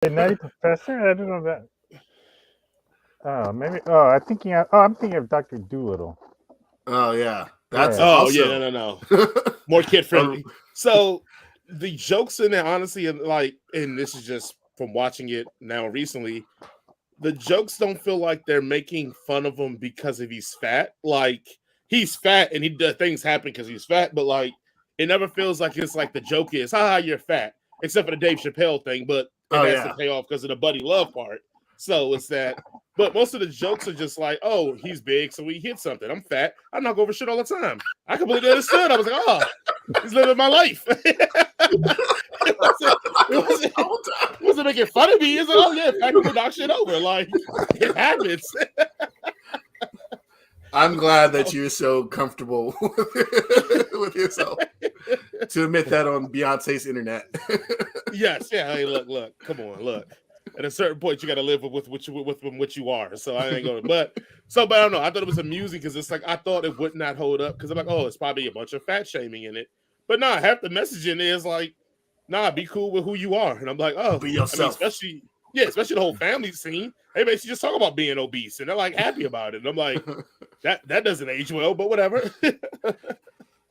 The Nutty Professor? I don't know that. Oh, maybe. Oh, I'm thinking. I'm thinking of Doctor Doolittle. Oh yeah, that's Yeah. Oh yeah, also no. More kid friendly. So the jokes in there, honestly, and and this is just from watching it now recently. The jokes don't feel like they're making fun of him because of he's fat. Like he's fat and he does things happen because he's fat, but like it never feels like it's like the joke is, haha, you're fat, except for the Dave Chappelle thing, but it oh has to yeah. pay off because of the Buddy Love part. So it's that. But most of the jokes are just like, oh, he's big, so he hit something. I'm fat. I knock over shit all the time. I completely understood. I was like, oh, he's living my life. it wasn't, it wasn't making fun of me. It's like, oh yeah, fat people knock shit over. Like it happens. I'm glad that you're so comfortable with yourself to admit that on Beyonce's internet. Yes, yeah. Hey, look, come on, look. At a certain point, you got to live with what you are. So I ain't going. But I don't know. I thought it was amusing because it's like I thought it would not hold up because I'm like, oh, it's probably a bunch of fat shaming in it. But nah, half the messaging is like, nah, be cool with who you are. And I'm like, oh, Be yourself. I mean, especially the whole family scene. They basically just talk about being obese and they're like happy about it. And I'm like, that doesn't age well, but whatever.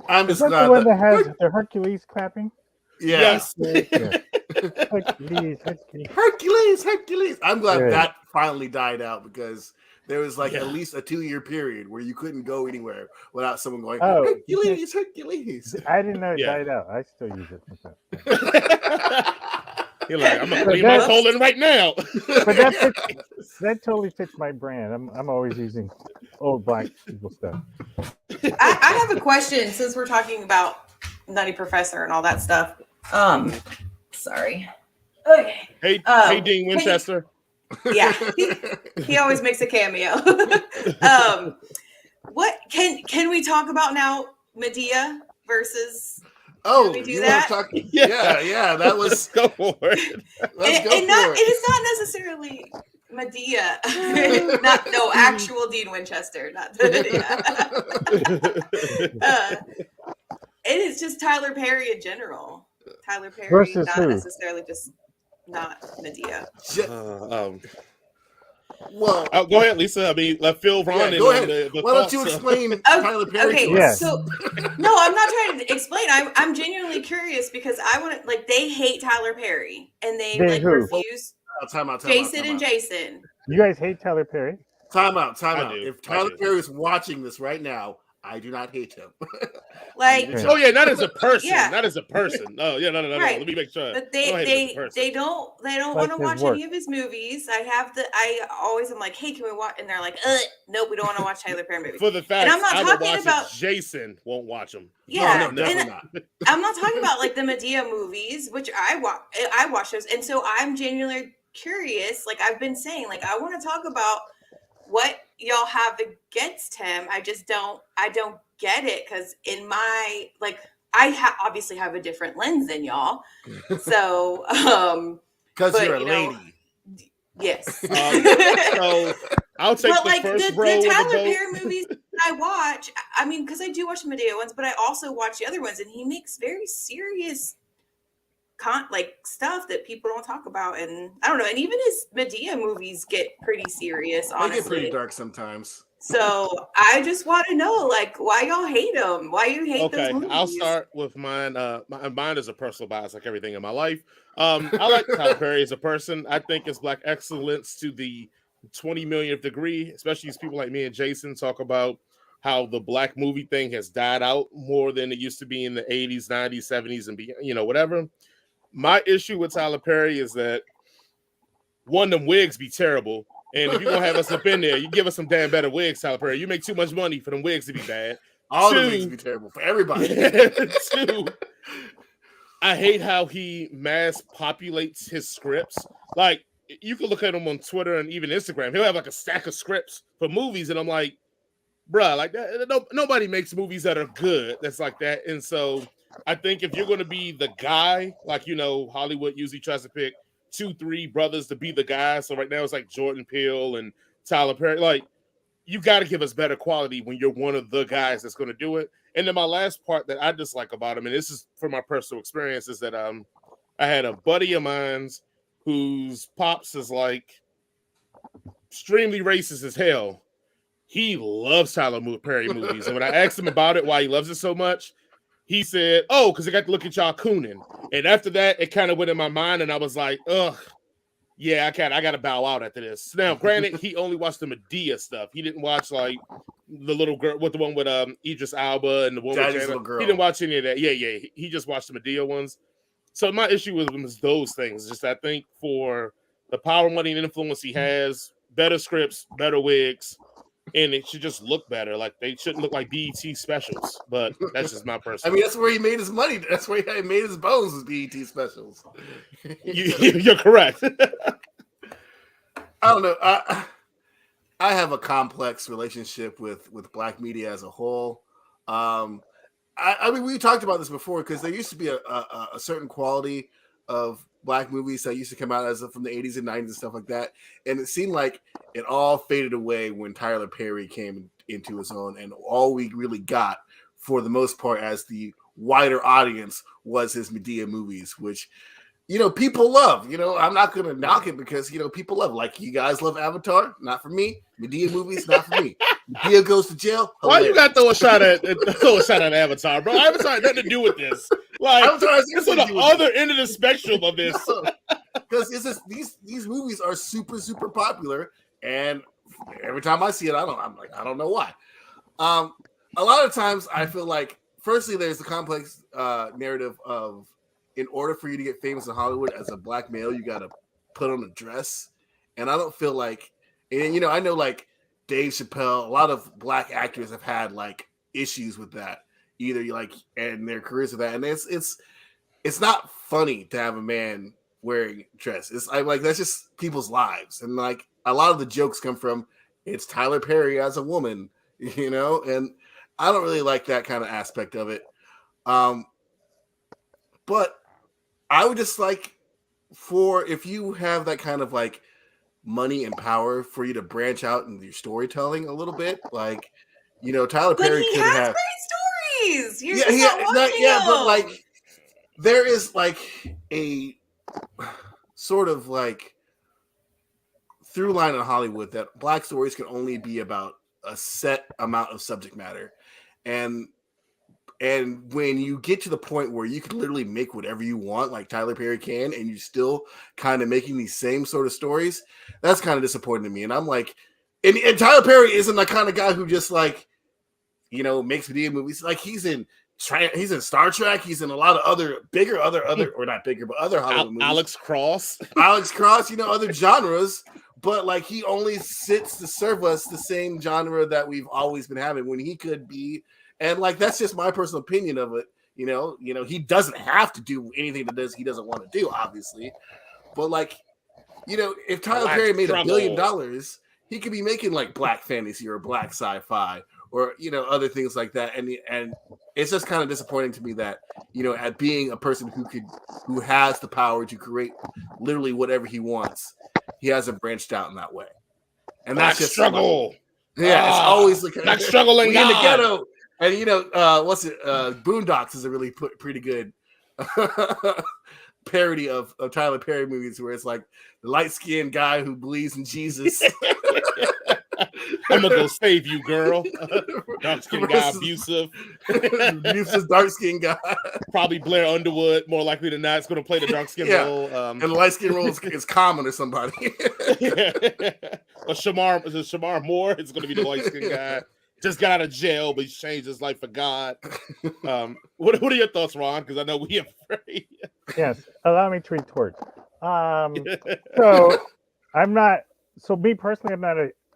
I'm Is just that glad the one that that has the Hercules clapping? yes. Yeah. Hercules. Hercules. I'm glad Yeah. that finally died out because there was like at least a 2-year period where you couldn't go anywhere without someone going, Oh, Hercules. I didn't know it Yeah. died out. I still use it sometimes. You're like, I'm gonna But clean my that- colon right now. But that totally fits my brand. I'm always using old black people stuff. I have a question since we're talking about Nutty Professor and all that stuff. Sorry. Okay. Hey, Dean Winchester. Yeah, he always makes a cameo. What can we talk about now? Medea versus. Oh, Can we do you that? want to talk? Yeah, that was. Let's go for it. Let's go and for not, it. it is not necessarily Medea, no actual Dean Winchester, not it is just Tyler Perry in general. Tyler Perry, Versus not who? necessarily just not Medea. Well, go ahead, Lisa. I mean, let Phil Ron in go on ahead. the Why don't you thoughts, explain Tyler Perry? Okay, to us? so no, I'm not trying to explain. I'm genuinely curious because I want to like they hate Tyler Perry and they like who? refuse Time out. Jason and Jason. You guys hate Tyler Perry? Time out. I do. If I Tyler do. Perry is watching this right now, I do not hate him. Like, Yeah. Oh yeah, not as a person. Yeah. Not as a person. Oh yeah, no. Right. Let me make sure. but I don't hate him as a they person. don't Like want to his watch work. any of his movies. I always am like, hey, can we watch? And they're like, nope, we don't want to watch Tyler Perry movies. For the fact I'm not I will talking watch about- it, Jason won't watch them. Yeah, no, definitely not. I'm not talking about like the Medea movies, which I watch those, and so I'm genuinely curious. Like I've been saying, like I want to talk about what y'all have against him. I don't get it because in my like obviously have a different lens than y'all. So Because but, you're a you know, lady. yes. So I'll take But the like first the row of the Tyler boat. Perry movies I watch, I mean, because I do watch the Medea ones, but I also watch the other ones, and he makes very serious stuff that people don't talk about, and I don't know. And even his Medea movies get pretty serious, They honestly. get pretty dark sometimes. So I just want to know, like, why y'all hate him? Why you hate those Okay, movies? I'll start with mine. Mine is a personal bias, like everything in my life. I like Tyler Perry as a person. I think it's black excellence to the 20 millionth degree, especially as people like me and Jason talk about how the black movie thing has died out more than it used to be in the 80s, 90s, 70s, and whatever. My issue with Tyler Perry is that one, them wigs be terrible. And if you're gonna have us up in there, you give us some damn better wigs, Tyler Perry. You make too much money for them wigs to be bad. All the Two- wigs be terrible for everybody. Two, I hate how he mass populates his scripts. Like you can look at him on Twitter and even Instagram. He'll have like a stack of scripts for movies, and I'm like, bruh, like that, nobody makes movies that are good. That's like that. And so I think if you're going to be the guy, like Hollywood usually tries to pick 2-3 brothers to be the guy. So right now it's like Jordan Peele and Tyler Perry. Like you got to give us better quality when you're one of the guys that's going to do it. And then my last part that I dislike about him, and this is from my personal experience, is that I had a buddy of mine whose pops is like extremely racist as hell. He loves Tyler Perry movies. And when I asked him about it, why he loves it so much, he said, "Oh, because I got to look at y'all cooning." And after that, it kind of went in my mind, and I was like, "Ugh, yeah, I got to bow out after this." Now, granted, he only watched the Medea stuff. He didn't watch like the little girl, with the one with Idris Alba and the one with Janet. He didn't watch any of that. Yeah. He just watched the Medea ones. So my issue with him is those things. Just I think for the power, money, and influence he has, better scripts, better wigs. And it should just look better. Like they shouldn't look like BET specials. But that's just my personal. I mean, that's where he made his money. That's where he made his bones was BET specials. You're correct. I don't know. I have a complex relationship with black media as a whole. I mean, we talked about this before because there used to be a certain quality of black movies that used to come out from the 80s and 90s and stuff like that. And it seemed like it all faded away when Tyler Perry came into his own. And all we really got, for the most part, as the wider audience, was his Medea movies, which, people love. I'm not going to knock it because, people love. Like, you guys love Avatar? Not for me. Medea movies? Not for me. Medea goes to jail? Why you got to throw a shot at Avatar, bro? Avatar had nothing to do with this. Like, it's on the other end of the spectrum of this. Because it's just these movies are super, super popular, and every time I see it, I'm like, I don't know why. A lot of times I feel like, firstly, there's the complex narrative of, in order for you to get famous in Hollywood as a black male, you got to put on a dress. And I don't feel like, and I know like Dave Chappelle, a lot of black actors have had like issues with that, either and their careers with that. And it's not funny to have a man wearing a dress. That's just people's lives. And like a lot of the jokes come from, it's Tyler Perry as a woman, and I don't really like that kind of aspect of it. But I would just like if you have that kind of like money and power, for you to branch out in your storytelling a little bit. Like, Tyler Perry could have great stories. But like there is like a sort of like through line in Hollywood that black stories can only be about a set amount of subject matter. And when you get to the point where you can literally make whatever you want, like Tyler Perry can, and you're still kind of making these same sort of stories, that's kind of disappointing to me. And I'm like, and Tyler Perry isn't the kind of guy who just like, makes video movies. Like he's in Star Trek. He's in a lot of other or not bigger, but other Hollywood movies. Alex Cross, other genres. But like he only sits to serve us the same genre that we've always been having when he could be. And like that's just my personal opinion of it. He doesn't have to do anything he doesn't want to do, obviously. But like, if Tyler Perry made $1 billion, he could be making like black fantasy or black sci-fi or other things like that. And it's just kind of disappointing to me that at being a person who has the power to create literally whatever he wants, he hasn't branched out in that way. And that's just struggle. It's always like struggling in the ghetto. And Boondocks is a really pretty good parody of Tyler Perry movies where it's like the light-skinned guy who believes in Jesus. I'm gonna go save you, girl. Dark-skinned guy, abusive, dark-skinned guy. Probably Blair Underwood, more likely than not, is gonna play the dark-skinned role. And the light-skinned role is Common or somebody. Or Shamar Moore is gonna be the light-skinned guy. Just got out of jail, but he's changed his life for God. What are your thoughts, Ron? Because I know we are afraid. Yes, allow me to retort. So I'm not. So me personally, I'm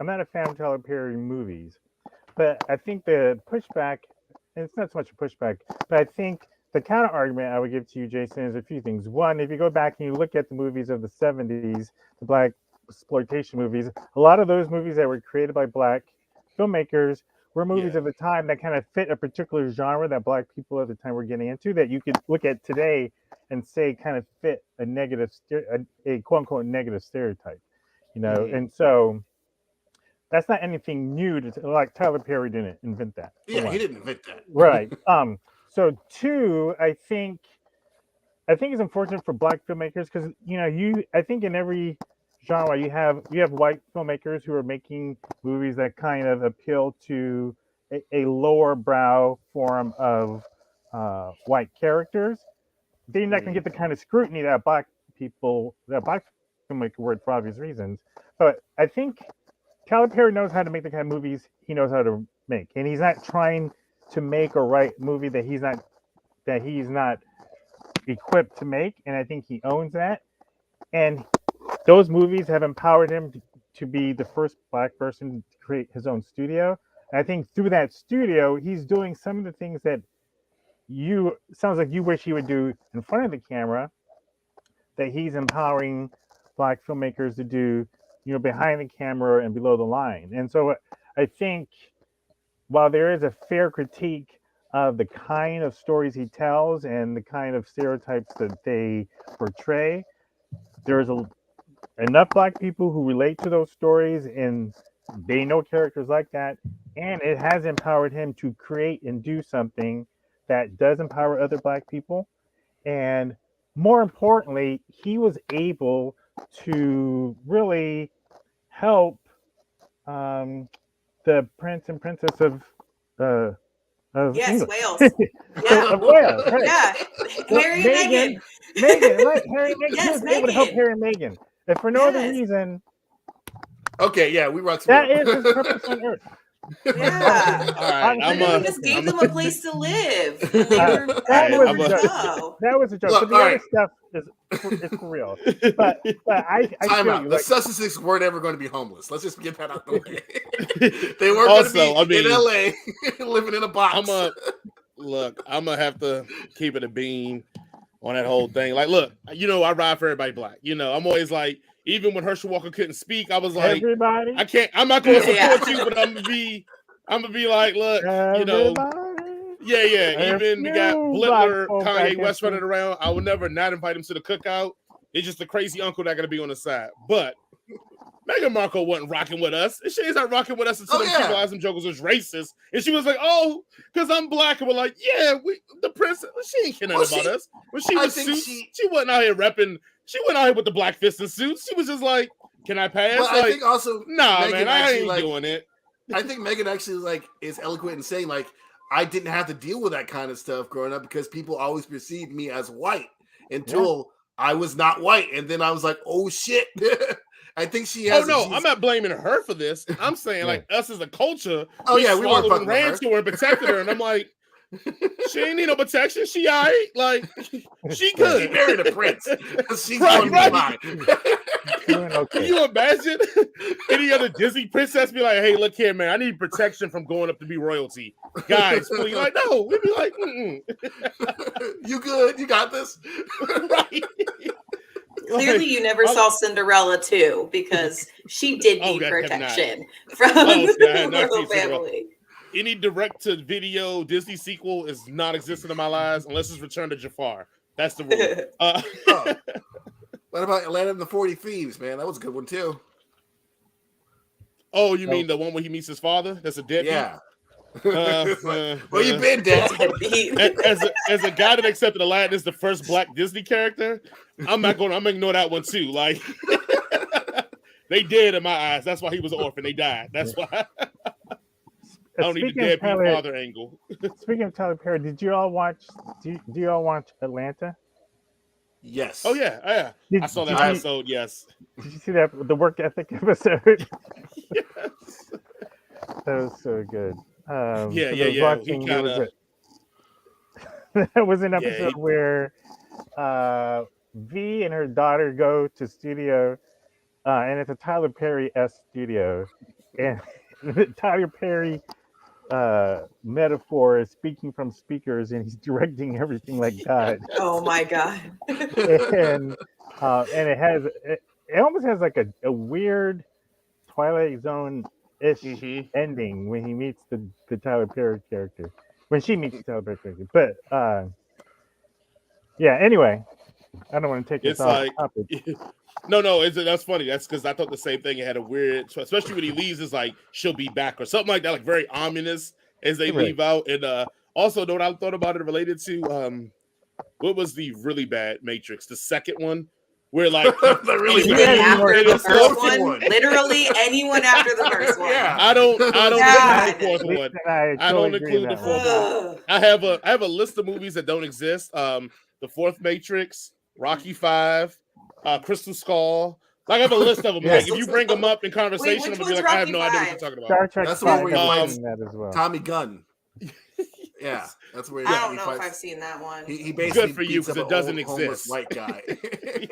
not a fan of Tyler Perry movies, but I think the pushback, and it's not so much a pushback, but I think the counter argument I would give to you, Jason, is a few things. One, if you go back and you look at the movies of the 70s, the black exploitation movies, a lot of those movies that were created by black filmmakers were movies of the time that kind of fit a particular genre that black people at the time were getting into, that you could look at today and say kind of fit a quote unquote negative stereotype, and so that's not anything new. Like Tyler Perry didn't invent that. Yeah, he didn't invent that. Right. So two, I think I think it's unfortunate for black filmmakers because I think in every genre you have white filmmakers who are making movies that kind of appeal to a lower brow form of white characters. They're not going to get the kind of scrutiny that black filmmakers would for obvious reasons. But I think Tyler Perry knows how to make the kind of movies he knows how to make, and he's not trying to make or write movie that he's not equipped to make, and I think he owns that. And those movies have empowered him to be the first black person to create his own studio. And I think through that studio, he's doing some of the things that sounds like you wish he would do in front of the camera, that he's empowering black filmmakers to do, behind the camera and below the line. And so I think while there is a fair critique of the kind of stories he tells and the kind of stereotypes that they portray, there's enough black people who relate to those stories and they know characters like that, and it has empowered him to create and do something that does empower other black people. And more importantly, he was able to really help the prince and princess of Yes, England. Wales. Yeah. Of Wales, right. Yeah. Harry and Meghan. Meghan, right? Harry and Meghan. Yes, He was able to help Meghan. Harry and Meghan, and for no other Yes. reason. Okay, yeah, we rock. That is his purpose on earth. Yeah. All right, And then he just gave them a place to live. And they were That happy was to a joke. go. That was a joke. Look, But the all other right. stuff is for real. But I Time feel out. you. The Like, Sussexes weren't ever going to be homeless. Let's just get that out the way. They weren't going to Also, be I mean, in LA living in a box. I'm gonna have to keep it a bean on that whole thing. Like, look, I ride for everybody black. I'm always like, even when Herschel Walker couldn't speak, I was like, everybody. I'm not going to support Yeah. you, but I'm gonna be like, look, Everybody. yeah. Even we got Few Blittler, black folk I Kanye can West see. running around. I would never not invite him to the cookout. It's just a crazy uncle that gonna be on the side. But Meghan Markle wasn't rocking with us. And she's not rocking with us until Oh, them yeah. people asked them jokers was racist. And she was like, oh, because I'm black. And we're like, yeah, the princess, she ain't caring about us. When she I was think suits, she- she wasn't out here repping. She wasn't out here with the black fist and suits. She was just like, can I pass? But like, I think also, nah, Meghan man, I actually, ain't like, doing it. I think Megan actually is eloquent in saying I didn't have to deal with that kind of stuff growing up because people always perceived me as white until I was not white, and then I was like, oh shit. I think she has. Oh no, I'm not blaming her for this. I'm saying like us as a culture. Oh yeah, we weren't swallowed fucking and with ran her. to her and protected her, and I'm like, she ain't need no protection. She all right, like she She good. married a prince. She's Right, going to right. be fine. Doing Can okay. you imagine any other Disney princess be like, "Hey, look here, man, I need protection from going up to be royalty, guys." Please, like, no, we'd be like, You good? You got this? right. Clearly, you never saw Cinderella too, because she did Oh, need God, have not. protection from Oh, yeah, I have the not royal seen Cinderella. family. Any direct-to-video Disney sequel is non-existent in my lives unless it's Return to Jafar. That's the rule. Oh. What about Atlanta and the 40 Thieves, man? That was a good one too. Oh, you mean the one where he meets his father? That's a deadbeat. Yeah. It's Where you been, Dad? As a guy that accepted Aladdin as the first black Disney character, I'm gonna ignore that one too. Like they did in my eyes. That's why he was an orphan. They died. That's why I don't need the Speaking of deadbeat Tyler- father angle. Speaking of Tyler Perry, did you all watch? Do you all watch Atlanta? Yes. Oh yeah. I saw that did you- episode. Yes. Did you see that the work ethic episode? Yes. That was so good. Yeah. for those watching, He there was kinda- that was an Yeah, episode where V and her daughter go to studio, and it's a Tyler Perry-esque studio, and the Tyler Perry metaphor is speaking from speakers, and he's directing everything like God, Oh my god! and it almost has like a weird Twilight Zone-ish Mhm. ending when he meets the Tyler Perry character. When she meets the Tyler Perry character. But yeah, anyway. I don't want to take this It's off like topic. no. That's funny. That's because I thought the same thing. It had a weird, especially when he leaves. It's like she'll be back or something like that. Like very ominous as they Right. leave out. And also, know what I thought about it related to what was the really bad Matrix? The second one, where like The really Anyone bad. after the first Fourth one, literally anyone after the first one. Yeah. I don't God. include the fourth Lisa one. and I I totally don't agree include on the that one. fourth one. Ugh. I have a list of movies that don't exist. The fourth Matrix, Rocky V, Crystal Skull. Like I have a list of them. Yeah. Like if you bring them up in conversation, which I'm gonna be one's like, I have Rocky no idea what V? you're talking about. Star Trek That's the one 5 where he has fights seen that as well. Tommy Gunn. Yeah, that's where I don't he know if fights. I've seen that one. He basically Good for you, beats up 'cause it an doesn't old homeless exist. white guy.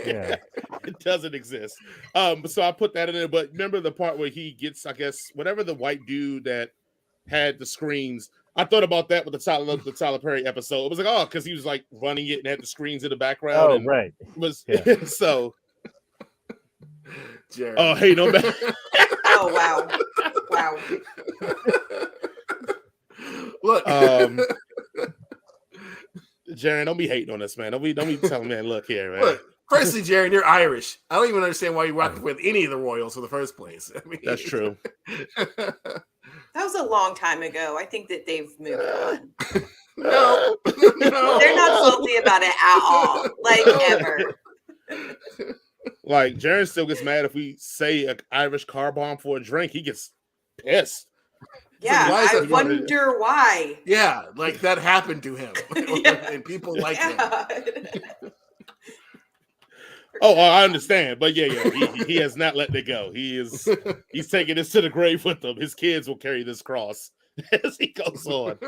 Yeah. It doesn't exist. So I put that in there. But remember the part where he gets, I guess, whatever the white dude that had the screens. I thought about that with the Tyler Perry episode. It was like, oh, because he was like running it and had the screens in the background. Oh, and right. was Yeah. so. Jared. Oh, hey, no matter. Oh wow. Look, Jaron, don't be hating on us, man. Don't be telling me, look here, man. look. Firstly, Jared, you're Irish. I don't even understand why you rocked with any of the Royals in the first place. I mean, That's true. That was a long time ago. I think that they've moved on. No, no. They're not salty about it at all. Like ever. Like Jaron still gets mad if we say an Irish car bomb for a drink. He gets pissed. Yeah, why is I that funny? wonder why. Yeah, like that happened to him, Yeah. and people like him. Yeah. Oh, I understand, but yeah, he has not let it go. He's taking this to the grave with him. His kids will carry this cross as he goes on.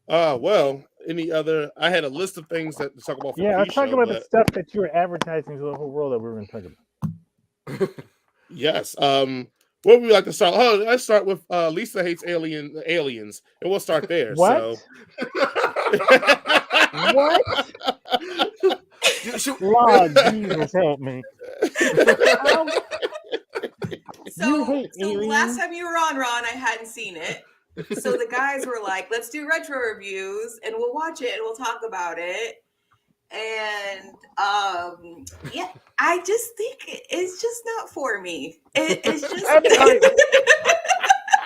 Well, any other? I had a list of things that to talk about. For Yeah, let's talk pre-show, about the but stuff that you were advertising to the whole world that we were going to talk about. yes. Where would we like to start? Oh, let's start with Lisa hates aliens, and we'll start there. What? What? Lord Jesus, help me. You hate So aliens? last time you were on, Ron, I hadn't seen it. So the guys were like, let's do retro reviews and we'll watch it and we'll talk about it. And yeah, I just think it's just not for me. It's just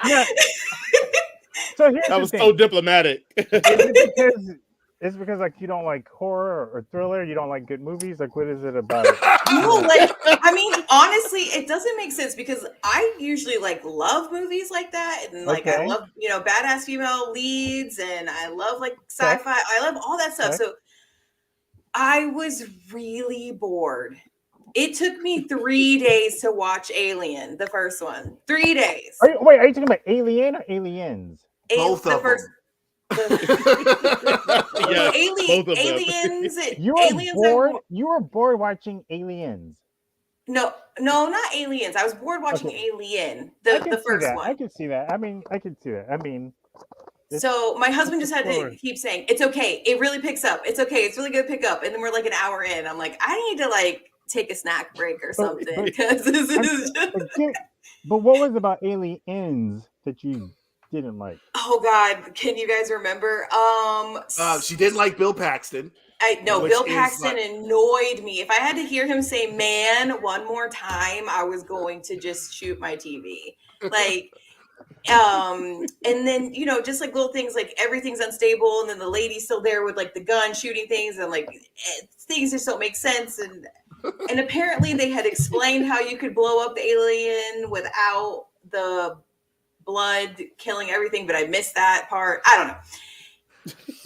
Yeah. So here's That the was thing. so diplomatic. It's because like you don't like horror or thriller, you don't like good movies. Like, what is it about it? No, like I mean, honestly, it doesn't make sense because I usually like love movies like that, and like I Okay. love badass female leads, and I love like sci-fi. I love all that stuff. Okay. So I was really bored. It took me 3 days to watch Alien, the first one. 3 days. Are you talking about Alien or Aliens? Both the of first. them. Yeah, both of them. Aliens. You were aliens bored. You were bored watching Aliens. No, not Aliens. I was bored watching Okay. Alien, I can the see first that. one. I can see that. I mean, I can see that. I mean, So my husband just had to forward. keep saying, it's okay. It really picks up. It's okay. It's really good to pick up. And then we're like an hour in. I'm like, I need to like take a snack break or something because this is just... But what was about Aliens that you didn't like? Oh God, can you guys remember? She didn't like Bill Paxton. Which Bill is Paxton like- annoyed me. If I had to hear him say "man" one more time, I was going to just shoot my TV. Like, and then just like little things like everything's unstable, and then the lady's still there with like the gun shooting things, and like things just don't make sense. And apparently they had explained how you could blow up the alien without the blood killing everything, but I missed that part. I don't know.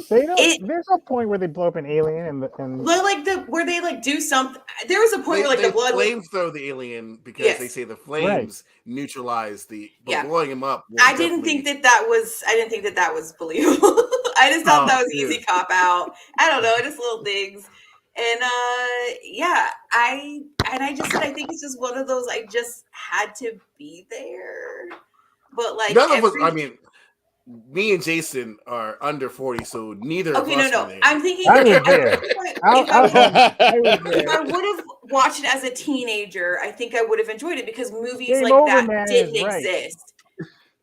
There's a point where they blow up an alien and Like where they like do something. There was a point where like they the blood flames throw the alien because Yes. they say the flames neutralize the. But Yeah. blowing him up. I didn't think that was believable. I just thought that was dude. easy cop out. I don't know, just little things. And yeah, I just said I think it's just one of those I just had to be there. But like None of us. I mean, me and Jason are under 40, so neither of us. Okay, no. were there. I'm thinking I was if there. if I would have watched it as a teenager, I think I would have enjoyed it because movies Game like Over that Man didn't is right. exist.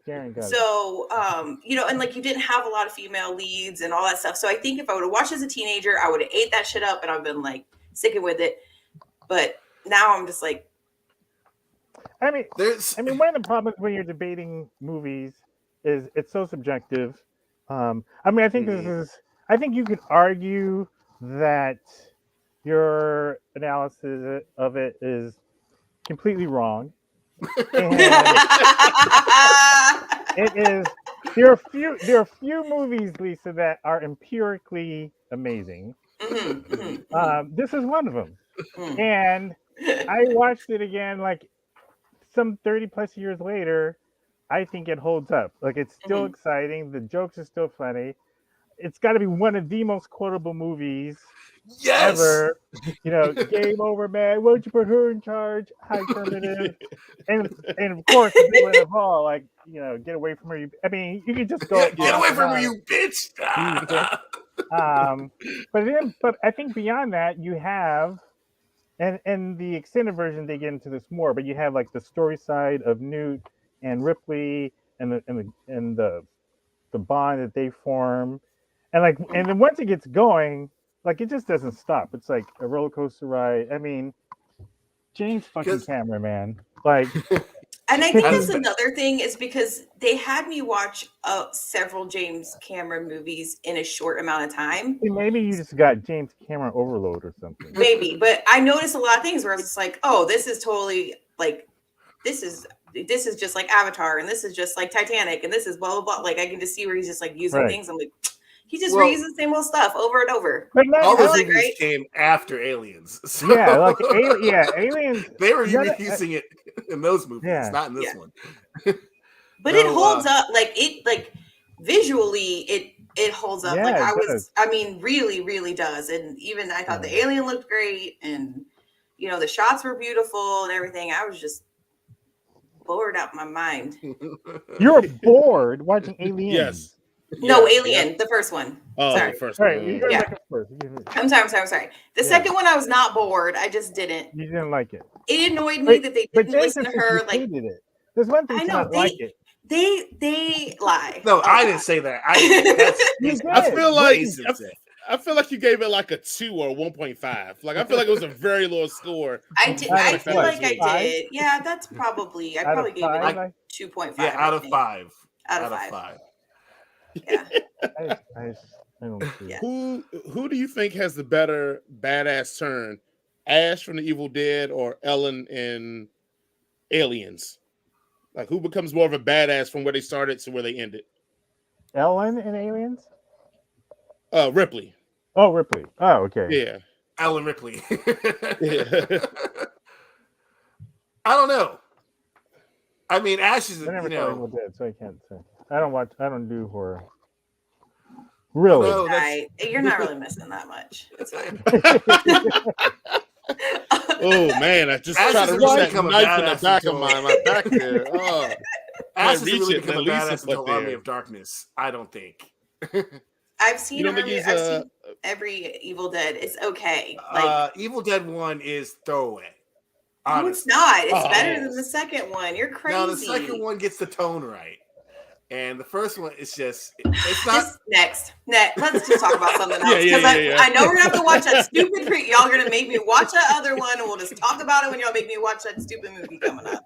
Karen got it. So, and like you didn't have a lot of female leads and all that stuff. So I think if I would have watched as a teenager, I would have ate that shit up and I've been like sticking with it. But now I'm just like, I mean, There's. one of the problems when you're debating movies is it's so subjective. I mean, I think this is. I think you could argue that your analysis of it is completely wrong. And it is there are few movies, Lisa, that are empirically amazing. This is one of them. And I watched it again like some 30 plus years later. I think it holds up. Like it's still exciting. The jokes are still funny. It's got to be one of the most quotable movies ever. Game over, man. Why don't you put her in charge? High affirmative. and of course, the people involved, like get away from her. I mean, you could just go. Get away from her, you bitch. But I think beyond that, you have, and the extended version they get into this more. But you have like the story side of Newt and Ripley, and the bond that they form. And then once it gets going, like it just doesn't stop. It's like a roller coaster ride. I mean, James fucking Cameron, man. Like, and I think that's another thing is because they had me watch several James Cameron movies in a short amount of time. Maybe you just got James Cameron overload or something. Maybe, but I noticed a lot of things where I was just like, oh, this is totally like this is just like Avatar, and this is just like Titanic, and this is blah blah blah. Like I can just see where he's just like using things. I'm like. He just reuses the same old stuff over and over. But all those movies came after Aliens. So. Yeah, like Aliens. They were reusing it in those movies, not in this one. But it holds up, like visually, it holds up. Yeah, I mean, really, really does. And even I thought the alien looked great, and the shots were beautiful and everything. I was just bored out my mind. You were bored watching Aliens. Yes. No, Alien, the first one. Oh, sorry. The first one. Yeah. I'm sorry. The second one, I was not bored. I just didn't. You didn't like it. It annoyed me that they didn't listen to her. Like, hated it. There's one thing I know. Like it. They lie. No, I didn't say that. I feel like you gave it like a 2 or 1.5. Like I feel like it was a very low score. I feel like I did. Yeah, that's probably. I probably gave it like 2.5. Yeah, out of 5. Out of 5. Yeah. I don't see it. Who do you think has the better badass turn? Ash from The Evil Dead or Ellen in Aliens? Like who becomes more of a badass from where they started to where they ended? Ellen in Aliens? Ripley. Oh, Ripley. Oh, okay. Yeah. Ellen Ripley. Yeah. I don't know. I mean, Ash is, I never saw Evil Dead, so I can't say. I don't do horror. Really? No, you're not really missing that much. It's fine. Oh man, I just Ash tried to is reach really that become a knife in the badass back of until- my back there. Oh, Ash reach is really it, become a at least badass it's until there. Army of Darkness. I don't think. I've seen You don't think he's, I've seen every Evil Dead. It's okay. Like Evil Dead 1 is throwaway. no, Honestly. it's not. It's Oh. better than the second one. You're crazy. No, the second one gets the tone right. And the first one is it's not. Just next. Let's just talk about something else. Yeah. I know we're gonna have to watch that stupid y'all are gonna make me watch that other one, and we'll just talk about it when y'all make me watch that stupid movie coming up.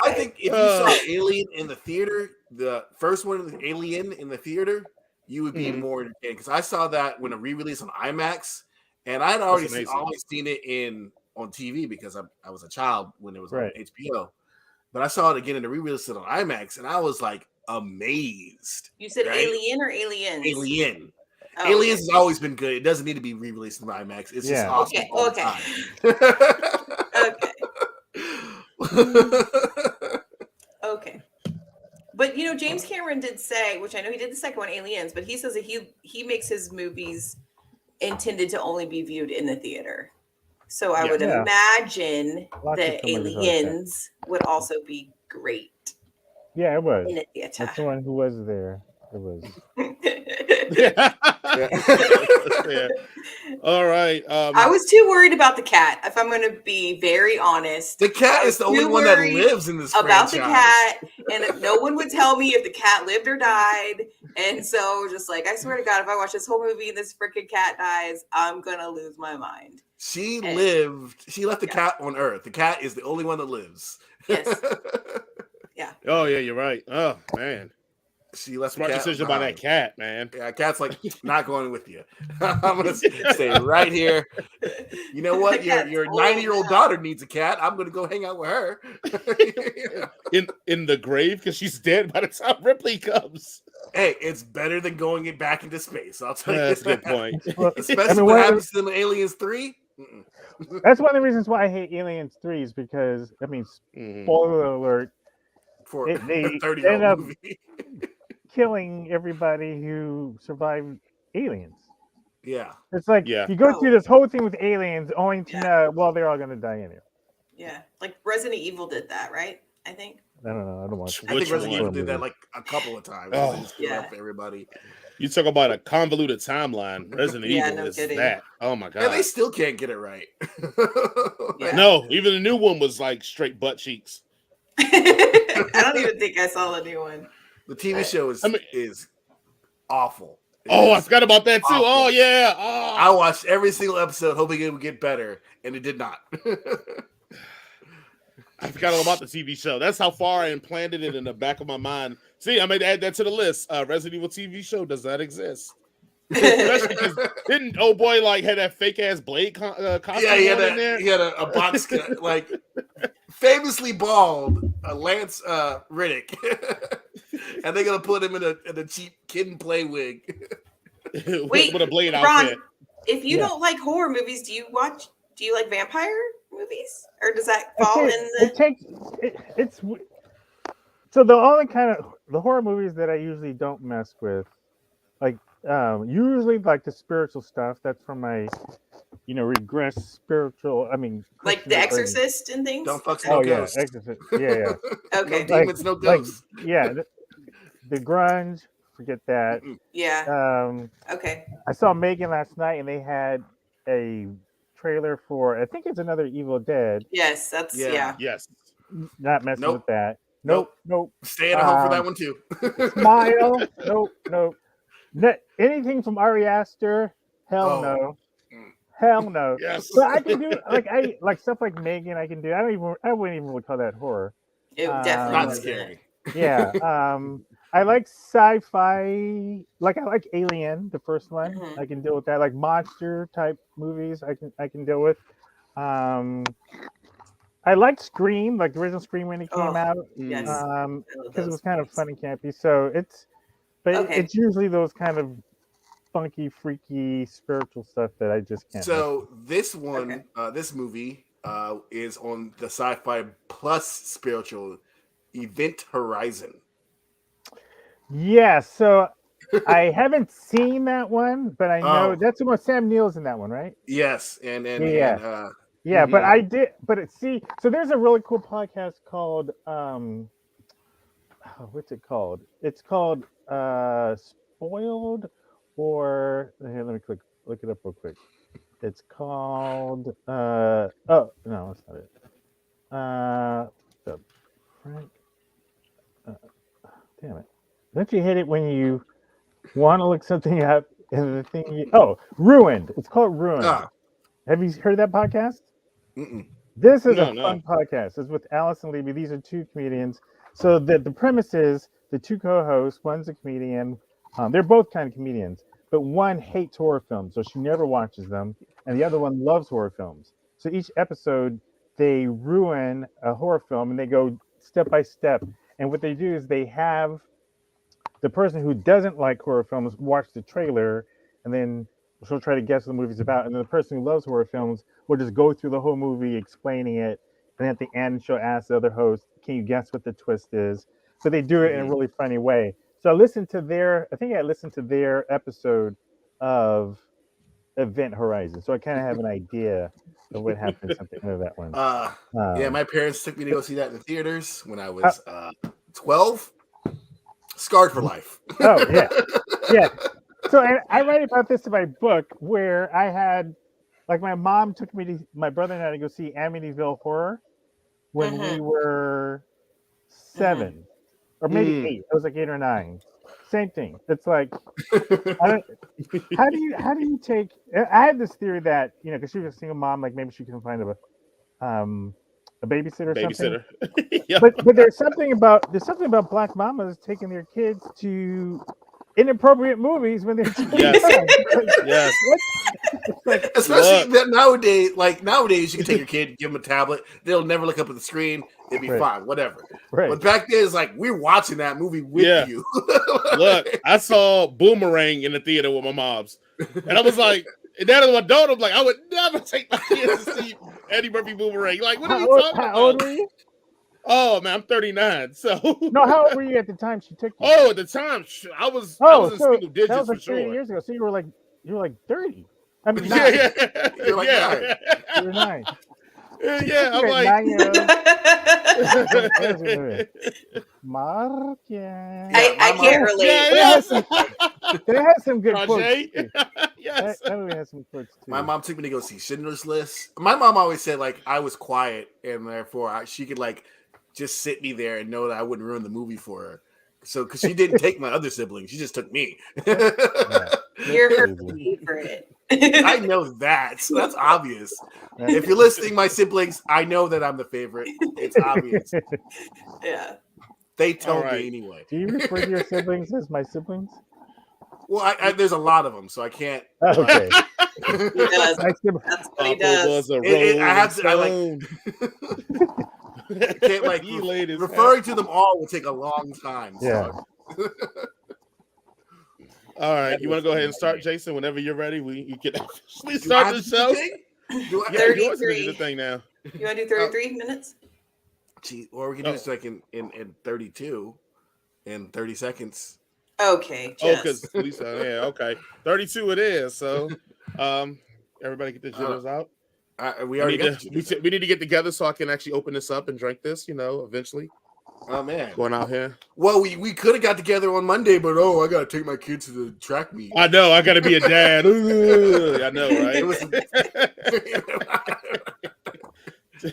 I think if you saw Alien in the theater, the first one, Alien in the theater, you would be more entertained. Because I saw that when a re-release on IMAX, and I'd always seen it on TV because I was a child when it was on HBO. But I saw it again in the re-release on IMAX, and I was like amazed. You said Alien or Aliens? Alien. Oh, Aliens has always been good. It doesn't need to be re-released in IMAX. It's just awesome. Okay. But James Cameron did say, which I know he did the second one, Aliens, but he says that he makes his movies intended to only be viewed in the theater. So I would imagine that Aliens would also be great. Yeah, it was. In a theater. That's the one who was there. It was. Yeah. All right. I was too worried about the cat. If I'm going to be very honest, the cat is the only one that lives in this about franchise. the cat, and no one would tell me if the cat lived or died. And so, just like I swear to God, if I watch this whole movie and this freaking cat dies, I'm gonna lose my mind. She lived. She left the cat on Earth. The cat is the only one that lives. Yes. Yeah. Oh yeah, you're right. Oh man. She left Smart the cat decision by behind. that cat, man. Yeah, cat's like, not going with you. I'm gonna stay right here. You know what? The cat's Your old 90-year-old now. daughter needs a cat. I'm gonna go hang out with her. In the grave because she's dead by the time Ripley comes. Hey, it's better than going it back into space. I'll tell you. That's a good point. Well, Especially I mean, what one of happens to them in Aliens 3. that's one of the reasons why I hate Aliens 3 is because, I mean, Mhm. spoiler alert, For they a 30-year-old end up movie. killing everybody who survived Aliens. Yeah. It's like Yeah. you go through this whole thing with aliens only to Yeah. know, well, they're all going to die anyway. Yeah, like Resident Evil did that, right? I think. I don't know. I don't watch. I Which think Resident one? Evil did that like a couple of times. Oh. They just killed Yeah. off everybody. You talk about a convoluted timeline. Resident Yeah, Evil no is kidding. that. Oh my And god. they still can't get it right. Yeah. No, even the new one was like straight butt cheeks. I don't even think I saw the new one. The TV show is awful. It Oh, I is forgot about that too. awful. Oh yeah. I Oh. watched every single episode hoping it would get better, and it did not. I forgot all about the TV show. That's how far I implanted it in the back of my mind. See, I may add that to the list. Resident Evil TV show does not exist. Especially because didn't old boy like had that fake ass blade costume Yeah, he had on in there? he had a box cut, like famously bald, Lance Riddick, and they're gonna put him in a cheap kid and play wig. Wait, with a blade Ron, outfit. if you Yeah. don't like horror movies, do you like vampire movies, or does that fall in the? It takes it's so the only kind of the horror movies that I usually don't mess with, like usually like the spiritual stuff. That's from my regress spiritual. I mean, Like The Christian upbringing. Exorcist and things? Don't fuck Oh no yeah, ghosts. Exorcist. Yeah. Okay. No demons, no ghosts. Yeah, the grunge. Forget that. Yeah. Um, Okay. I saw Megan last night, and they had a trailer for. I think it's another Evil Dead. Yes, that's Yeah. yeah. Yes. Not messing Nope. with that. Nope. Nope. Stay at home for that one too. Smile. Nope. Anything from Ari Aster? Hell Oh. no. Mm. Hell no. Yes. But I can do like stuff like Megan. I can do. I wouldn't even really call that horror. It Not definitely Not wasn't. scary. Yeah. I like sci-fi. Like I like Alien, the first one. Mhm. I can deal with that. Like monster type movies. I can deal with. I liked Scream, like the original Scream when it came Oh, out. Yes. Because I love it those was kind of movies. fun and campy. So Okay. it's usually those kind of funky, freaky, spiritual stuff that I just can't. So this one, Okay. this movie, is on the Sci-Fi Plus spiritual Event Horizon. Yeah, so I haven't seen that one, but I know Oh. that's the one. Sam Neill's in that one, right? Yes, and Yeah. Yeah, but Mhm. I did. But so there's a really cool podcast called what's it called? It's called Spoiled, or here, let me look it up real quick. It's called oh no, that's not it. The Frank. Damn it! Don't you hate it when you want to look something up and the thing Ruined. It's called Ruined. Ah. Have you heard that podcast? Mm-mm. This is No, a fun podcast. It's with Allison Levy. These are two comedians. So the premise is the two co-hosts. One's a comedian. They're both kind of comedians, but one hates horror films, so she never watches them, and the other one loves horror films. So each episode, they ruin a horror film, and they go step by step. And what they do is they have the person who doesn't like horror films watch the trailer, and then she'll try to guess what the movie's about. And then the person who loves horror films will just go through the whole movie explaining it. And at the end, she'll ask the other host, "Can you guess what the twist is?" So they do it in a really funny way. So I listened to their episode of Event Horizon. So I kind of have an idea of what happens at the end of that one. Yeah, my parents took me to go see that in the theaters when I was 12. Scarred for life. Oh yeah. So I write about this in my book where I had, like, my mom took me to my brother and I to go see Amityville Horror when we were 7 or maybe 8. It was like 8 or 9. Same thing. It's like, how do you take? I had this theory that because she was a single mom, like maybe she can find a a babysitter or something. Babysitter. Yeah. But there's something about black mamas taking their kids to inappropriate movies when they're too Yes. young. Yes. Like, Especially that nowadays, you can take your kid, give them a tablet. They'll never look up at the screen. They'll be Right. fine, whatever. right. But back then, it's like we're watching that movie with Yeah. you. Look, I saw Boomerang in the theater with my moms, and I was like, and then as an adult, I'm like, I would never take my kids to see Eddie Murphy Boomerang. Like, what are you talking How about? old were you? Oh man, I'm 39. So No, how old were you at the time she took you? oh, at the time, I was in so single digits that was like for 30 sure. years ago. So you were like 30. I mean, Yeah, nine. yeah, You're like, yeah. You were 9. Yeah, I'm You're like, 9-year-old. Mark, yeah. I can't relate. yeah, It has some good quotes. Rajay. Too. Yes. That movie has some quotes too. My mom took me to go see Schindler's List. My mom always said like I was quiet, and therefore she could like just sit me there and know that I wouldn't ruin the movie for her. So because she didn't take my other siblings, she just took me. You're her favorite. I know that. So that's obvious. If you're listening, my siblings, I know that I'm the favorite. It's obvious. Yeah. They told Alright. me anyway. Do you refer to your siblings as my siblings? Well, there's a lot of them, so I can't. Okay. He does. My siblings. That's what he Papa does. was a I have to- I like- rolling I can't like He laid his referring to them all will take a long time. Yeah. So. All right, you want to go ahead and start, Jason? Whenever you're ready, you can officially Do I start have the to do show. the thing? Do I- Yeah, 33. you always gonna do the thing now. You want to do 33 minutes? Gee, or we can do this like in 32 in 30 seconds. Okay. Oh, Jess. because Lisa, yeah, okay, 32 it is. So, everybody get the jitters out. We We already need, got to, you. we need to get together so I can actually open this up and drink this. Eventually Oh man. going out here. Well, we could have got together on Monday, but I gotta take my kids to the track meet. I know I got to be a dad. Ooh, I know, It was- right?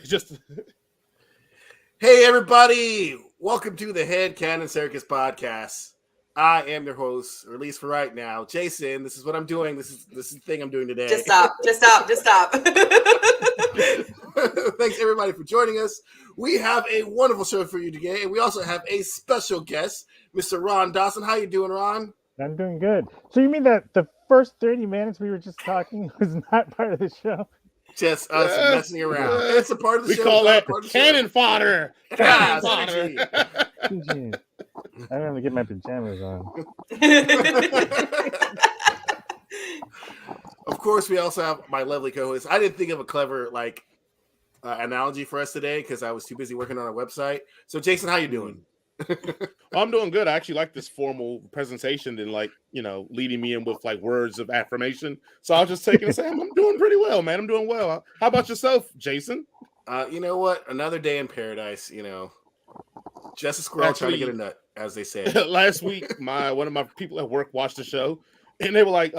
Just Hey everybody, welcome to the Head Cannon Circus podcast. I am your host, or at least for right now, Jason. This is what I'm doing. This is the thing I'm doing today. Just stop. Just stop. Just stop. Thanks everybody for joining us. We have a wonderful show for you today, and we also have a special guest, Mr. Ron Dawson. How you doing, Ron? I'm doing good. So you mean that the first 30 minutes we were just talking was not part of the show? Just us Yeah, messing around. yeah. It's a part of the we show. call it's not that a part of the show. cannon fodder. Ah, Cannon fodder. Jeez. I don't have to get my pajamas on. Of course, we also have my lovely co-host. I didn't think of a clever analogy for us today because I was too busy working on our website. So, Jason, how you doing? Well, I'm doing good. I actually like this formal presentation than leading me in with like words of affirmation. So I'll just take it and say, I'm doing pretty well, man. I'm doing well. How about yourself, Jason? You know what? Another day in paradise. Just a squirrel trying to get a nut, as they say. Last week, one of my people at work watched the show, and they were like,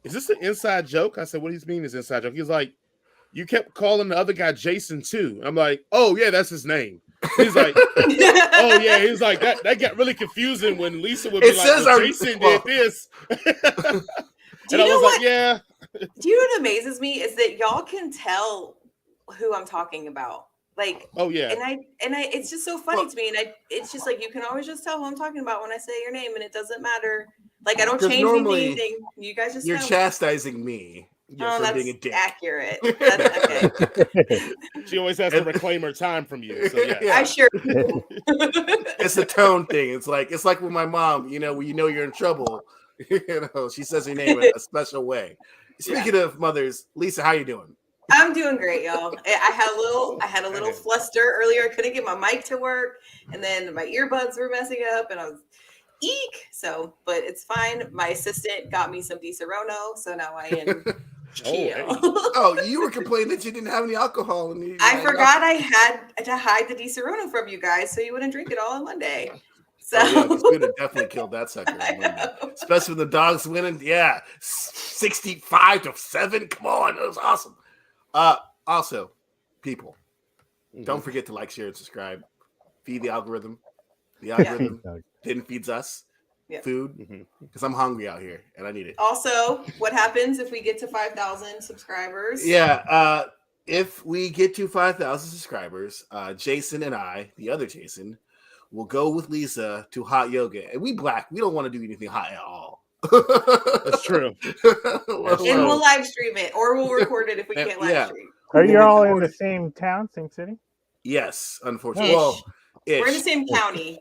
"Is this an inside joke?" I said, "What do you mean is inside joke?" He's like, "You kept calling the other guy Jason too." I'm like, "Oh yeah, that's his name." He's like, "Oh yeah." He's like, "That got really confusing when Lisa would be It like, says well, our- Jason well- did this," Do and you I know was what? like, "Yeah." Do you know what amazes me is that y'all can tell who I'm talking about. Like, Oh yeah. and I, it's just so funny Well- to me. And it's just like, you can always just tell who I'm talking about when I say your name, and it doesn't matter. Like, I don't 'Cause change normally anything. You guys just You're know. chastising me Oh, for that's being a dick. accurate. That's okay. She always has to reclaim her time from you. So yeah. Yeah. I sure do. It's a tone thing. It's like with my mom. When you're in trouble, she says your name in a special way. Speaking of mothers, Lisa, how you doing? I'm doing great, y'all. I had a little fluster earlier. I couldn't get my mic to work, and then my earbuds were messing up, and I was eek. So, but it's fine. My assistant got me some Di Serono, so now I am chill. hey. Oh, you were complaining that you didn't have any alcohol in you. I forgot I had to hide the Di Serono from you guys, so you wouldn't drink it all in one day. So Oh, yeah, 'cause we'd have definitely killed that sucker. I know. Especially with the dogs winning. Yeah, 65-7. Come on, that was awesome. Also, people, don't forget to like, share, and subscribe. Feed the algorithm. The algorithm then feeds us Yeah. food because I'm hungry out here and I need it. Also, what happens if we get to 5,000 subscribers? Yeah, if we get to 5,000 subscribers, Jason and I, the other Jason, will go with Lisa to hot yoga. And we black. We don't want to do anything hot at all. That's true. And we'll live stream it, or we'll record it if we can't live stream. Are you all in the same town, same city? Yes, unfortunately. Well, we're in the same county.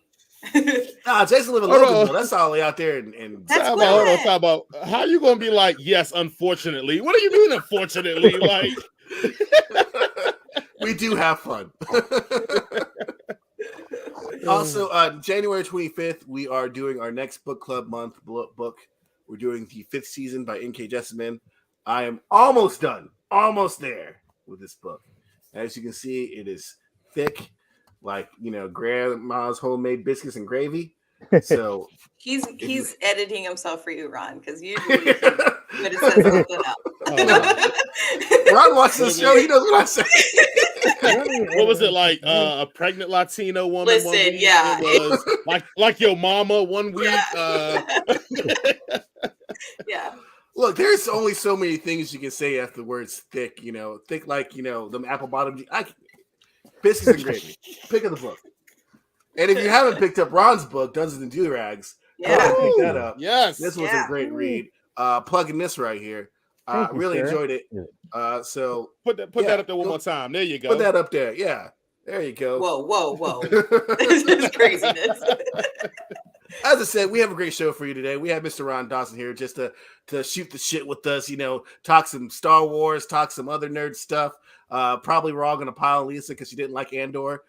Jason lives in Loganville. That's all the way out there. And talk about how you gonna be like, yes, unfortunately. What do you mean, unfortunately? Like, we do have fun. Also, January 25th, we are doing our next book club month book. We're doing the 5th season by N.K. Jemisin. I am almost done, almost there with this book. As you can see, it is thick, like grandma's homemade biscuits and gravy. So he's editing himself for you, Ron, because usually he could have said something else. Ron watches the show; he knows what I say. What was it like? A pregnant Latino woman. Listen, 1 week? yeah, it was like your mama 1 week. Yeah. Look, there's only so many things you can say after the words thick. Thick like them apple bottom biscuits and gravy. Pick of the book. And if you haven't picked up Ron's book, Dungeons and Do-Rags, pick that up. Yes, this was a great read. Plugging this right here. Really enjoyed it. So put that up there one more time. There you go. Put that up there. Yeah, there you go. Whoa! This is craziness. As I said, we have a great show for you today. We have Mr. Ron Dawson here just to shoot the shit with us. Talk some Star Wars, talk some other nerd stuff. Probably we're all gonna pile on Lisa because she didn't like Andor.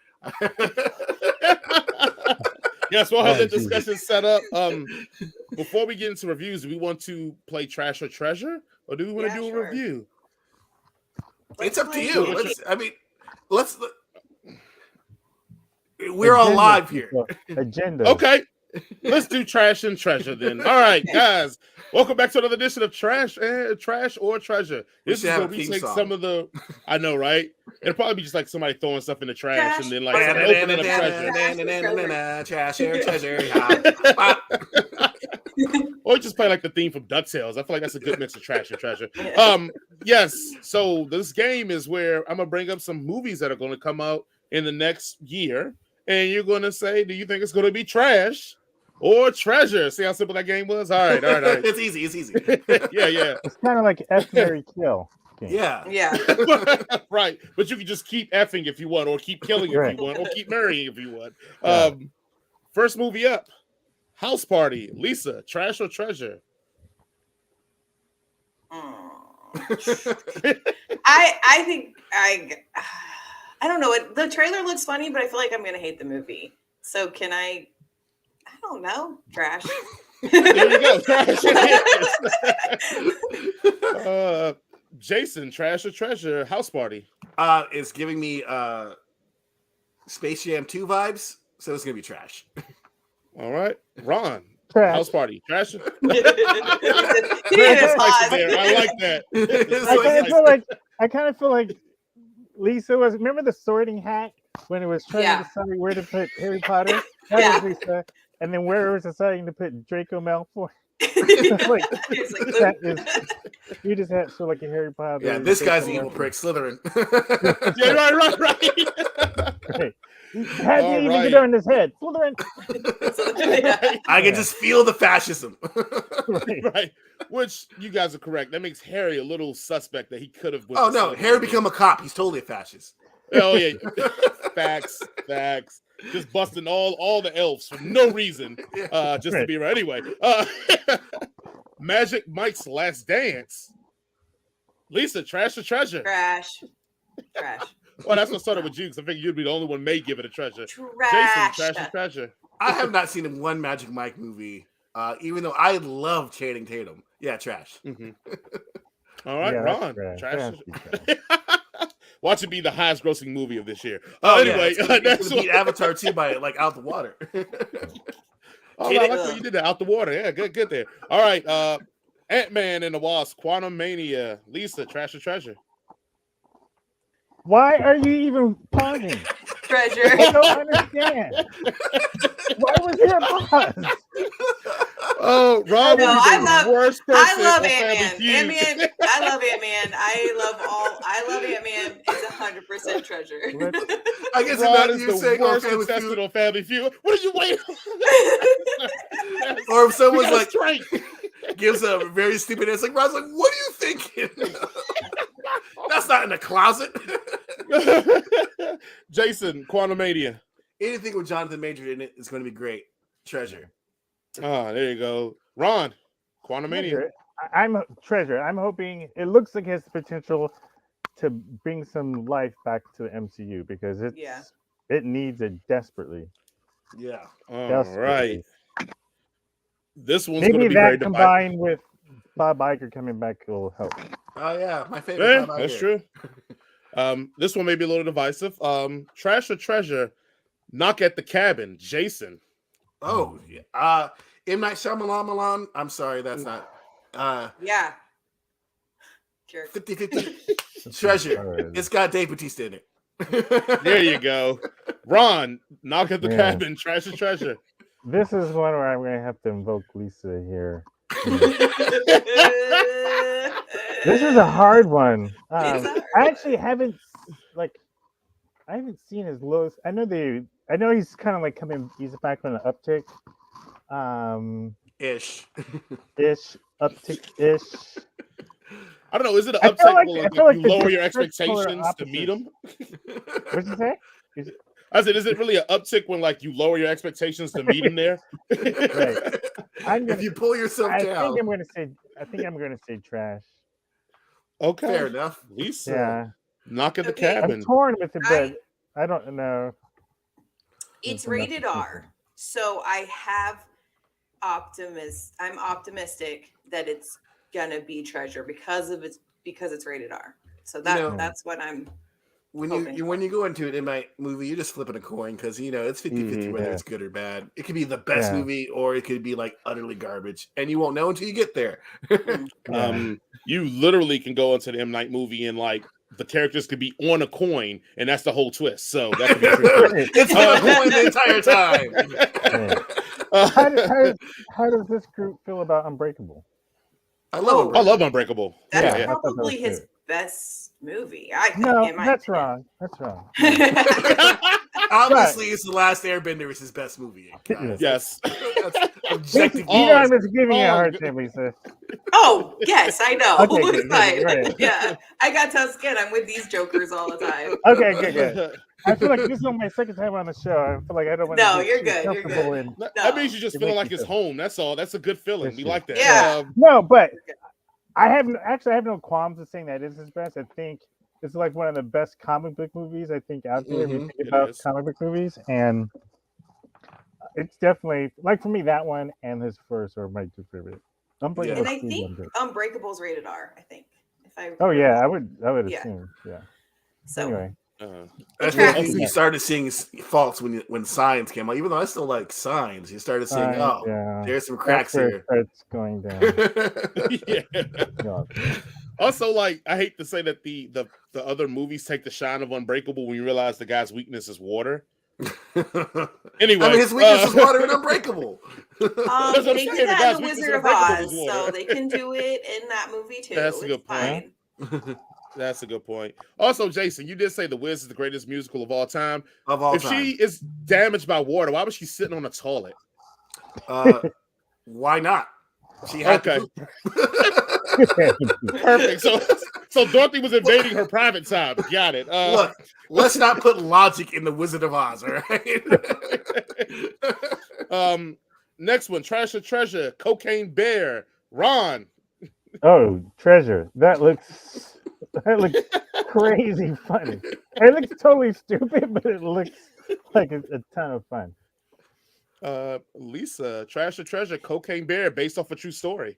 Yes, we'll have the discussion set up. Before we get into reviews, do we want to play Trash or Treasure, or do we want to do a review? It's up to you. We're all live here. Agenda. Okay, let's do Trash and Treasure then. All right, guys, welcome back to another edition of Trash or Treasure. This is where we take some of the. I know, right? It'll probably be just like somebody throwing stuff in the trash and then like opening up treasure. Or just play like the theme from DuckTales. I feel like that's a good mix of Trash and Treasure. Yes. So this game is where I'm gonna bring up some movies that are going to come out in the next year, and you're going to say, do you think it's going to be trash or treasure? See how simple that game was? All right. It's easy. Yeah. It's kind of like F, Marry, Kill. Yeah. Right. But you can just keep effing if you want, or keep killing if you want, or keep marrying if you want. First movie up, House Party. Lisa, trash or treasure? I think I don't know. The trailer looks funny, but I feel like I'm gonna hate the movie. So can I don't know. Trash. There you go. Trash. Jason, trash or treasure? House Party. It's giving me Space Jam 2 vibes, so it's gonna be trash. All right, Ron. Trash. House Party. Trash. He did a pause. I like that. I kind of feel like Lisa was. Remember the Sorting Hat when it was trying to decide where to put Harry Potter? That was Lisa. And then where it was deciding to put Draco Malfoy. You just had so like a Harry Potter. Yeah, this guy's an evil prick, Slytherin. Yeah, right. How do you even get on his head? Slytherin. I can just feel the fascism. Right. Which you guys are correct. That makes Harry a little suspect that he could have. Oh no, Harry become a cop. He's totally a fascist. Oh yeah. Facts. Just busting all the elves for no reason, just to be right. Anyway, Magic Mike's Last Dance. Lisa, trash or treasure? Trash. Well, that's what started with you, because I figured you'd be the only one may give it a treasure. Trash. Jason, trash or treasure? I have not seen one Magic Mike movie, even though I love Channing Tatum. Yeah, trash. Mm-hmm. All right, Ron, trash. Watch it be the highest grossing movie of this year. Anyway, that's beat Avatar 2 by like out the water. I like what you did that out the water. Yeah, good there. All right, Ant-Man and the Wasp, Quantumania. Lisa, trash or treasure? Why are you even pausing? Treasure. I don't understand. Why was there a pause? Oh, Ron No, would be the worst person I love on Family Ant-Man. Feud. Ant-Man. I love Ant-Man. I love Ant-Man. It's 100% treasure. I guess Ron about is you the saying on worst Family contestant Feud, on Family Feud. What are you waiting? or if someone's You got like straight. gives a very stupid answer, like Ron's like, "What are you thinking? That's not in the closet." Jason, Quantumania. Anything with Jonathan Major in it is going to be great. Treasure. Oh, there you go. Ron, Quantumania. Treasure. I'm Treasure. I'm hoping it looks like it has the potential to bring some life back to the MCU because it needs it desperately. Yeah. All Desperately. right. This one's going to Maybe be very that divisive. combined with Bob Iger coming back will help. Oh yeah, my favorite. Yeah, Bob that's Iger. true. This one may be a little divisive. Trash or Treasure? Knock at the Cabin. Jason. Oh yeah. M. Night Shyamalan. I'm sorry, that's not. Yeah. Sure. 50-50. Treasure. It's got Dave Bautista in it. There you go. Ron, Knock at the Yeah. Cabin. Trash or Treasure? This is one where I'm going to have to invoke Lisa here. This is a hard one. I actually haven't seen his lowest. I know he's kind of like he's back on an uptick. Ish. Uptick-ish. I don't know. Is it an I feel uptick like- when I feel like you the lower your districts polar expectations to meet him? What'd you say? I said, is it really an uptick when like you lower your expectations to meet him there? Right. If you pull yourself I down. think I'm gonna say trash. Okay. Fair enough. Lisa. Yeah. Knock at the Okay. Cabin. I'm torn with it, but I don't know. It's That's rated enough. R, so I'm optimistic that it's gonna be Treasure because it's rated R. So that's what I'm. When hoping you when you go into it in my movie, you're just flipping a coin because it's 50-50 whether it's good or bad. It could be the best movie or it could be like utterly garbage, and you won't know until you get there. You literally can go into the M. Night movie and like the characters could be on a coin, and that's the whole twist. So that could be true. It's been a coin the entire time. How does this group feel about Unbreakable? I love I love Unbreakable. That's Yeah. probably his best movie. That's wrong. That's wrong. Obviously, it's The Last Airbender is his best movie. Guys. Yes. That's objective. I'm just giving you a hard time, Lisa. Oh, yes, I know. Okay, It's good, fine. right. Yeah, I got tough skin. I'm with these jokers all the time. Okay, good. I feel like this is my second time on the show. I feel like I don't want to. No, you're good. You're good. That means you just It feeling makes like you it's feel- home. That's all. That's a good feeling. We like that. Yeah. No, but I have no qualms with saying that is his best. I think it's like one of the best comic book movies I think out there. If you think about comic book movies, and it's definitely like for me that one and his first are my two favorite. Unbreakable. And I think Unbreakable's rated R. I think. Oh yeah, I would Yeah. assume. Yeah. So Anyway. I think you started seeing faults when Signs came out. Even though I still like Signs, you started seeing, there's some cracks here. It's going down. Also, like I hate to say that the other movies take the shine of Unbreakable when you realize the guy's weakness is water. Anyway, I mean his weakness is water and Unbreakable. they did that in The Wizard of Oz, so they can do it in that movie too. That's a good point. That's a good point. Also, Jason, you did say The Wiz is the greatest musical of all time. If she is damaged by water, why was she sitting on a toilet? Why not? She had to. Perfect. So Dorothy was invading her private time. Got it. Look, let's not put logic in The Wizard of Oz, all right? Next one, Trash or Treasure, Cocaine Bear, Ron. Oh, Treasure. That looks crazy funny. It looks totally stupid, but it looks like a ton of fun. Lisa, Trash or Treasure, Cocaine Bear, based off a true story.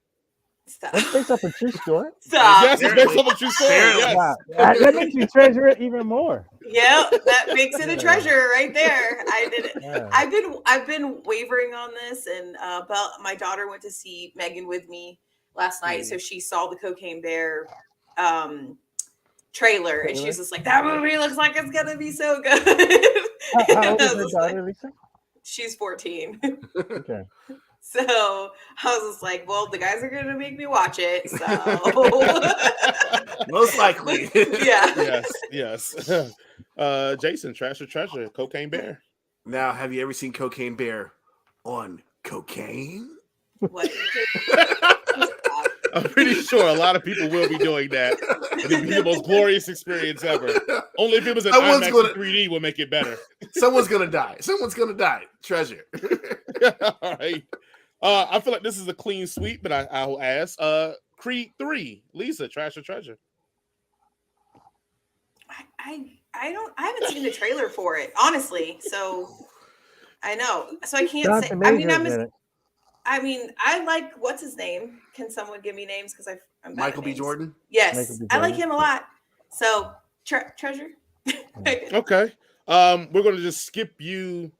Stop. That's based off a true story. Stop. Yes, it's based off a true story. Yes. Wow. That makes you treasure it even more. Yep, that makes it a treasure right there. I did it. Yeah. I've been wavering on this, and my daughter went to see Megan with me last night, so she saw the Cocaine Bear trailer, and she's just like, "That movie looks like it's gonna be so good." How old is your daughter, Lisa? She's 14. Okay. So I was just like, well, the guys are gonna make me watch it. So Most likely. yeah. Yes. Jason, Trash or Treasure, Cocaine Bear. Now, have you ever seen Cocaine Bear on cocaine? What? I'm pretty sure a lot of people will be doing that. It'll be the most glorious experience ever. Only if it was an Someone's IMAX gonna- in 3D will make it better. Someone's gonna die. Someone's gonna die. Treasure. All right. I feel like this is a clean sweep, but I'll ask. Creed 3, Lisa, Trash or Treasure? I haven't seen the trailer for it, honestly. So I know. So I can't say. Jonathan I mean, Major's in it. I like what's his name? Can someone give me names? Because I'm bad Michael at B. names. Jordan. Yes, Michael B. I like Jordan. him a lot. So Treasure. Okay. We're gonna just skip you,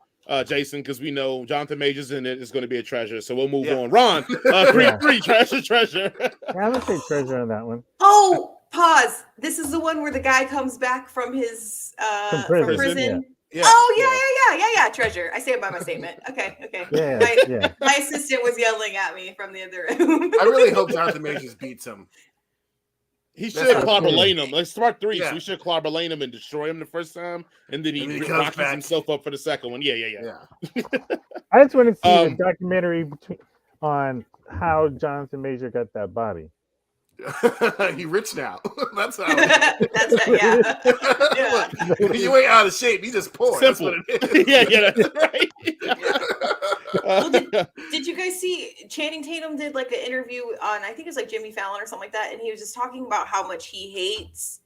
Jason, because we know Jonathan Majors in it is going to be a treasure. So we'll move Yeah. on. Ron, Creed 3, Trash or Treasure? Yeah, I'm gonna say treasure on that one. Oh, pause. This is the one where the guy comes back from his From from prison, prison. Yeah. Oh yeah. Treasure. I stand by my statement. Okay. Yeah, yeah. My assistant was yelling at me from the other room. I really hope Jonathan Majors beats him. He That's should not clobber true. lane him. Let's start 3. Yeah. So we should clobber lane him and destroy him the first time, and then And then he he comes rocks back. himself up for the second one. Yeah. Yeah. I just want to see the Um, documentary on how Jonathan Major got that body. He rich now. That's how. That's it. Yeah. Look, you ain't out of shape. You just poor. That's Simple. what it is. yeah, that's right. Well, did you guys see Channing Tatum did like an interview on, I think it was like Jimmy Fallon or something like that, and he was just talking about how much he hates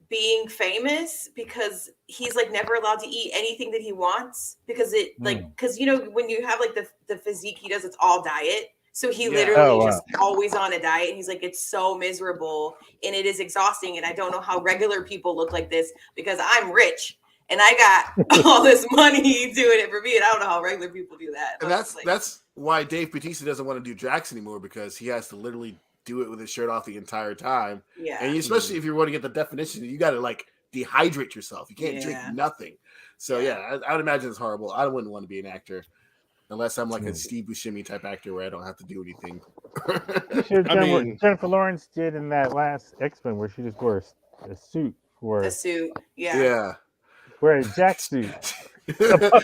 being famous because he's like never allowed to eat anything that he wants because it like because you know when you have like the physique he does, it's all diet. So he literally Oh, wow. just always on a diet, and he's like, it's so miserable and it is exhausting, and I don't know how regular people look like this because I'm rich and I got all this money doing it for me, and I don't know how regular people do that. And I was like, that's why Dave Bautista doesn't want to do Drax anymore, because he has to literally do it with his shirt off the entire time. yeah. And especially if you want to get the definition, you got to like dehydrate yourself. You can't drink Yeah. nothing. So yeah, I would imagine it's horrible. I wouldn't want to be an actor unless I'm like a Steve Buscemi type actor where I don't have to do anything. You should have I done what mean- Jennifer Lawrence did in that last X-Men where she just wore a suit for The suit. Yeah. Yeah. wear a jacksuit.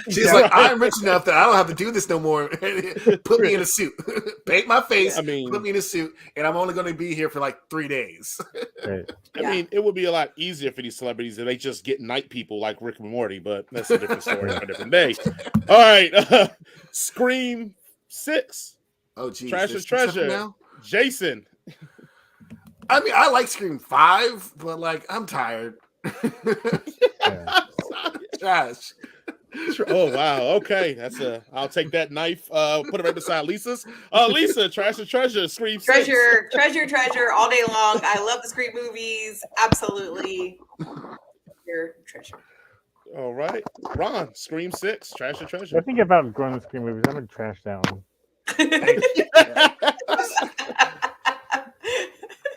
She's like, I'm rich enough that I don't have to do this no more. Put me in a suit. Paint my face. I mean- put me in a suit, and I'm only going to be here for like 3 days. Right. I mean, it would be a lot easier for these celebrities if they just get night people like Rick and Morty, but that's a different story for a different day. All right. Scream 6, Oh, geez. Trash or there's something Treasure? now? Jason. I mean, I like Scream 5, but like, I'm tired. Yeah. Trash. Oh wow, okay. I'll take that knife, put it right beside Lisa's. Lisa, Trash or Treasure, Scream 6. Treasure all day long. I love the Scream movies. Absolutely. Your treasure. All right. Ron, Scream 6, Trash or I Treasure. think about growing the Scream movies. I'm gonna trash that one.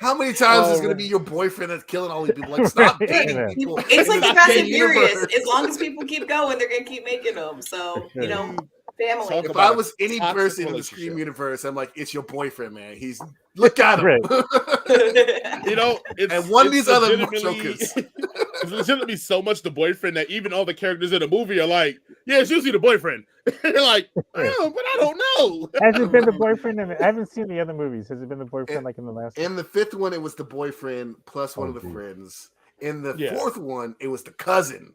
How many times Oh, is going to be your boyfriend that's killing all these people? Like, stop Right. dating Yeah. people. It's like in the this Fast gay and Furious. universe. As long as people keep going, they're gonna keep making them. So you know, family. Talk If about I was any toxic person in the relationship. Scream universe, I'm like, it's your boyfriend, man. Look at him. You know, it's, And one of it's these other legitimately- jokers. It's legitimately so much the boyfriend that even all the characters in the movie are like, yeah, it's usually the boyfriend. You're like, oh, but I don't know. Has it been the boyfriend? I haven't seen the other movies. Has it been the boyfriend like in the last? In the 5th one, it was the boyfriend plus one Oh, of the geez. friends. In the Yeah. 4th one, it was the cousin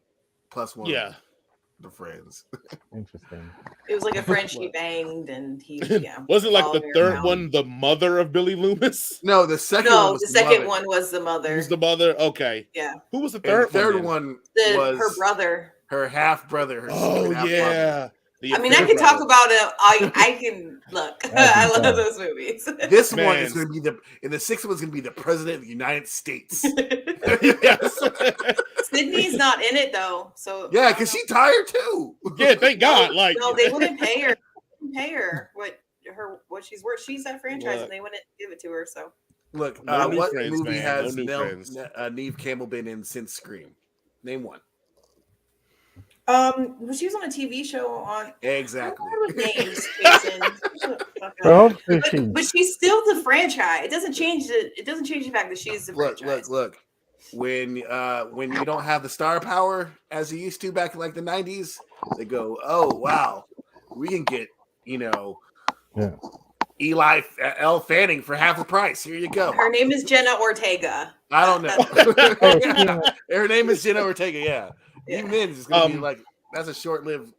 plus one Yeah. of the friends. Interesting. It was like a friend she banged, and he Was it like the followed her third around. one, the mother of Billy Loomis? No, the second one No, was the second mother. one was the mother. Who's the mother? Okay. Yeah, Who was the And third, the third then? one her was brother. her half brother. Her Oh second half yeah. The I mean, I affair can talk brother. about it. I can look. I love those movies. This one Man. is going to be and the 6th one's going to be the president of the United States. Yes. Sydney's not in it though, so Yeah, because she's tired too. Yeah, thank God. Like, no, they wouldn't pay her. Pay her what she's worth. She's that franchise, What? and they wouldn't give it to her. So Look, No new what friends, movie man. has No new friends. Neve Campbell been in since Scream? Name one. She was on a TV show on. Exactly. I don't remember names, Jason. Shut the fuck up. Well, hopefully But she's still the franchise. It doesn't change the fact that she's the franchise. Look. When you don't have the star power as you used to back in like the 90s, they go, oh wow, we can get Eli L. Fanning for half the price. Here you go. Her name is Jenna Ortega. I don't know. Her name is Jenna Ortega. Yeah. Even then, it's gonna be like that's a short-lived.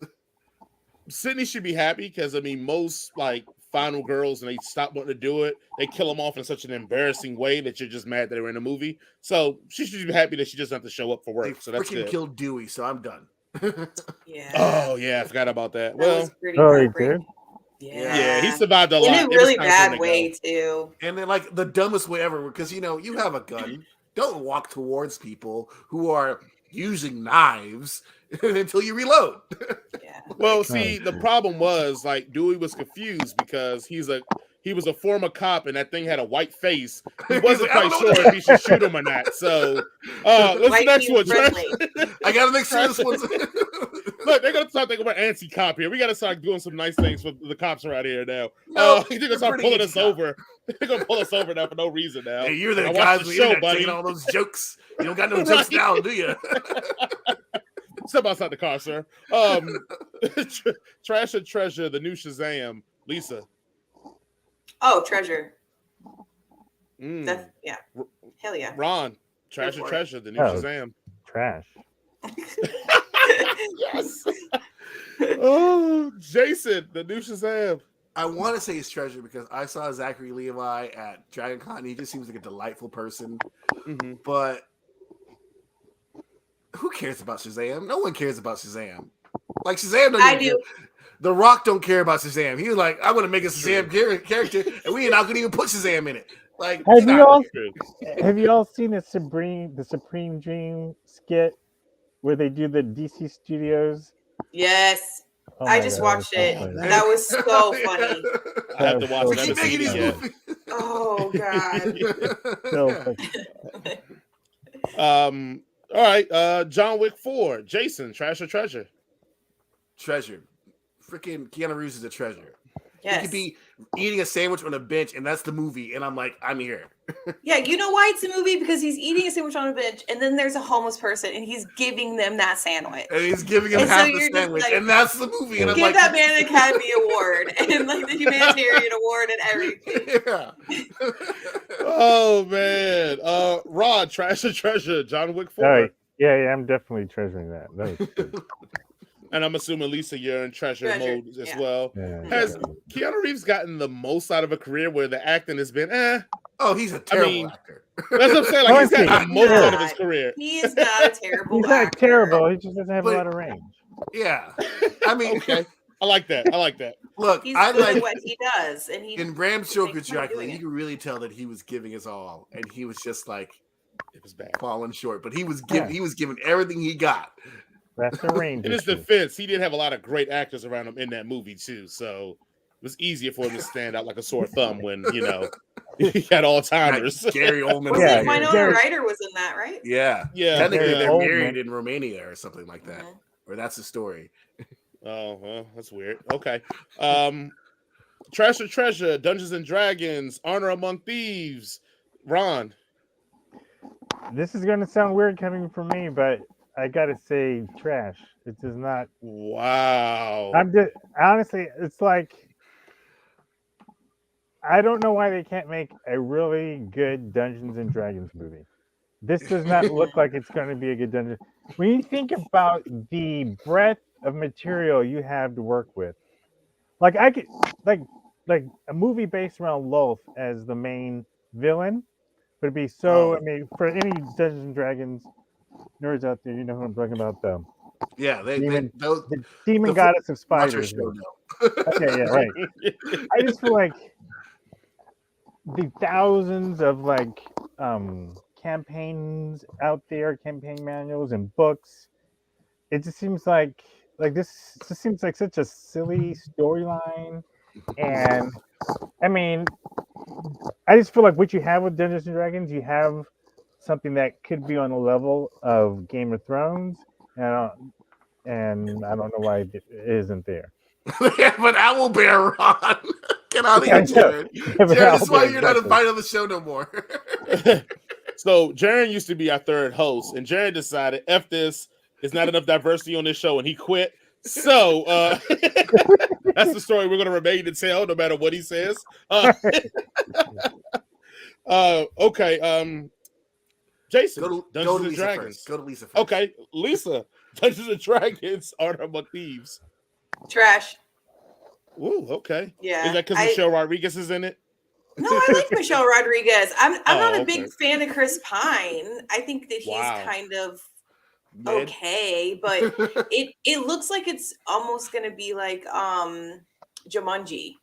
Sydney should be happy because I mean, most like final girls and they stop wanting to do it, they kill them off in such an embarrassing way that you're just mad that they were in a movie. So she should be happy that she doesn't have to show up for work. They so that's freaking good. killed Dewey, so I'm done. Yeah. Oh yeah, I forgot about that. That Well, was pretty Oh, he heartbreaking. did? yeah, he survived a lot. In a It was really time for him bad to way go. too. And then like the dumbest way ever, because you have a gun. Don't walk towards people who are using knives until you reload. Yeah. Well, see, the problem was like Dewey was confused because he was a former cop and that thing had a white face. He wasn't like, I quite don't know sure if he should shoot him or not. So what's the White next one? means friendly. I gotta make sure this one's. Look, they're gonna start thinking about anti-cop here. We gotta start doing some nice things for the cops around here now. No, they're gonna start pretty pulling us anti-cop. over. They're gonna pull us over now for no reason now. Hey, you're the I guys watched with the the show, internet buddy. taking all those jokes. You don't got no jokes Right. now, do you? Step outside the car, sir. Trash or Treasure, the new Shazam. Lisa. Oh, Treasure. Mm. That's, yeah. Hell yeah. Ron. Trash Go or for it. Treasure, the new Oh. Shazam. Trash. Yes. Oh, Jason, the new Shazam. I want to say it's Treasure because I saw Zachary Levi at Dragon Con. He just seems like a delightful person. Mm-hmm. But who cares about Shazam? No one cares about Shazam. Like Shazam doesn't I even do. care. The Rock don't care about Shazam. He was like, I'm gonna make a Shazam character, and we ain't not gonna even put Shazam in it. Like, Have get you out all of here. have you all seen the Supreme Dream skit where they do the DC Studios? Yes. Oh I my just God, watched that it. was so funny. That was so funny. I have to That watch was it. I Keep haven't making seen these it yet. movies. Oh God. So funny. All right. John Wick 4. Jason, Trash or Treasure? Treasure. Freaking Keanu Reeves is a treasure. He Yes. could be eating a sandwich on a bench, and that's the movie, and I'm like, I'm here. Yeah, you know why it's a movie? Because he's eating a sandwich on a bench, and then there's a homeless person, and he's giving them that sandwich. And he's giving him And so half the you're just sandwich, like, and that's the movie. And I'm Give like, that man an Academy Award and like the humanitarian award and everything. yeah. Oh man. Rod, Trash or Treasure? John Wick 4. Oh, yeah, I'm definitely treasuring that. That was good. And I'm assuming Lisa, you're in treasure mode as yeah. well. Yeah, Has definitely. Keanu Reeves gotten the most out of a career where the acting has been Oh, he's a terrible mean, actor. That's what I'm saying. Like he's Okay. gotten the most Yeah. out of his career. He is not a terrible He's not actor. terrible. He just doesn't have But- a lot of range. Yeah. I mean, Okay. I like that. look, He's I good at like what he does, and he in Bram Stoker's makes fun of Dracula, doing you it. can really tell that he was giving his all, and he was just like It was bad. falling short. But he was Yeah. giving everything he got. That's the range. In his issue. defense, he did have a lot of great actors around him in that movie too. So it was easier for him to stand out like a sore thumb when he had all timers. Like Gary Oldman. Was Yeah, it Winona Gary- Ryder was in that, right? Yeah. Yeah. Technically, Gary they're Oldman. married in Romania or something like that. Mhm. Or that's the story. Oh, well, that's weird. Okay. Trash or Treasure, Dungeons and Dragons, Honor Among Thieves. Ron. This is going to sound weird coming from me, but I gotta say, trash. It does not. Wow. I'm just honestly, it's like I don't know why they can't make a really good Dungeons and Dragons movie. This does not look like it's going to be a good dungeon. When you think about the breadth of material you have to work with, like I could, like a movie based around Lolth as the main villain would be so. I mean, for any Dungeons and Dragons nerds out there, you know who I'm talking about. Yeah, Demon- those The demon The goddess of watch our spiders. show now. Okay, yeah, right. I just feel like the thousands of campaigns out there, campaign manuals and books. It just seems like this just seems like such a silly storyline. And I mean, I just feel like what you have with Dungeons and Dragons, you have something that could be on the level of Game of Thrones, and I don't know why it isn't there. Yeah, but Owlbear Ron. Get out of Yeah, I here, know. Jared. Yeah, but Jared, this is why Owlbear, you're not exactly. invited on the show no more. So Jaren used to be our third host, and Jaren decided, F this, there's not enough diversity on this show, and he quit. So that's the story we're going to remain to tell, no matter what he says. Okay. Jason, go to Dungeons and Lisa Dragons. first. Go to Lisa first. Okay, Lisa, Dungeons and Dragons, Honor Among Thieves. Trash. Ooh, okay. Yeah. Is that because Michelle Rodriguez is in it? No, I like Michelle Rodriguez. I'm not a okay. big fan of Chris Pine. I think that he's kind of okay, but it looks like it's almost gonna be like Jumanji.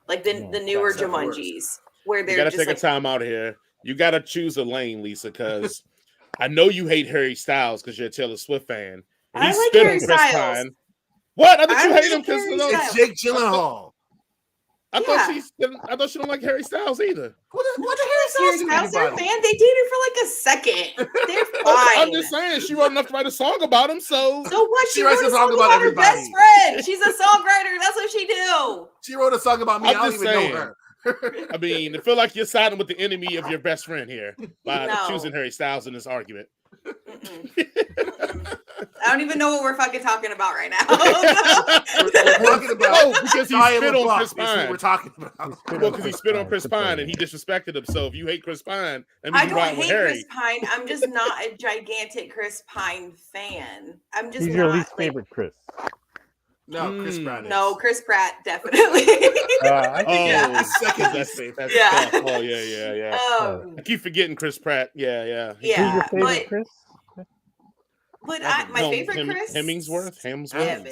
Like the newer Jumanjis, where they're you gotta just take a time out here. You gotta choose a lane, Lisa, because I know you hate Harry Styles because you're a Taylor Swift fan. And I like Harry Styles. Pine. What? I thought you like hate him because it's Jake Gyllenhaal. I thought she don't like Harry Styles either. What the Harry Styles? They're a fan. They dated for like a second. They're fine. I'm just saying she wrote enough to write a song about him. So what? She wrote a song about her best friend. She's a songwriter. That's what she do. She wrote a song about me. I don't even know her. I mean, I feel like you're siding with the enemy of your best friend here by choosing Harry Styles in this argument. I don't even know what we're fucking talking about right now. we're talking about because he spit on Chris Pine. We're talking about because he spit on Chris Pine and he disrespected him. So if you hate Chris Pine, I don't hate Chris Pine. I'm just not a gigantic Chris Pine fan. I'm just He's your least favorite Chris. No, Chris Pratt. No, Chris Pratt definitely. Second best favorite. Yeah. Oh yeah. I keep forgetting Chris Pratt. Yeah. Who's your favorite Chris? But my favorite Chris Hemsworth. Evans. Yeah.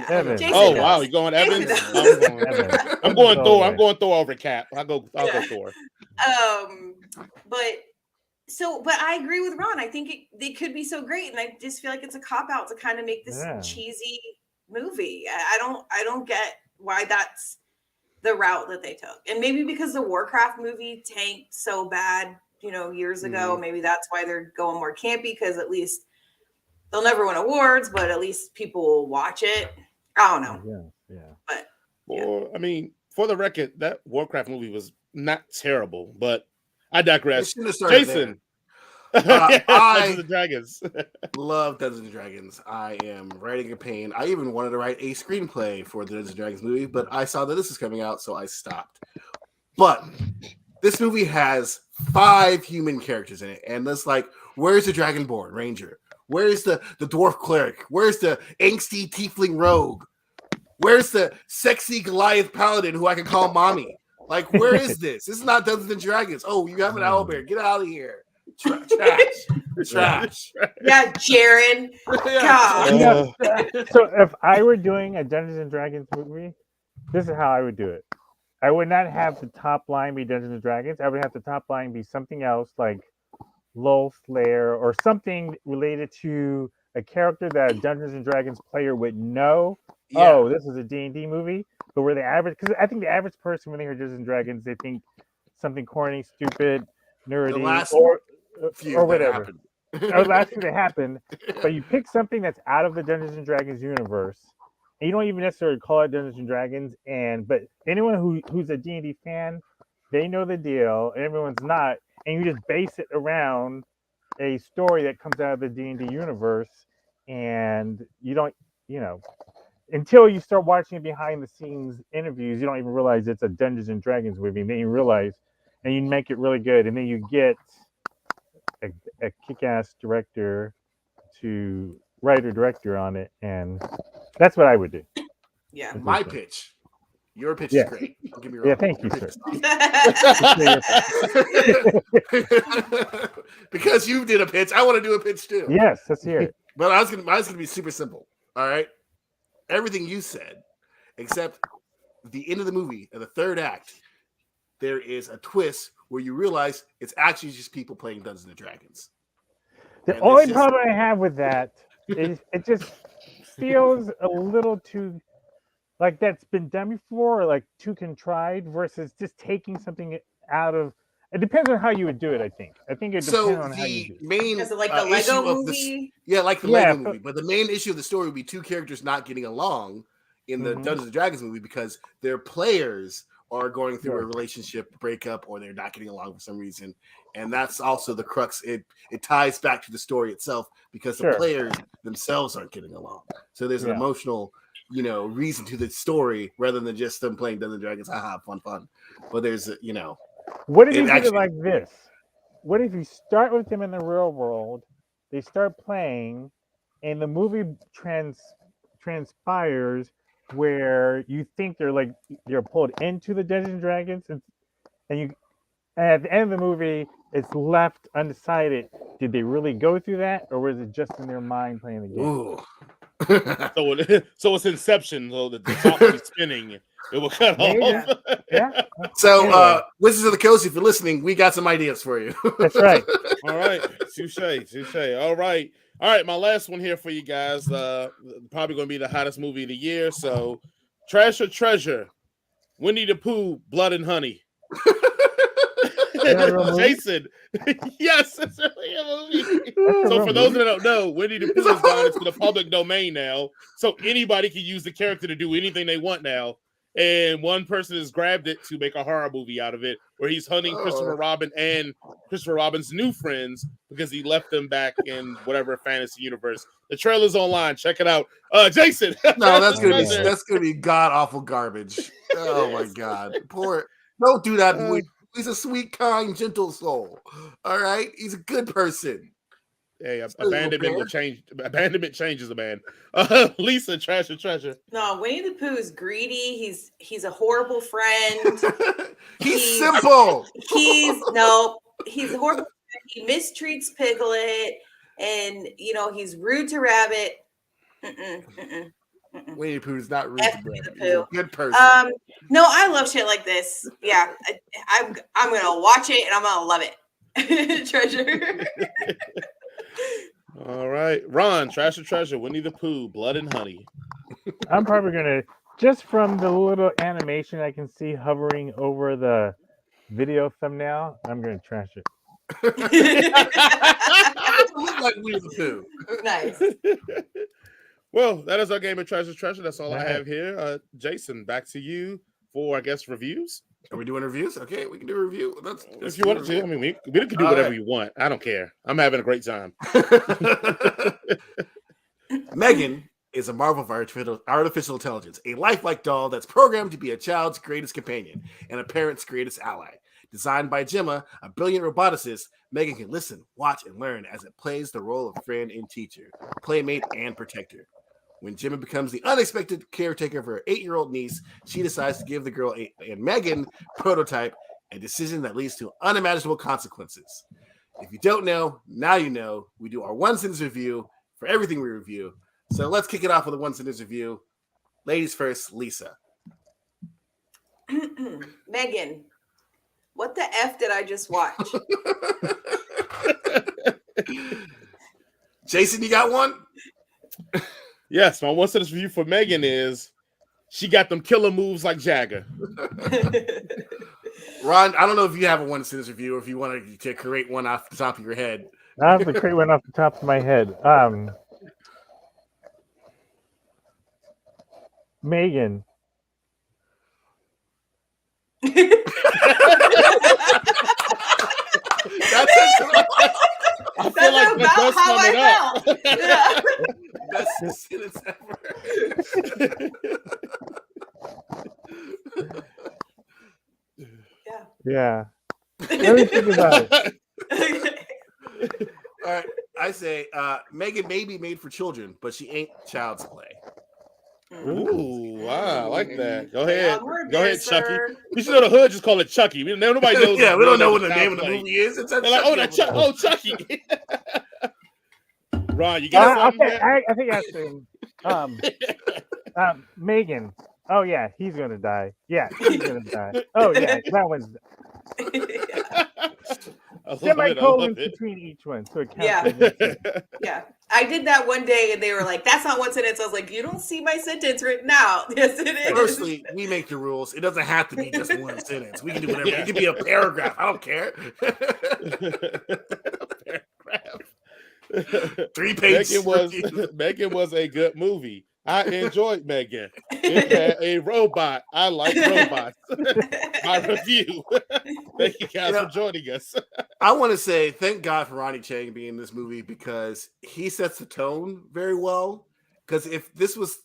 Evans. Jason Oh does. wow, you going Evans? I'm going Thor over Cap. I'll go Thor. But I agree with Ron. I think they could be so great, and I just feel like it's a cop out to kind of make this cheesy movie. I don't get why that's the route that they took, and maybe because the Warcraft movie tanked so bad, years ago. Maybe that's why they're going more campy, because at least they'll never win awards, but at least people will watch it. I don't know. Yeah. But I mean, for the record, that Warcraft movie was not terrible, but I digress. Jason. Dungeons and Dragons. Love Dungeons and Dragons. I am writing a pain. I even wanted to write a screenplay for the Dungeons and Dragons movie, but I saw that this is coming out, so I stopped. But this movie has 5 human characters in it, and it's like, where's the Dragonborn Ranger? Where's the dwarf cleric? Where's the angsty tiefling rogue? Where's the sexy Goliath paladin who I can call mommy? Like, where is this? This is not Dungeons and Dragons. Oh, you have an owlbear. Get out of here. Trash. Yeah, Jaren. God. So if I were doing a Dungeons and Dragons movie, this is how I would do it. I would not have the top line be Dungeons and Dragons. I would have the top line be something else, like Lol Slayer or something related to a character that a Dungeons and Dragons player would know. Yeah. Oh, this is a D&D movie. But where the average, because I think the average person when they hear Dungeons and Dragons, they think something corny, stupid, nerdy, or whatever. Or last thing that happened. But you pick something that's out of the Dungeons and Dragons universe. And you don't even necessarily call it Dungeons and Dragons, but anyone who's a D&D fan, they know the deal, and everyone's not, and you just base it around a story that comes out of the D&D universe, and you don't, until you start watching behind the scenes interviews, you don't even realize it's a Dungeons and Dragons movie, and then you realize, and you make it really good, and then you get a kick-ass writer-director on it, and that's what I would do. Yeah. My pitch. Your pitch is great. Don't get me wrong. Yeah, thank you, sir. Because you did a pitch, I want to do a pitch too. Yes, let's hear it. But mine's gonna be super simple. All right. Everything you said, except the end of the movie, in the third act, there is a twist where you realize it's actually just people playing Dungeons and Dragons. The only problem I have with that is it just feels a little too like that's been done before, or like too contrived, versus just taking something out of It depends on how you would do it. I think it depends So on how you the do it. main Because of like the issue Lego of this, movie. like the Yeah, Lego movie, but the main issue of the story would be two characters not getting along in the Mhm. Dungeons and Dragons movie because their players are going through a Sure. relationship breakup or they're not getting along for some reason, and that's also the crux. It ties back to the story itself because the Sure. players themselves aren't getting along. So there's an Yeah. emotional, reason to the story rather than just them playing Dungeons and Dragons. Haha, fun. But there's What if it you did actually- it like this? What if you start with them in the real world, they start playing, and the movie transpires where you think they're pulled into the Dungeons and Dragons, and at the end of the movie, it's left undecided. Did they really go through that, or was it just in their mind playing the game? Ooh. So it's Inception. So the top will be spinning. It will cut Maybe. off. Yeah, So, Anyway. Wizards of the Coast, if you're listening, we got some ideas for you. that's right. All right, touche. All right. My last one here for you guys. Probably going to be the hottest movie of the year. So, Trash or Treasure, Winnie the Pooh, Blood and Honey. that a real movie? Jason, yes, it's really a movie. That's a So real for those movie. that don't know, Winnie the Pooh has gone into the public domain now. So anybody can use the character to do anything they want now. And one person has grabbed it to make a horror movie out of it, where he's hunting Christopher Robin and Christopher Robin's new friends because he left them back in whatever fantasy universe. The trailer's online. Check it out. Jason. No, that's gonna be Okay. that's gonna be god awful garbage. Oh my god, poor! Don't do that. Boy. He's a sweet, kind, gentle soul. All right, he's a good person. Hey, Still a little abandonment will bear. change. Abandonment changes a man. Lisa, Trash or Treasure. No, Winnie the Pooh is greedy. He's a horrible friend. He's simple. He's a horrible friend. He mistreats Piglet, and he's rude to Rabbit. Winnie the Pooh is not rude F to Winnie the Brad. He's a Pooh. good person. No, I love shit like this. Yeah, I'm gonna watch it and I'm gonna love it. Treasure. All right, Ron, Trash or Treasure, Winnie the Pooh, Blood and Honey. I'm probably gonna, just from the little animation I can see hovering over the video thumbnail, I'm gonna trash it. It look like Winnie the Pooh. Nice. Well, that is our game of Trash or Treasure. That's all I Right. have here. Jason, back to you for, I guess, reviews. Are we doing reviews? Okay, we can do a review. If you want to, I mean, we can do All whatever right. you want. I don't care. I'm having a great time. Megan is a marvel of artificial intelligence, a lifelike doll that's programmed to be a child's greatest companion and a parent's greatest ally. Designed by Gemma, a brilliant roboticist, Megan can listen, watch, and learn as it plays the role of friend and teacher, playmate, and protector. When Gemma becomes the unexpected caretaker for her 8-year-old niece, she decides to give the girl and Megan prototype, a decision that leads to unimaginable consequences. If you don't know, now you know. We do our one-sentence review for everything we review. So let's kick it off with a one-sentence review. Ladies first, Lisa. Megan, what the F did I just watch? Jason, you got one? Yes, my one sentence review for Megan is she got them killer moves like Jagger. Ron, I don't know if you have a one-sentence review or if you want to create one off the top of your head. I have to create one off the top of my head. Megan. That's it. I feel That's like about that does how sum it I up. felt. Yeah. Best sentence ever. Yeah. Let me think about it. All right, I say Megan may be made for children, but she ain't child's play. Ooh, wow, I like that. Go ahead. Onward Go there, ahead, Chucky. sir. We should know the hood, just call it Chucky. Nobody knows. Yeah, we don't know what the the name of the movie is. It's a They're like, Chucky oh, episode. Chucky. Ron, you got something? I think that's Megan. Oh yeah, he's gonna die. Yeah, he's gonna die. Oh yeah, that one's. I love Semicolons it. between each one, so it counts. Yeah. as one sentence. Yeah. I did that one day and they were like, that's not one sentence. I was like, you don't see my sentence written out. Yes, it is. Firstly, we make the rules. It doesn't have to be just one sentence. We can do whatever. Yeah. It can be a paragraph. I don't care. Paragraph. 3 pages. Megan was a good movie. I enjoyed Megan. It had a robot. I like robots. My review. Thank you guys for joining us. I want to say thank God for Ronnie Chang being in this movie because he sets the tone very well. Because if this was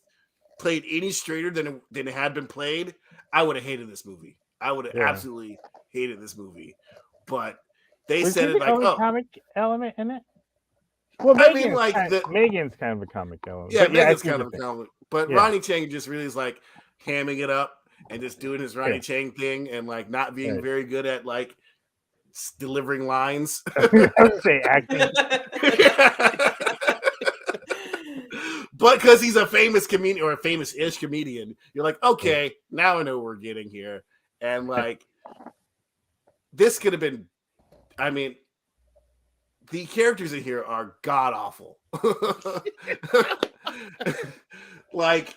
played any straighter than it had been played, I would have hated this movie. I would have absolutely hated this movie. But they said it like, comic element in it. Well, Megan's kind of a comic element. Yeah, Megan's kind of a comic. But Ronnie Chang just really is like hamming it up and just doing his Ronnie Chang thing and like not being very good at like delivering lines. I would say acting. But because he's a famous comedian or a famous-ish comedian, you're like, okay, now I know what we're getting here. And like, this could have been, I mean, the characters in here are god awful. Like,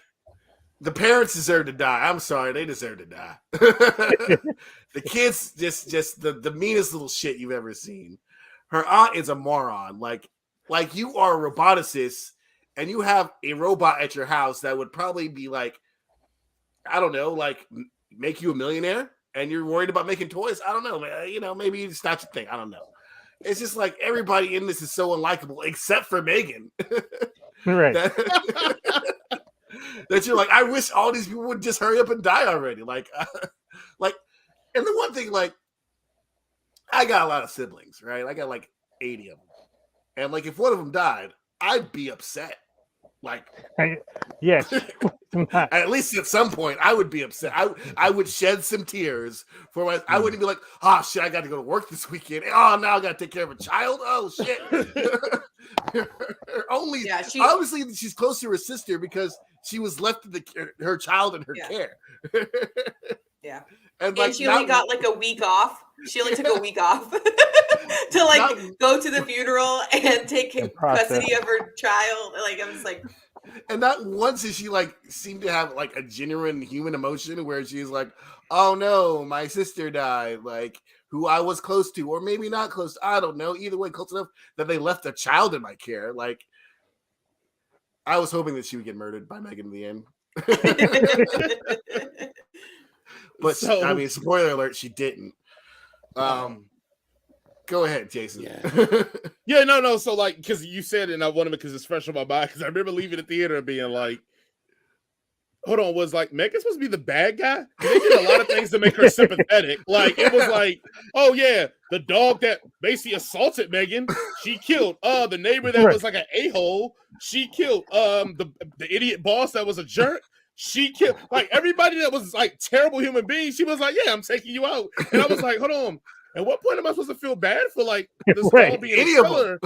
the parents deserve to die. I'm sorry, they deserve to die. The kids just the meanest little shit you've ever seen. Her aunt is a moron. Like you are a roboticist and you have a robot at your house that would probably be like, I don't know, like make you a millionaire, and you're worried about making toys. I don't know, man. You know, maybe it's not your thing. I don't know. It's just like everybody in this is so unlikable except for Megan. Right. That you're like, I wish all these people would just hurry up and die already. Like, and the one thing, like, I got a lot of siblings, right? I got like 80 of them. And like, if one of them died, I'd be upset. Like, yes, at least at some point, I would be upset. I would shed some tears for my. I wouldn't be like, oh shit, I got to go to work this weekend. Oh, now I got to take care of a child. Oh shit. Obviously, she's close to her sister because she was left her child in her care. Yeah. And she only got like a week off. She only took a week off to like go to the funeral and take custody of her child. Like, I was like, and not once did she like seem to have like a genuine human emotion where she's like, oh no, my sister died, like who I was close to, or maybe not close to, I don't know. Either way, close enough that they left a child in my care. Like, I was hoping that she would get murdered by Megan in the end. But I mean, spoiler alert, she didn't. Go ahead, Jason. No. So like, because you said it, and I wanted because it's fresh on my mind. Because I remember leaving the theater and being like, "Hold on, was like Megan supposed to be the bad guy?" They did a lot of things to make her sympathetic. Like it was like, oh yeah, the dog that basically assaulted Megan, she killed. The neighbor that was like an a-hole, she killed. The idiot boss that was a jerk. She killed like everybody that was like terrible human beings. She was like, "Yeah, I'm taking you out," and I was like, "Hold on." At what point am I supposed to feel bad for like this all being a killer?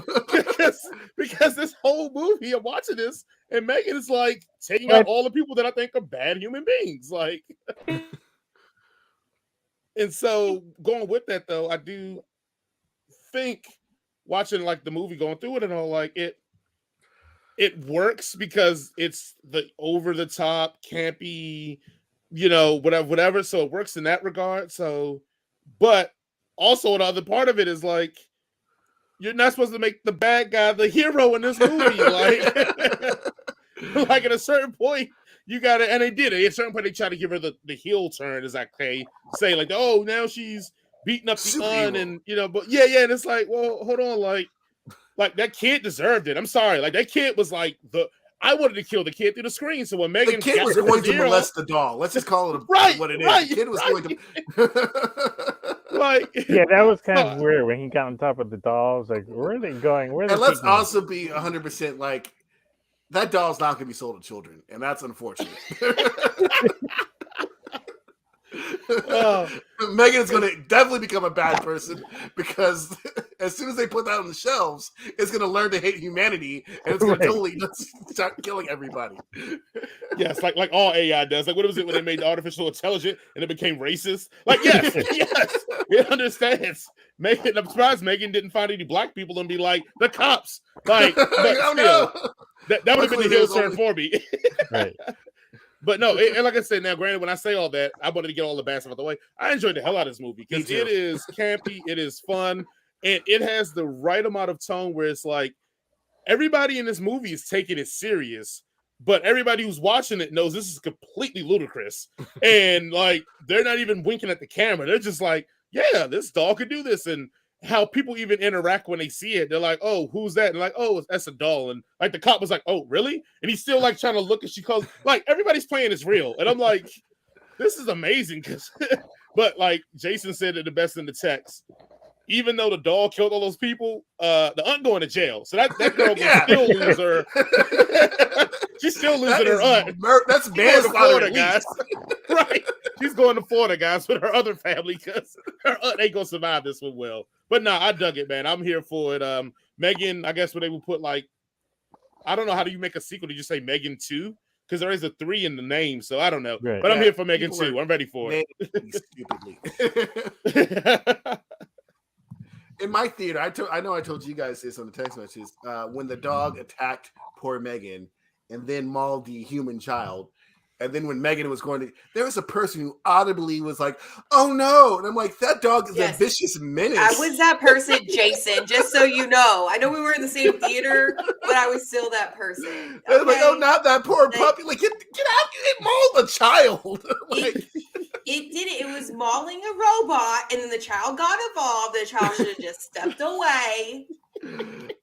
because this whole movie, I'm watching this, and Megan is like taking out all the people that I think are bad human beings. Like, and so going with that though, I do think watching like the movie, going through it and all, like it works because it's the over the top, campy, whatever. So it works in that regard. So, but also the other part of it is like, you're not supposed to make the bad guy the hero in this movie. Like at a certain point, you gotta, and they did it. At a certain point, they try to give her the heel turn, as I say, like, oh, now she's beating up the aunt, and but and it's like, well, hold on, like that kid deserved it. I'm sorry. Like that kid was like I wanted to kill the kid through the screen. So when Megan, the kid was going to molest the doll. Let's just call it what it is. The kid was going to. That was kind of weird when he got on top of the dolls. Like, where are they going? Where? And let's also be 100% like that doll's not going to be sold to children, and that's unfortunate. Megan is going to definitely become a bad person because as soon as they put that on the shelves, it's going to learn to hate humanity and it's going to totally just start killing everybody. Yes, like all AI does. Like, what was it when they made the artificial intelligent and it became racist? Like, yes, it understands. Megan, I'm surprised Megan didn't find any black people and be like, the cops. Like, but still, no. that would have been the heel turn for me. Right. But no, and like I said, now granted, when I say all that, I wanted to get all the bad stuff out of the way. I enjoyed the hell out of this movie because it is campy, it is fun, and it has the right amount of tone where it's like everybody in this movie is taking it serious, but everybody who's watching it knows this is completely ludicrous. And like they're not even winking at the camera. They're just like, yeah, this doll could do this. And how people even interact when they see it. They're like, oh, who's that? And like, oh, that's a doll. And like the cop was like, oh, really? And he's still like trying to look, and she calls, like, everybody's playing is real. And I'm like, this is amazing. Because but like Jason said it the best in the text. Even though the doll killed all those people, the aunt going to jail. So that girl can still lose her. She's still losing her aunt. That's manslaughter, guys. Right. She's going to Florida, guys, with her other family because her aunt ain't going to survive this one well. But no, I dug it, man. I'm here for it. Megan, I guess what they would put like, I don't know, how do you make a sequel? Did you say Megan 2? Because there is a 3 in the name, so I don't know. Right. But I'm here for Megan 2. I'm ready for it. Stupidly. In my theater, I know I told you guys this on the text messages. When the dog attacked poor Megan and then mauled the human child, and then when Megan was going to, there was a person who audibly was like, "Oh no!" And I'm like, "That dog is a vicious menace." I was that person, Jason. Just so you know, I know we were in the same theater, but I was still that person. Okay? Like, oh, not that poor puppy! Like, get out! It mauled a child. Like, it did it. It was mauling a robot, and then the child got involved. The child should have just stepped away.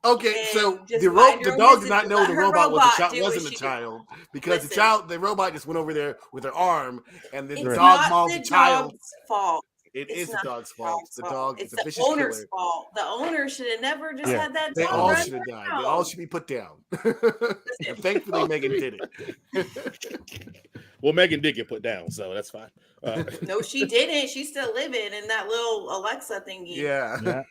Okay, so the dog did not know the robot wasn't a child because the robot just went over there with her arm, and then the dog mauled the child. Dog's fault. It is the dog's fault. The dog is a vicious owner's killer. fault. The owner should have never just had that dog. They all should have died. They all should be put down. And thankfully, Megan did it. Well, Megan did get put down, so that's fine. No, she didn't. She's still living in that little Alexa thingy. Yeah.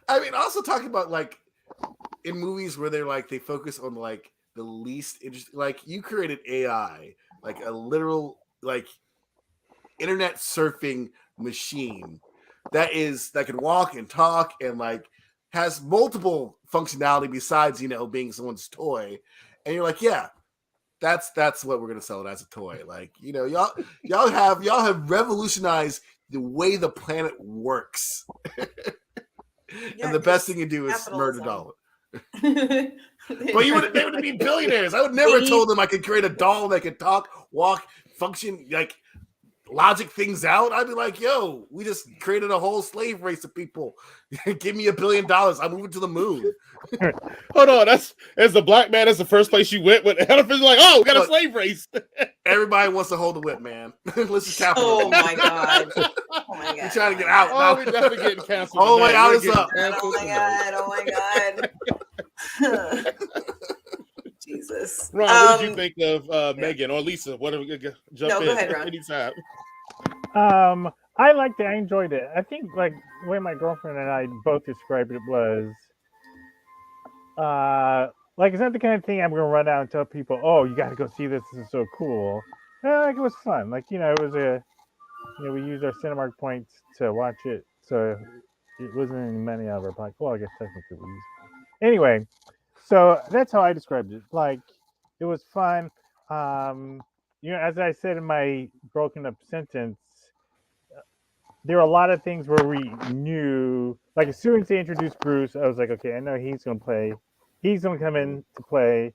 I mean, also talking about like in movies where they're like they focus on like the least interesting. Like you created AI, like a literal like internet surfing machine that can walk and talk and like has multiple functionality besides being someone's toy, and you're like, yeah, that's what we're gonna sell it as a toy. Like y'all have revolutionized the way the planet works. And the best thing you do is murder dollar. But they would be billionaires. I would never have told them I could create a doll that could talk, walk, function, like logic things out. I'd be like, yo, we just created a whole slave race of people. Give me $1 billion. I'm moving to the moon. Hold on, that's the black man. That's the first place you went with elephants. Like, oh, we got a slave race. Everybody wants to hold the whip, man. Let's just capitalize. Oh my god! You're trying to get out. Oh, we're definitely getting canceled. Oh my god, it's up. Oh my god! Jesus. Ron, what did you think of Megan or Lisa? What are we gonna jump in? Go ahead, Ron. Anytime. I liked it. I enjoyed it. I think like the way my girlfriend and I both described it was, like it's not the kind of thing I'm gonna run out and tell people, "Oh, you got to go see this. This is so cool." Like it was fun. Like it was we used our Cinemark points to watch it, so it wasn't any money out of our pocket. Well, I guess technically we used it. Anyway, so that's how I described it. Like it was fun. As I said in my broken up sentence, there were a lot of things where we knew, like as soon as they introduced Bruce, I was like, okay, I know he's going to play. He's going to come in to play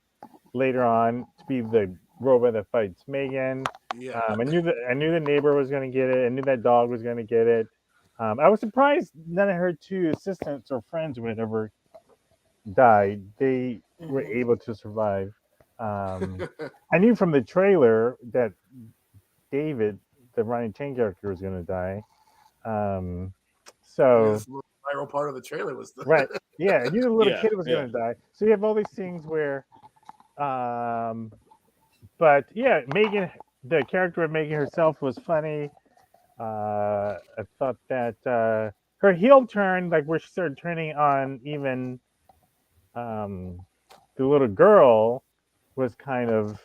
later on to be the robot that fights Megan. Yeah. I knew the neighbor was going to get it. I knew that dog was going to get it. I was surprised none of her 2 assistants or friends or whatever died. They were able to survive. I knew from the trailer that David, the Ronnie Chang character, was going to die. So the viral part of the trailer was right. Yeah, I knew the little kid was going to die. So you have all these things where, but yeah, Megan the character of Megan herself was funny. I thought that her heel turn, like where she started turning on even um, the little girl, was kind of.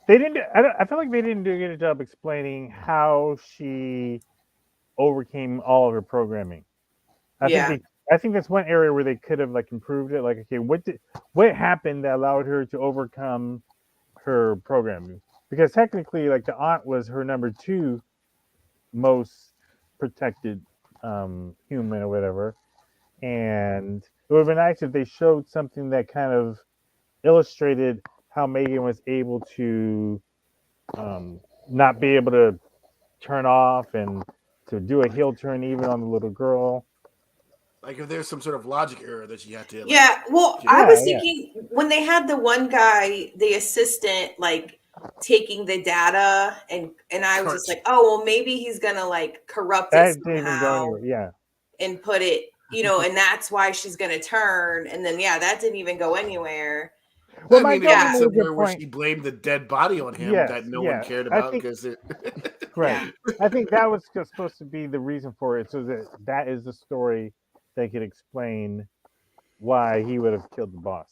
They didn't. I feel like they didn't do a good job explaining how she overcame all of her programming. I think Yeah. they. I think that's one area where they could have like improved it. Like, okay, what happened that allowed her to overcome her programming? Because technically, like the aunt was her number two most protected human or whatever. And it would have been nice if they showed something that kind of illustrated how Megan was able to not be able to turn off and to do a heel turn even on the little girl. Like if there's some sort of logic error that you have to like, Yeah, well, Yeah. I was Yeah. thinking when they had the one guy, the assistant, like taking the data, and I was just like, oh, well, maybe he's gonna like corrupt it That didn't even go somehow anywhere. Yeah. and put it, and that's why she's gonna turn. And then that didn't even go anywhere. Well, I my mean, it was government made a somewhere good where point. she blamed the dead body on him Yes, that no one yeah. cared I about think because it. right. I think that was just supposed to be the reason for it, so that that is the story that could explain why he would have killed the boss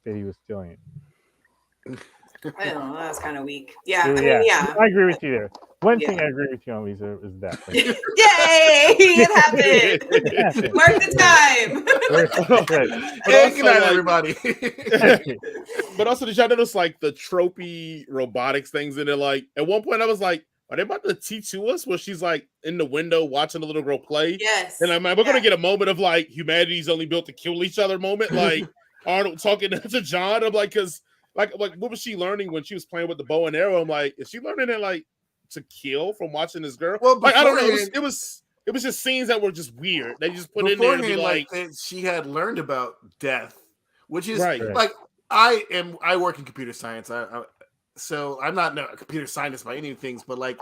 that he was stealing it. I don't know. That was kind of weak. Yeah, I Yeah, mean, yeah. I agree with you there. One thing Yeah. I agree with you on, Lisa, is that. Like, Yay! It happened. happened. Mark the time. Right. But Hey, also, good night, like- everybody. But also, did y'all notice like the tropey robotics things? And they're like, at one point, I was like, are they about to T2 us? Where she's like in the window watching the little girl play? Yes. And I'm like, we're gonna get a moment of like humanity's only built to kill each other moment, like Arnold talking to John. I'm like, because like what was she learning when she was playing with the bow and arrow? I'm like, is she learning it like to kill from watching this girl? Well, Like I don't know. beforehand- It was just scenes that were just weird. They just put in there to be Beforehand, like, she had learned about death, which is Right. like I work in computer science. So I'm not a computer scientist by any things, but like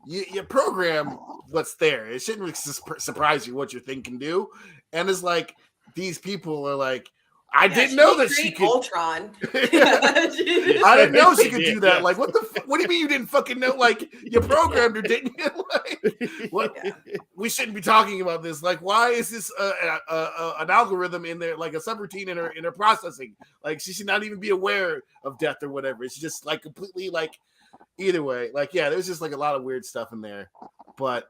you program what's there. It shouldn't really surprise you what your thing can do. And it's like these people are like, I didn't know that she could. Ultron. I didn't know she could Yeah, do that. yeah. Like, what do you mean you didn't fucking know? Like, you programmed her, didn't you? Like, what? Yeah. We shouldn't be talking about this. Like, why is this an algorithm in there, like a subroutine in her processing? Like, she should not even be aware of death or whatever. It's just like completely like. Either way, like, yeah, there's just like a lot of weird stuff in there, but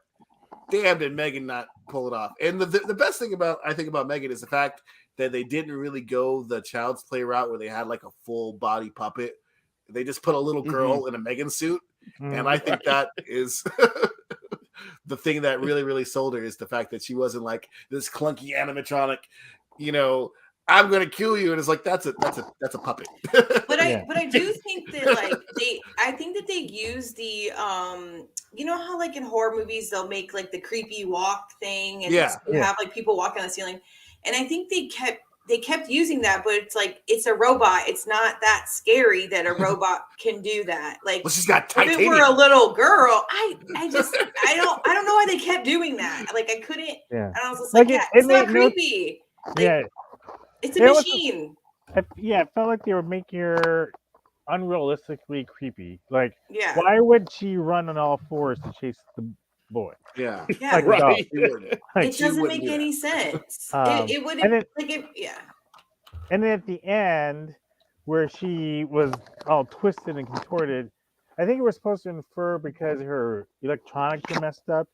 damn, did Megan not pull it off? And the best thing I think about Megan is the fact that they didn't really go the Child's Play route where they had like a full body puppet. They just put a little girl in a Megan suit. And I think that is the thing that really, really sold her is the fact that she wasn't like this clunky animatronic, I'm gonna kill you. And it's like that's a puppet. But Yeah. I do think that like I think that they use the you know how like in horror movies they'll make like the creepy walk thing and Yeah. you have like people walking on the ceiling. And I think they kept using that, but it's like it's a robot. It's not that scary that a robot can do that. Like Well, she's got if titanium. it were a little girl, I don't know why they kept doing that. Like I couldn't. Yeah. And I was just Like, like, it it's not made no- creepy. Yeah. It's a There was a- machine. Yeah, it felt like they were making her unrealistically creepy. Like, Yeah. why would she run on all fours to chase the boy? Yeah. Yeah. Like, right. She wouldn't. Like, It she doesn't wouldn't make do any sense. Um, It wouldn't and then- like it. Yeah. and then at the end, where she was all twisted and contorted, I think it was supposed to infer because her electronics were messed up,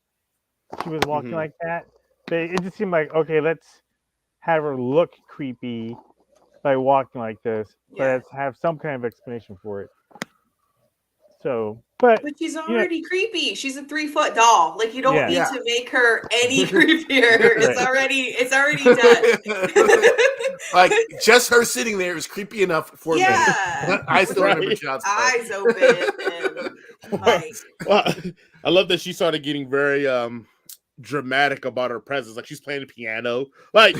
she was walking Mhm. like that. But it just seemed like, okay, let's have her look creepy by walking like this, but Yeah. let's have some kind of explanation for it. So, but But she's already creepy. She's a 3-foot doll. Like you don't Yeah. need Yeah. to make her any creepier. Right. It's already done. Like just her sitting there is creepy enough for me. Yeah. I still Right. remember Child's Play. Eyes open and like Well, I love that she started getting very dramatic about her presence. Like she's playing the piano. Like,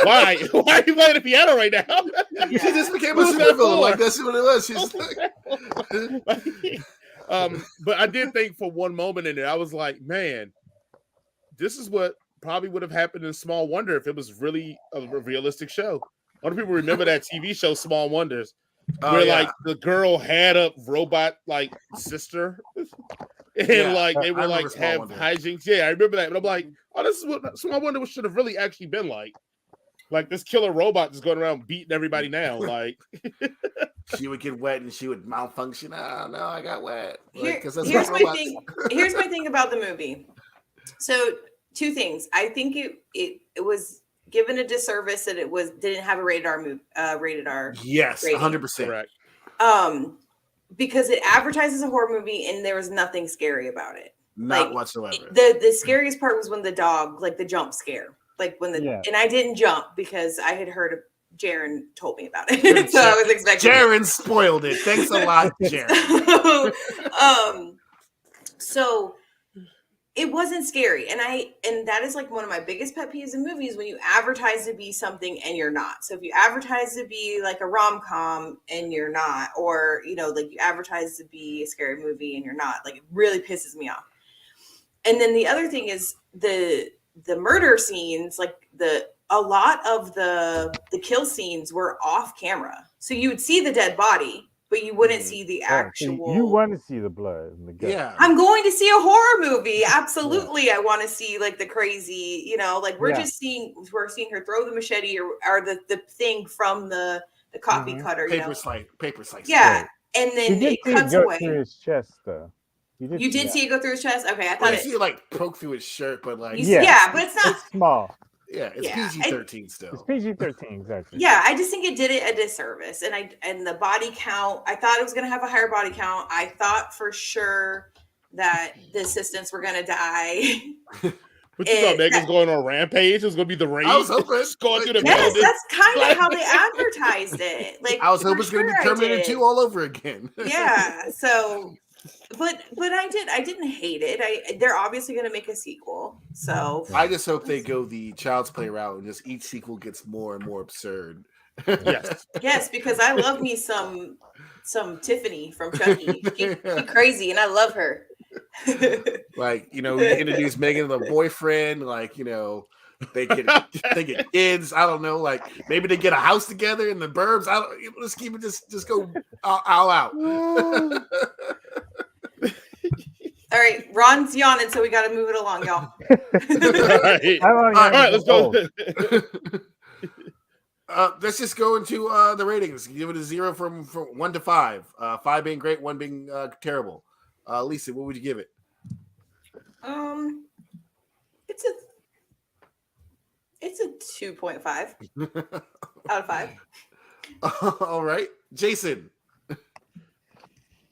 why? Why are you playing the piano right now? She just became a Who's that supervillain. for? Like that's what it was. She's like, But I did think for one moment in there, I was like, man, this is what probably would have happened in Small Wonder if it was really a realistic show. A lot of people remember that TV show Small Wonders. where like the girl had a robot like sister, and like they were like have hijinks. Yeah, I remember that. But I'm like, oh, this is what. So I wonder what should have really actually been like. Like this killer robot is going around beating everybody now. Like she would get wet and she would malfunction. Oh no, I got wet. Like, here's my thing. Here's my thing about the movie. So 2 things. I think it was given a disservice that it didn't have a rated R. Yes, rating. 100%. Correct. Because it advertises a horror movie and there was nothing scary about it. Not whatsoever. The scariest part was when the dog, like the jump scare. Like when and I didn't jump because I had heard Jaren told me about it. So I was expecting Jaren spoiled it. Thanks a lot, Jaren. So it wasn't scary. And that is like one of my biggest pet peeves in movies, when you advertise to be something and you're not. So if you advertise to be like a rom-com and you're not, or like you advertise to be a scary movie and you're not, like it really pisses me off. And then the other thing is the murder scenes, like a lot of the kill scenes were off camera. So you would see the dead body, but you wouldn't see the actual. You want to see the blood and the gut. Yeah. I'm going to see a horror movie. Absolutely. I want to see like the crazy, like we're seeing her throw the machete or the thing from the coffee cutter. Paper slice. Yeah. And then it cuts away. Through his chest, though. You did see it go through his chest? Okay, I thought you see it like poke through his shirt, but like yeah, but it's not small. Yeah, it's PG-13 still. It's PG-13, exactly. Yeah, I just think it did it a disservice, and the body count. I thought it was going to have a higher body count. I thought for sure that the assistants were going to die. But you thought Megan's going on a rampage? It was going to be the raid. I was hoping. Going through the yes, that's kind of how they advertised it. Like I was hoping it's going to be Terminator 2 all over again. Yeah. So, but I didn't hate it. They're obviously going to make a sequel. So I just hope they go the Child's Play route and just each sequel gets more and more absurd. Yes, because I love me some Tiffany from Chucky. She's crazy, and I love her. Like, we introduce Megan to the boyfriend, like, they get kids. I don't know, like maybe they get a house together in the burbs. Let's keep it just go all out. All right, Ron's yawning, so we got to move it along, y'all. All right, let's go. Let's just go into the ratings. Give it a 0 from 1 to 5. 5 being great, 1 being terrible. Lisa, what would you give it? It's a 2.5 out of 5. All right, Jason.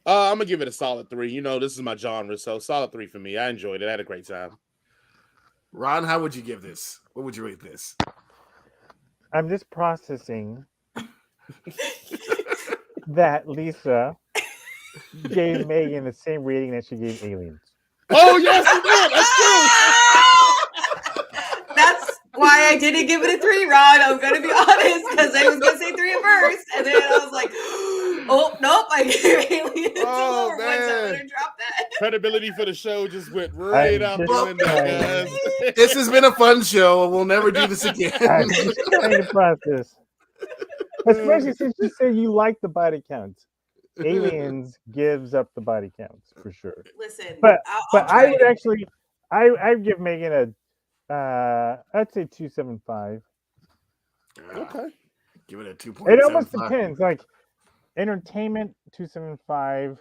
I'm gonna give it a solid 3. This is my genre, so solid 3 for me. I enjoyed it. I had a great time. Ron, how would you give this? What would you rate this? I'm just processing that Lisa gave Megan the same rating that she gave Aliens. Oh yes, you did. That's true. That's why I didn't give it a 3, Ron. I'm gonna be honest, because I was gonna say 3 at first, and then I was like, oh nope, I gave Aliens a lower one, so I'm gonna drop that. Credibility for the show just went right out the window, guys. This has been a fun show. We'll never do this again. I'm just trying to process, especially since you said you like the body counts. Aliens gives up the body counts for sure. Listen, but I'll I would actually, I'd give Megan I'd say 2.75. Okay, give it a 2.75. It almost depends. Like entertainment, 2.75.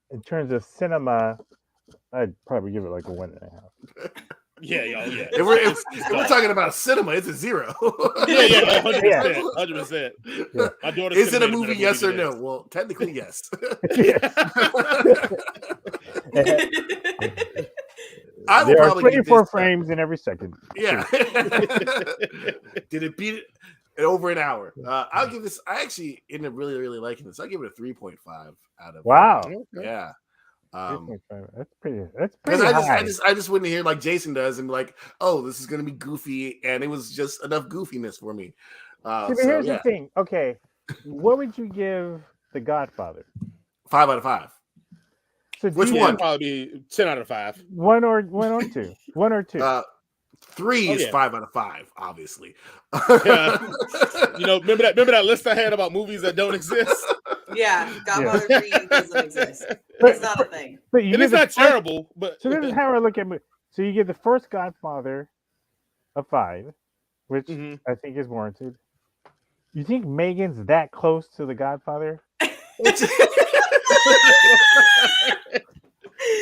In terms of cinema, I'd probably give it like a 1.5. Yeah. If we're talking about cinema, it's a 0. Yeah, 100%. Yeah. My daughter is it a movie? Yes or no? Well, technically, yes. I will there are probably 24 frames in every second. Yeah. Did it beat it over an hour? I'll give this. I actually ended up really, really liking this. I'll give it a 3.5 out of. Wow. Yeah. 3.5. That's pretty high. I just wouldn't hear like Jason does and be like, oh, this is gonna be goofy, and it was just enough goofiness for me. But here's the thing. Okay, what would you give The Godfather? 5 out of 5. So which one? Probably be 10 out of 5. One or two. 1 or 2. 3 is yeah. 5 out of 5, obviously. Yeah. Remember that list I had about movies that don't exist? Yeah, Godfather 3 doesn't exist. But- It's not a thing. But you And get it's the not first- terrible, but So this is how I look at movies. So you get the first Godfather of 5, which Mhm. I think is warranted. You think Megan's that close to the Godfather?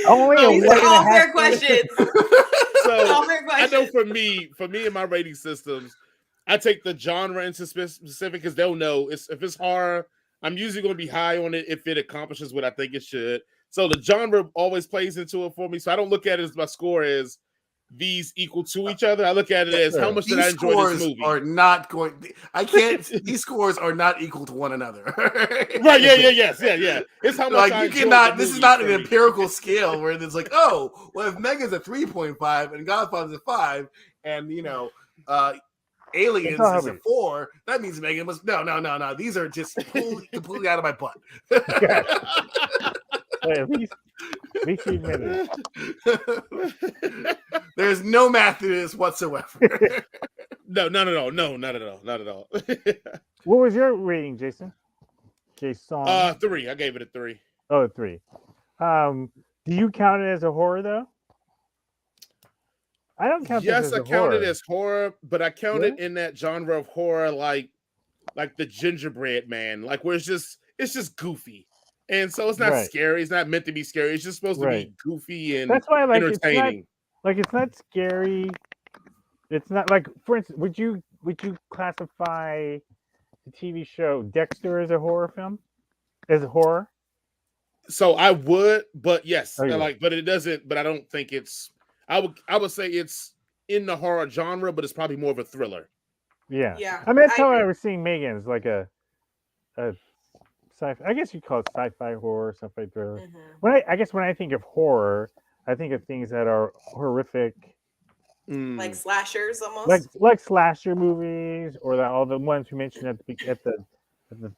Only a These one are and a all fair half. questions. so All fair I know questions. for me in my rating systems, I take the genre into specific because they'll know if it's horror, I'm usually going to be high on it if it accomplishes what I think it should. So the genre always plays into it for me. So I don't look at it as my score as these equal to each other. I look at it as how much did I These enjoy scores this movie. are not going. I can't. These scores are not equal to one another. Right? Yeah. It's how much Like I you enjoyed cannot. the This is movie not for an me. empirical scale where it's like, oh, well, if Megan's a 3.5 and Godfather's a 5, and Aliens all is a me. 4, that means Megan must. No. These are just pulled completely out of my butt. Yeah. At least you admitted it. There's no math to this whatsoever. No, not at all. What was your rating, Jason? Jason. 3. I gave it a 3. Oh, 3. Do you count it as a horror though? I don't count this Yes, as I a count it horror. as horror, but I count Really? it in that genre of horror, like the Gingerbread Man, like where it's just goofy, and so it's not Right. scary. It's not meant to be scary. It's just supposed to Right. be goofy and That's why I like entertaining. it's not scary. It's not like, for instance, would you classify the TV show Dexter as a horror film? As a horror? So I would, but yes, Oh, yeah. but it doesn't. But I don't think it's. I would say it's in the horror genre, but it's probably more of a thriller. Yeah. Yeah. I mean, that's how agree. I was seeing Megan as like a sci-fi. I guess you call it sci-fi horror, sci-fi thriller. Mhm. When I think of horror, I think of things that are horrific, Like slashers almost. like slasher movies, or all the ones we mentioned at the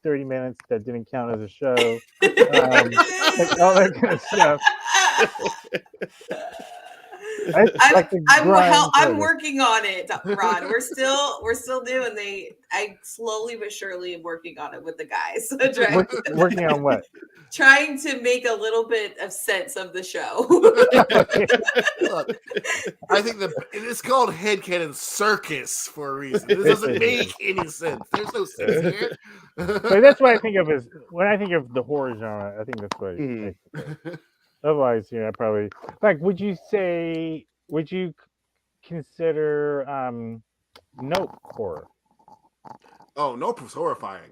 30 minutes that didn't count as a show, like all that kind of stuff. I'm working on it, Ron. We're still doing I slowly but surely am working on it with the guys. Working on what? Trying to make a little bit of sense of the show. Look, I think it's called Headcanon Circus for a reason. This doesn't make any sense. There's no sense here. But that's what I think of as when I think of the horror genre. I think that's what. I think of. Otherwise, I probably would you consider Nope horror? Oh, Nope was horrifying.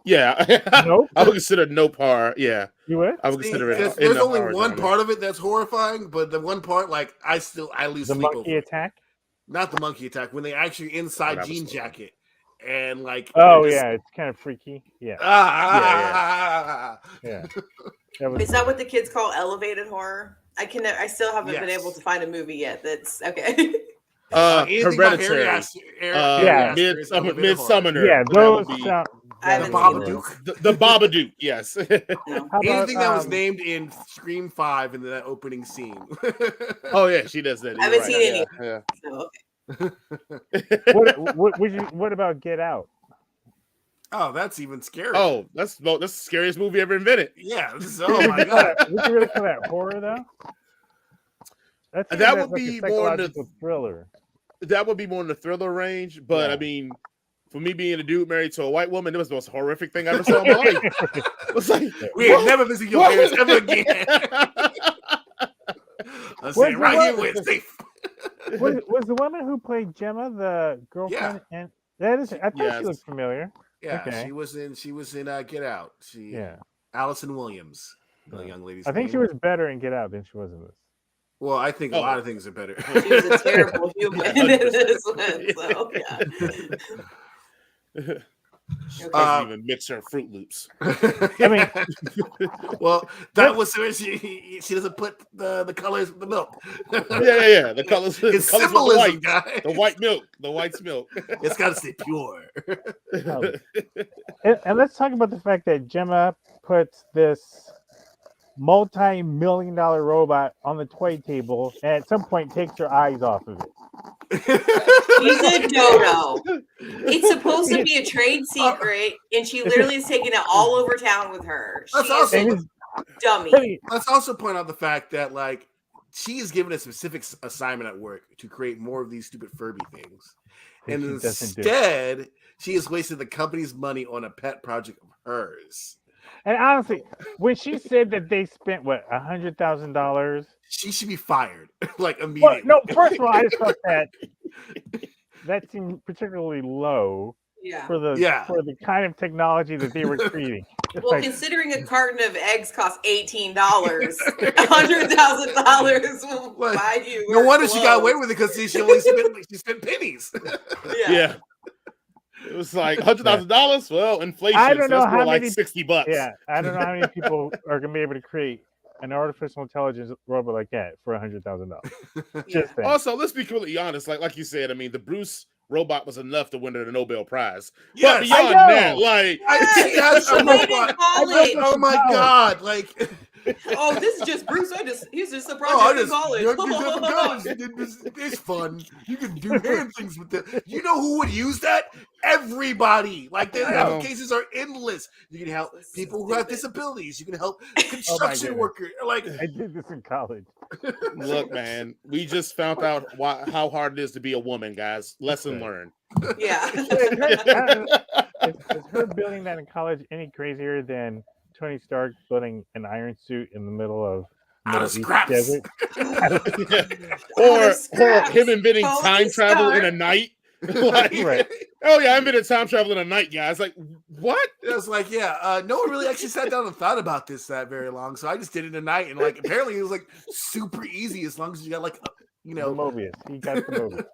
Yeah, Nope. I would consider Nope horror. Yeah, You would? I would consider it. There's only one part of it that's horrifying, but the one part, like I lose The sleep monkey over. attack? Not the monkey attack. When they actually inside that was Jean so Jacket and like. Oh they're just- yeah, it's kind of freaky. Yeah, Yeah. That Is that what the kids call elevated horror? I still haven't been Yes. able to find a movie yet that's okay. Anything by Hereditary. Yeah. Midsummoner. yeah. That Those would be- sound. I The haven't Babadook. The Babadook. Yes. No. How about, Anything that was named in Scream 5 in that opening scene. Oh yeah, she does that. I haven't You're seen right. any. Yeah. So, What about Get Out? Oh, that's even scarier. Oh, that's the scariest movie ever invented. Yeah. Oh my god. Would you really call that horror though? That would be a more in the- psychological thriller. That would be more in the thriller range, but Yeah. I mean, for me being a dude married to a white woman, it was the most horrific thing I ever saw in my life. It's like, We ain't never visit your parents ever again. I say, right here where it's safe. Was the woman who played Gemma the girlfriend? And that is, I thought Yes. she looked familiar. Yeah, Okay. she was in Get Out. Yeah, Allison Williams, the young lady's I think name. she was better in Get Out than she was in this. Well, I think a lot of things are better. she was a terrible human in this one. So yeah. She doesn't even mix her Fruit Loops. I mean, well, that was where she doesn't put the colors of the milk. Yeah. The colors. The It's colors symbolism, of the white. guys. The white milk. The white's milk. It's got to stay pure. and let's talk about the fact that Gemma puts this multi-million-dollar robot on the toy table and at some point takes her eyes off of it. She's a dodo. It's supposed to be a trade secret, and she literally is taking it all over town with her. She Let's is also a dummy. let's also point out the fact that like she is given a specific assignment at work to create more of these stupid Furby things, and instead she has wasted the company's money on a pet project of hers. And honestly, when she said that they spent what $100,000, she should be fired like immediately. Well, no, first of all, I just thought that seemed particularly low for the kind of technology that they were creating. Well, like, considering a carton of eggs costs $18, $100,000 will buy you. No wonder she got away with it because she only spent pennies. Yeah. It was like $100,000. Well, inflation. I don't know so how like many, $60. Yeah, I don't know how many people are gonna be able to create an artificial intelligence robot like that for $100,000. Also, let's be completely honest. Like you said, I mean, the Bruce robot was enough to win her the Nobel Prize. Yes, but beyond that, like, oh my god, like. Oh, this is just Bruce. He's just a project in college. It's fun. You can do hand things with it. You know who would use that? Everybody. Like the applications are endless. You can help people who have disabilities. You can help construction workers. Like I did this in college. Look, man, we just found out how hard it is to be a woman, guys. Lesson learned. Yeah. Is her building that in college any crazier than Tony Stark building an iron suit in the middle of out of scraps, desert? or him inventing time travel in a night. Like, oh yeah, I invented time travel in a night, guys. Like, what? It was like, no one really actually sat down and thought about this that very long, so I just did it in a night, and like apparently it was like super easy as long as you got like Mobius. He got the Mobius.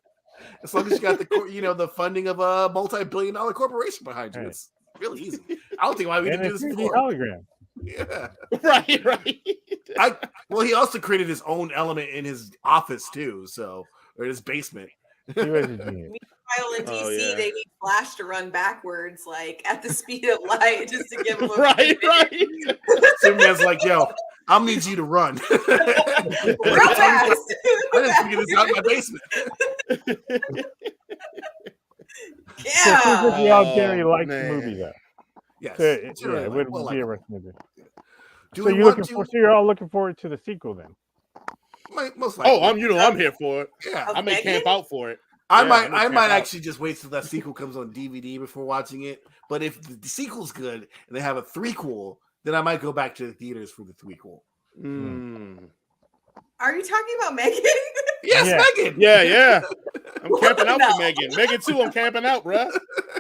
As long as you got the the funding of a multi-billion-dollar corporation behind you. It's really easy. I don't think why we didn't do this before. Hologram. Yeah. Right. Well, he also created his own element in his office too, or his basement. He was a genius. Meanwhile, in DC, they need Flash to run backwards, like at the speed of light, just to give him a right. Superman's like, yo, I'll need you to run. Real fast. I just figured this out in my basement. Yeah. So we all generally like the movie, though. Yes. So, it would be a recommendation. So you're all looking forward to the sequel, then? Most likely. Oh, I'm here for it. Yeah, I may camp out for it. I might actually just wait till that sequel comes on DVD before watching it. But if the sequel's good and they have a threequel, then I might go back to the theaters for the threequel. Are you talking about Megan? Yes, Megan. Yeah. I'm camping out for Megan. Megan too. I'm camping out, bro.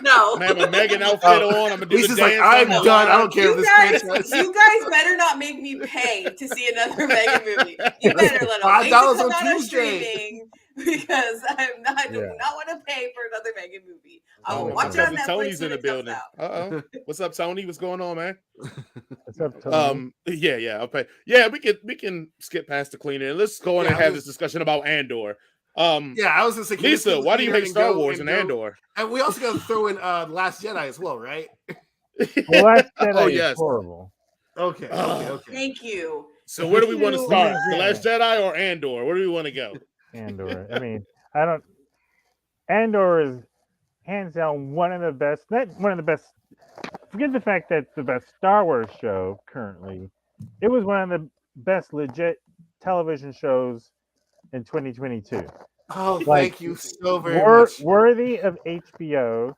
No. I'm having a Megan outfit on. I'm gonna do the dance. Like, I'm done. I don't care if this franchise. You guys better not make me pay to see another Megan movie. You better let them wait to come out of streaming because I do not want to pay for another Megan movie. I will watch it on Netflix. Tony's in the building. What's up, Tony? What's going on, man? What's up, Tony? Yeah. I'll pay. Yeah, we can skip past the cleaner and let's go on and have this discussion about Andor. I was gonna say, Lisa, why do you hate Star Wars and Andor? And we also got to throw in Last Jedi as well, right? Well, Last Jedi is horrible. Okay. Thank you. So where do we want to start? The Last Jedi or Andor? Where do we want to go? Andor. I mean, Andor is hands down one of the best. Not one of the best. Forget the fact that it's the best Star Wars show currently. It was one of the best legit television shows in 2022. Oh, thank you so very much. Worthy of HBO.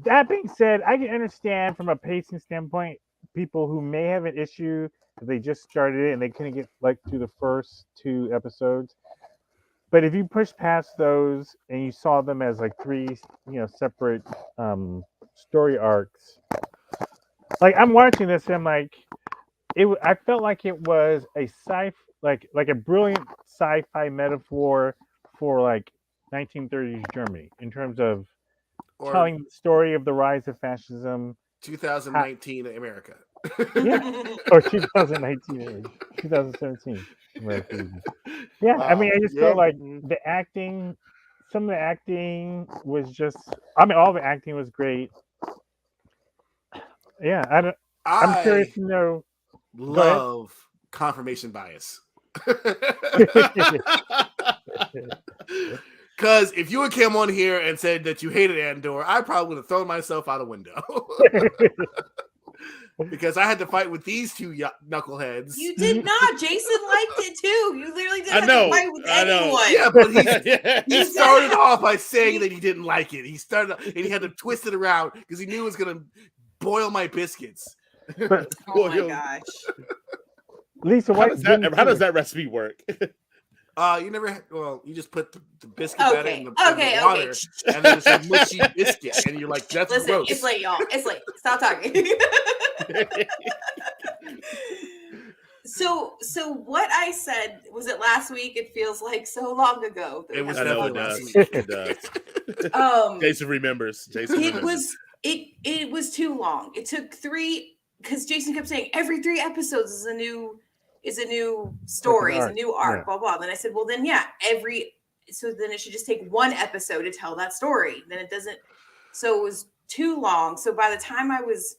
That being said, I can understand from a pacing standpoint people who may have an issue if they just started it and they couldn't get through the first 2 episodes. But if you push past those and you saw them as 3, separate story arcs, I'm watching this and I'm like, I felt like it was a a brilliant sci-fi metaphor for 1930s Germany in terms of telling the story of the rise of fascism. 2019 America. Or 2019, 2017 America. Yeah, I mean, I just felt like the acting, some of the acting was just, all the acting was great. Yeah, I'm curious to know. Love confirmation bias. Because if you had come on here and said that you hated Andor, I probably would have thrown myself out a window. Because I had to fight with these two knuckleheads. You did not. Jason liked it too. You literally didn't I have know, to fight with I know. anyone. Yeah, but he You started said- off by saying that he didn't like it. He started and he had to twist it around because he knew it was going to boil my biscuits. But Oh my gosh. Lisa How White. how does that recipe work? You never had, well, you just put the biscuit batter in the water, Okay. and then it's a mushy biscuit, and you're like, that's Listen, gross. it's late, y'all. It's late. Stop talking. So what I said, was it last week? It feels like so long ago. It was I know definitely it last does. week. Jason remembers. It was too long. It took 3, because Jason kept saying every 3 episodes is a new story, is a new arc, blah blah. Then I said, well then so then it should just take 1 episode to tell that story. Then it doesn't, so it was too long. So by the time I was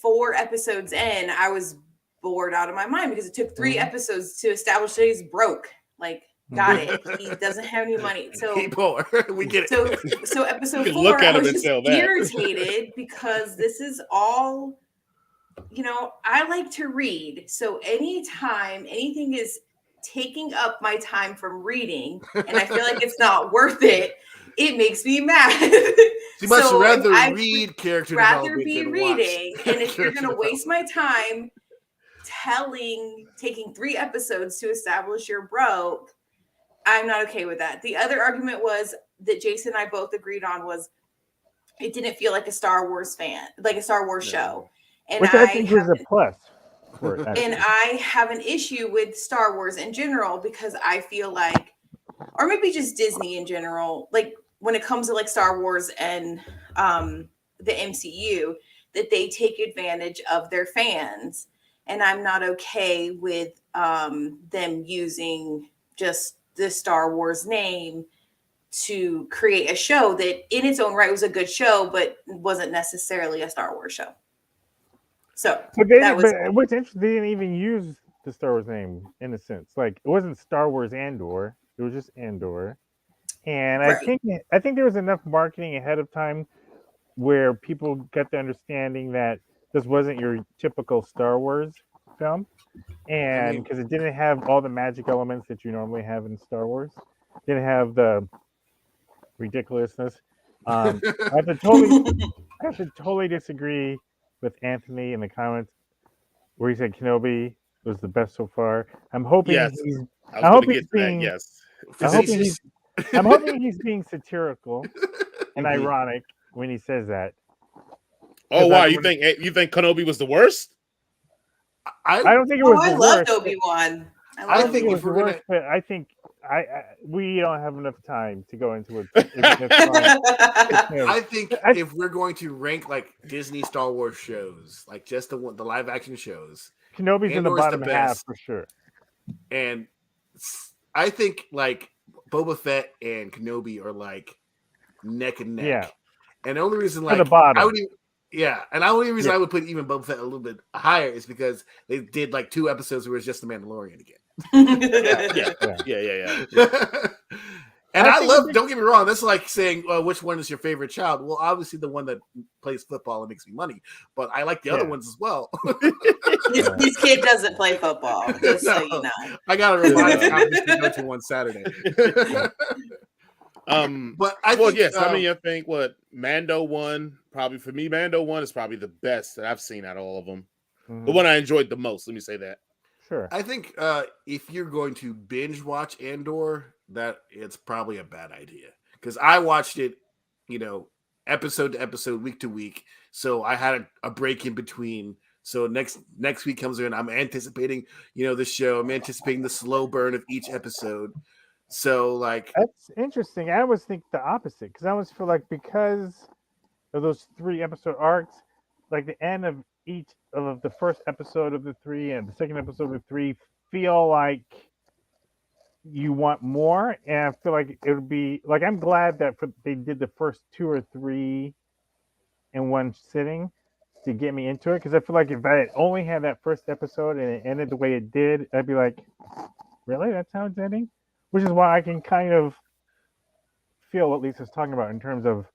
4 episodes in, I was bored out of my mind because it took 3 episodes to establish that he's broke. Like, got it. He doesn't have any money. So He poor. We get it. So episode You can 4, look at I him was and just tell that. irritated because this is all, I like to read. So anytime anything is taking up my time from reading and I feel like it's not worth it, it makes me mad. You must So rather I read character rather development be than reading. watch And if you're character going to waste my time taking 3 episodes to establish you're broke, I'm not okay with that. The other argument was that Jason and I both agreed on was it didn't feel like a Star Wars show. And Which I think was a plus for it. and I have an issue with Star Wars in general because I feel like, or maybe just Disney in general, like when it comes to like Star Wars and the MCU, that they take advantage of their fans. And I'm not okay with them using just the Star Wars name to create a show that in its own right was a good show, but wasn't necessarily a Star Wars show. So but what's interesting, they didn't even use the Star Wars name in a sense. Like, it wasn't Star Wars Andor; it was just Andor. And Right. I think there was enough marketing ahead of time where people got the understanding that this wasn't your typical Star Wars film, and because it didn't have all the magic elements that you normally have in Star Wars, didn't have the ridiculousness. I have to totally disagree with Anthony in the comments where he said Kenobi was the best so far. I'm hoping Yes. he's I was going to get to that. Yes. I'm hoping he's being satirical and ironic when he says that. Oh wow! You think Kenobi was the worst? I don't think it was. I the loved worst. Obi-Wan. I think it was the worst, but I think we don't have enough time to go into it. I think if we're going to rank like Disney Star Wars shows, like just the live action shows, Kenobi's in the Andor's bottom half for sure. And I think like Boba Fett and Kenobi are like neck and neck. Yeah. And the only reason, the bottom. I would even, and the only reason I would put even Boba Fett a little bit higher is because they did like 2 episodes where it's just the Mandalorian again. Yeah. And I love, don't get me wrong, that's like saying, which one is your favorite child? Well, obviously the one that plays football and makes me money, but I like the other ones as well. This kid doesn't play football, just so you know. I got a robotics conference to go to one Saturday. But I think what Mando 1, probably for me, Mando 1 is probably the best that I've seen out of all of them. The one I enjoyed the most, let me say that. Sure. I think if you're going to binge watch Andor, that it's probably a bad idea because I watched it, episode to episode, week to week. So I had a break in between. So next week comes in, I'm anticipating, the show. I'm anticipating the slow burn of each episode. So like that's interesting. I always think the opposite because I always feel like because of those 3 episode arcs, like the end of each of the first episode of the 3 and the second episode of the 3 feel like you want more, and I feel like it would be like I'm glad that they did the first 2 or 3 in one sitting to get me into it because I feel like if I had only had that first episode and it ended the way it did, I'd be like, really? That's how it's ending? which is why I can kind of feel what Lisa's talking about in terms of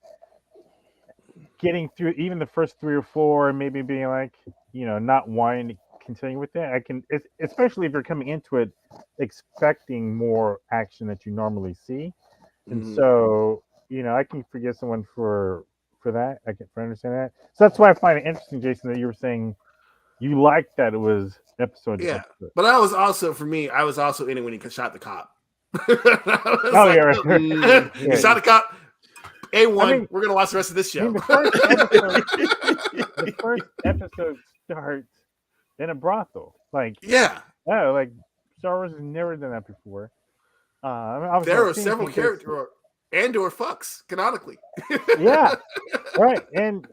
getting through even the first 3 or 4, and maybe being like, not wanting to continue with it. I can, especially if you're coming into it expecting more action that you normally see, and so I can forgive someone for that. I can understand that. So that's why I find it interesting, Jason, that you were saying you liked that it was episode. Yeah, episode. but I was also in it when he shot the cop. Oh, yeah, right. He shot the cop. A1, I mean, we're gonna watch the rest of this show. the first episode starts in a brothel. Like, Yeah, like Star Wars has never done that before. there are several characters. Andor fucks canonically. Yeah, right. And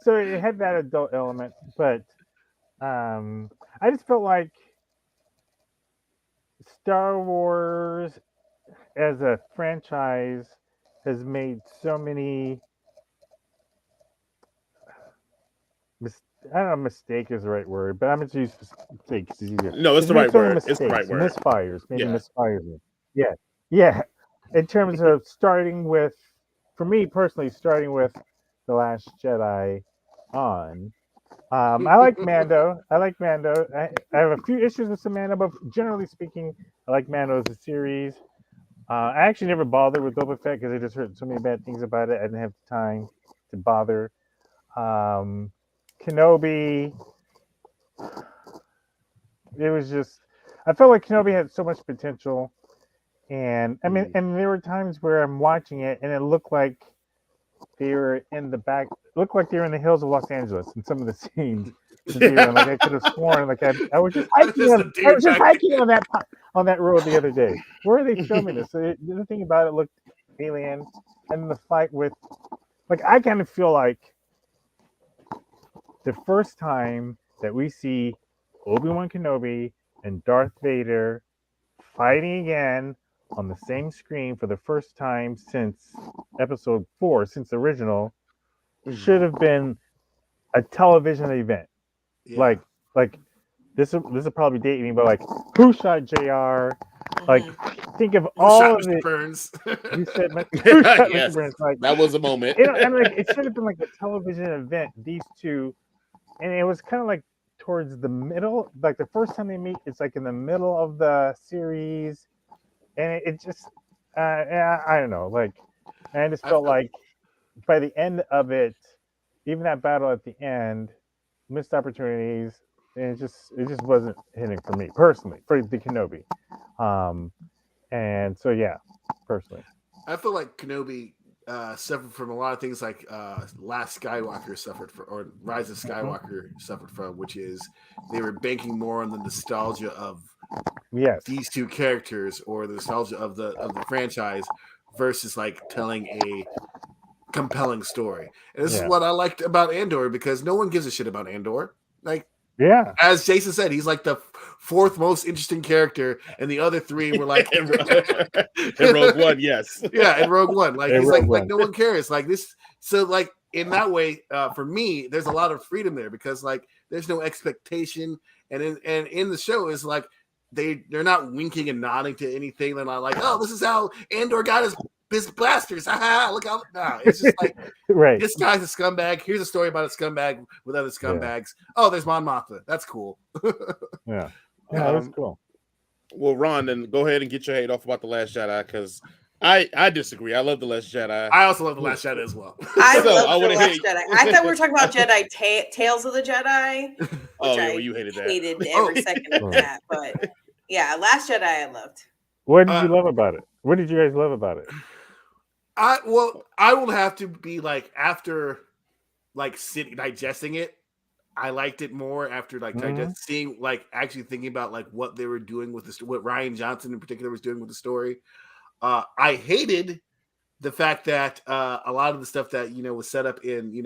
so it had that adult element, but I just felt like Star Wars as a franchise has made so many I don't know, mistake is the right word, but I'm going to use mistake. No, it's the right word. It's the right word. Misfires. Maybe misfires. Yeah. Yeah. In terms of starting with, for me personally, starting with The Last Jedi on. I like Mando. I have a few issues with some Mando, but generally speaking, I like Mando as a series. I actually never bothered with Boba Fett because I just heard so many bad things about it. I didn't have the time to bother. Kenobi, it was just, I felt like Kenobi had so much potential. And I mean, and there were times where I'm watching it and it looked like they were in the back, looked like they were in the hills of Los Angeles in some of the scenes. Like I could have sworn, like I was just hiking on that road the other day. Where are they filming this? So the thing about it looked alien, and the fight with, like, I kind of feel like the first time that we see Obi-Wan Kenobi and Darth Vader fighting again on the same screen for the first time since episode 4, since the original, should have been a television event. Yeah. Like this will probably date me, but like, who shot JR? Like, think of all of it. Burns. You said, who shot yes, Mr. Burns? Like, that was a moment. And like, it should have been like a television event. These two, and it was kind of like towards the middle. Like the first time they meet, it's like in the middle of the series, and it just, I don't know. Like, I just felt like by the end of it, even that battle at the end, missed opportunities, and it just wasn't hitting for me personally for the Kenobi. And so yeah, personally, I feel like Kenobi suffered from a lot of things like Last Skywalker suffered from, or Rise of Skywalker suffered from, which is they were banking more on the nostalgia of these two characters or the nostalgia of the franchise versus like telling a compelling story. And this is what I liked about Andor, because no one gives a shit about Andor. Like, as Jason said, he's like the 4th most interesting character, and the other 3 were like in Rogue One, yes. Yeah, in Rogue One. Like, he's like no one cares. Like this, so like in that way, for me, there's a lot of freedom there because like there's no expectation, and in the show is like they're not winking and nodding to anything. They're not like, oh, this is how Andor got his blasters. Look how it's just like this guy's a scumbag. Here's a story about a scumbag with other scumbags. Oh, there's Mon Mothma. That's cool. That's cool. Well, Ron, then go ahead and get your hate off about The Last Jedi, because I disagree. I love The Last Jedi. I also love The Last Jedi as well. I love The Last Jedi. I thought we were talking about Jedi Tales of the Jedi. You hated that. Hated every second of that. But yeah, Last Jedi I loved. What did you love about it? What did you guys love about it? I will have to be like, after like digesting it, I liked it more after like seeing, like actually thinking about like what they were doing with this, what Rian Johnson in particular was doing with the story. I hated the fact that a lot of the stuff that was set up in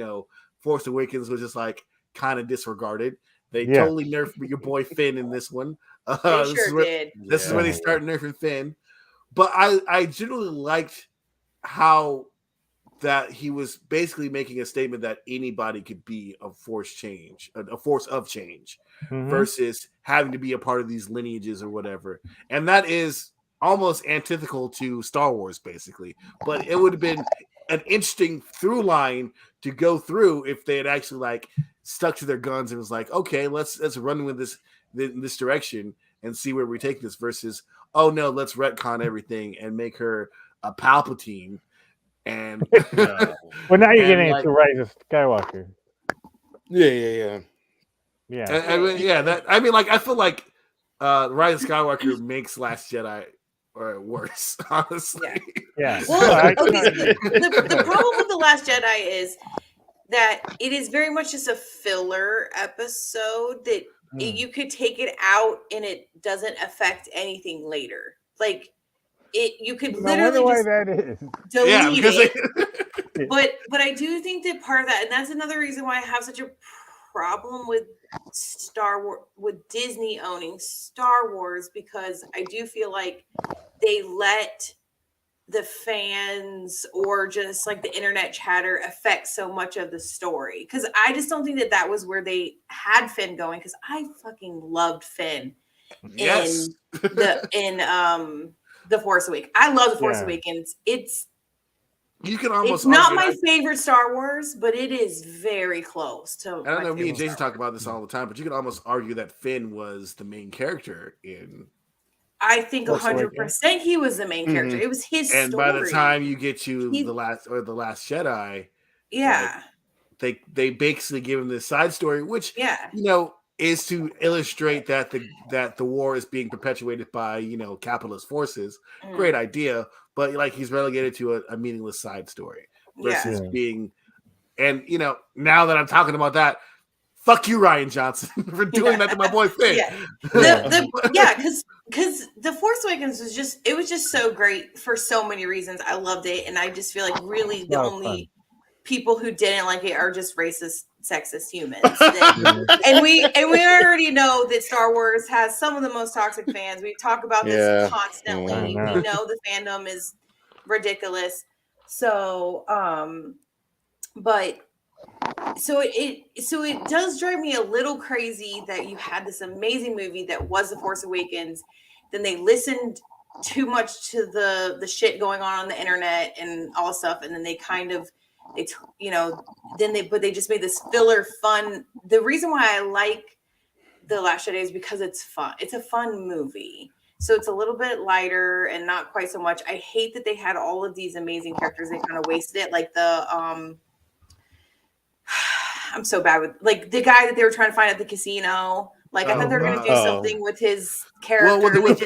Force Awakens was just like kind of disregarded. They totally nerfed your boy Finn in this one. This is where they start nerfing Finn. But I generally liked how that he was basically making a statement that anybody could be a force of change, versus having to be a part of these lineages or whatever. And that is almost antithetical to Star Wars, basically. But it would have been an interesting through line to go through if they had actually like stuck to their guns and was like, okay, let's run with this direction and see where we take this. Versus, oh no, let's retcon everything and make her a Palpatine. And well, now you're getting like, into Rise of Skywalker. Yeah. That I mean, like I feel like Rise of Skywalker makes Last Jedi worse, honestly. Yeah. Well, okay, so the problem with The Last Jedi is that it is very much just a filler episode that you could take it out and it doesn't affect anything later. Like you could literally why just that is. delete it. But I do think that part of that, and that's another reason why I have such a problem with Star Wars, with Disney owning Star Wars, because I do feel like they let the fans or just like the internet chatter affect so much of the story. Because I just don't think that was where they had Finn going. Because I fucking loved Finn in The Force Awakens. I love The Force Awakens. You can almost. It's not my favorite Star Wars, but it is very close to. I don't know. Me and Jason talk about this all the time, but you can almost argue that Finn was the main character in. I think 100% he was the main character. It was his story. And by the time you get to the Last Jedi, like, they basically give him this side story, which is to illustrate that the war is being perpetuated by capitalist forces. Great idea, but like he's relegated to a meaningless side story versus being. And now that I'm talking about that, fuck you, Rian Johnson, for doing that to my boy Finn. Because The Force Awakens was just so great for so many reasons. I loved it, and I just feel like really the only people who didn't like it are just racist, sexist humans. and we already know that Star Wars has some of the most toxic fans. We talk about this constantly. We know the fandom is ridiculous. So, So it does drive me a little crazy that you had this amazing movie that was The Force Awakens. Then they listened too much to the shit going on the internet and all stuff, and then they just made this filler fun. The reason why I like The Last Jedi is because it's fun. It's a fun movie. So it's a little bit lighter and not quite so much. I hate that they had all of these amazing characters. They kind of wasted it. Like I'm so bad with like the guy that they were trying to find at the casino. Like I thought they were going to do something with his character. Well, with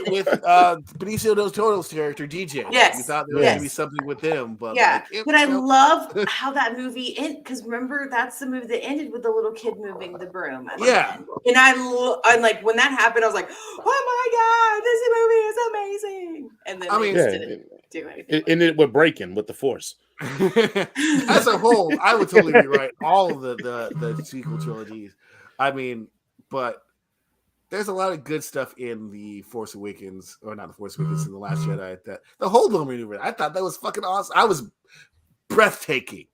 Benicio del Toro's character DJ. Yes, you thought there was going to be something with him, but but I love how that movie ended, because remember that's the movie that ended with the little kid moving the broom. And I'm like, when that happened, I was like, oh my god, this movie is amazing. And then they just didn't do anything. It ended with breaking with the Force. As a whole, I would totally rewrite all of the sequel trilogies. I mean, but there's a lot of good stuff in The Force Awakens, or not The Force Awakens, in The Last Jedi. That the whole little maneuver, I thought that was fucking awesome. I was breathtaking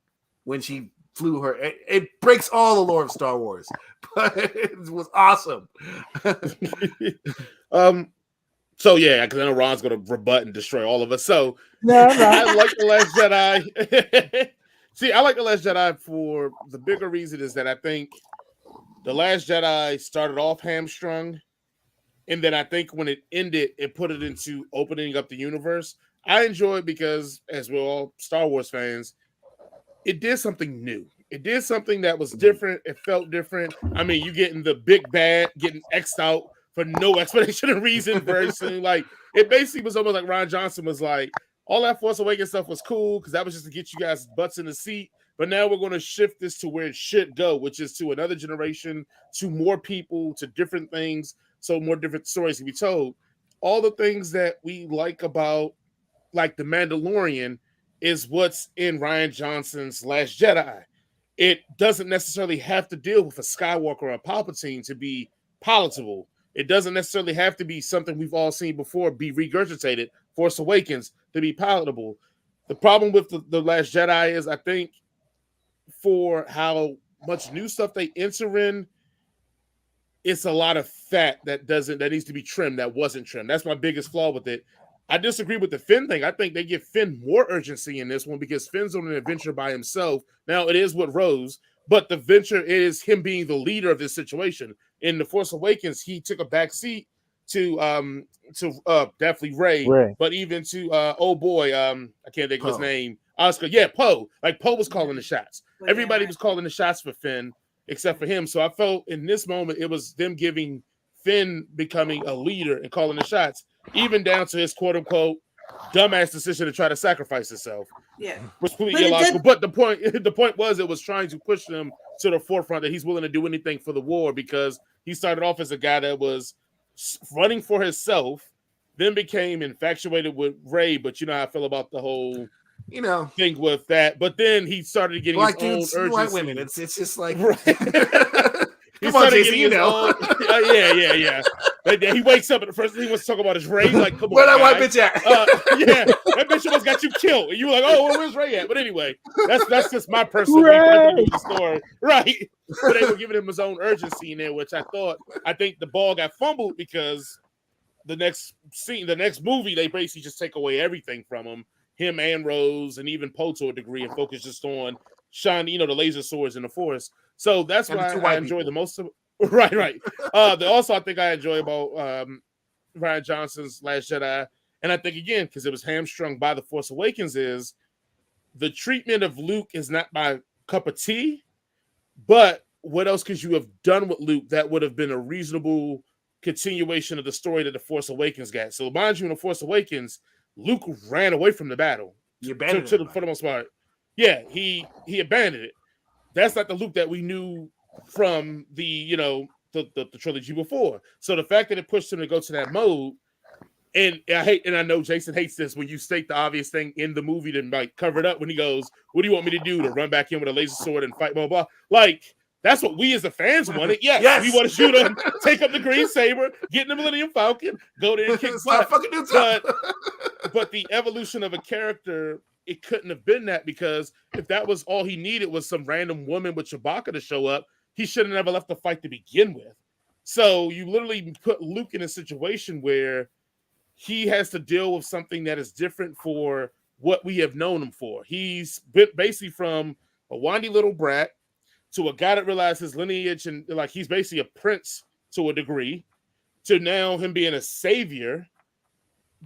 when she flew her. It breaks all the lore of Star Wars, but it was awesome. So yeah, because I know Ron's going to rebut and destroy all of us. So I like The Last Jedi. See, I like The Last Jedi for the bigger reason is that I think The Last Jedi started off hamstrung, and then I think when it ended, it put it into opening up the universe. I enjoy it because, as we're all Star Wars fans, it did something new. It did something that was different. It felt different. I mean, you getting the big bad getting X'd out for no explanation or reason very soon. Like, it basically was almost like Rian Johnson was like, all that Force Awakens stuff was cool because that was just to get you guys butts in the seat. But now we're going to shift this to where it should go, which is to another generation, to more people, to different things, so more different stories can be told. All the things that we like about, like The Mandalorian, is what's in Rian Johnson's Last Jedi. It doesn't necessarily have to deal with a Skywalker or a Palpatine to be palatable. It doesn't necessarily have to be something we've all seen before, be regurgitated, Force Awakens, to be palatable. The problem with the Last Jedi is, I think, for how much new stuff they enter in, it's a lot of fat that needs to be trimmed, that wasn't trimmed. That's my biggest flaw with it. I disagree with the Finn thing. I think they give Finn more urgency in this one because Finn's on an adventure by himself. Now it is with Rose, but the venture is him being the leader of this situation. In The Force Awakens, he took a back seat to definitely Rey, but even to I can't think of his name. Oscar, Poe. Like Poe was calling the shots. Everybody was calling the shots for Finn except for him. So I felt in this moment it was them giving Finn becoming a leader and calling the shots, even down to his quote unquote dumbass decision to try to sacrifice himself. Yeah, was completely illogical. But the point was it was trying to push them to the forefront that he's willing to do anything for the war, because he started off as a guy that was running for himself, then became infatuated with Rey. But you know how I feel about the whole thing with that. But then he started getting black his dudes, own urgency. white women. It's just like Come on, Jason, you know. Yeah. He wakes up and the first thing he wants to talk about is Rey. Like, come on, where that white bitch at? That bitch almost got you killed. And you were like, oh, where's Rey at? But anyway, that's just my personal story, right? But they were giving him his own urgency in there, which I think the ball got fumbled because the next movie, they basically just take away everything from him and Rose, and even Poe to a degree, and focus just on shining, the laser swords in the Force. So that's why I enjoy the most of it. Right. Also, I think I enjoy about Rian Johnson's Last Jedi, and I think again because it was hamstrung by The Force Awakens, is the treatment of Luke is not my cup of tea. But what else could you have done with Luke that would have been a reasonable continuation of the story that The Force Awakens got? So mind you, in The Force Awakens, Luke ran away from the battle for the most part. Yeah, he abandoned it. That's not the Luke that we knew from the trilogy before. So the fact that it pushed him to go to that mode, and I know Jason hates this when you state the obvious thing in the movie to like cover it up when he goes, "What do you want me to do? To run back in with a laser sword and fight?" Blah blah. Like that's what we as the fans wanted. Yes. We wanted you to take up the green saber, get in the Millennium Falcon, go there and kick butt. But the evolution of a character, it couldn't have been that, because if that was all he needed was some random woman with Chewbacca to show up, he should have never left the fight to begin with. So you literally put Luke in a situation where he has to deal with something that is different for what we have known him for. He's been basically from a whiny little brat to a guy that realized his lineage and like he's basically a prince to a degree, to now him being a savior.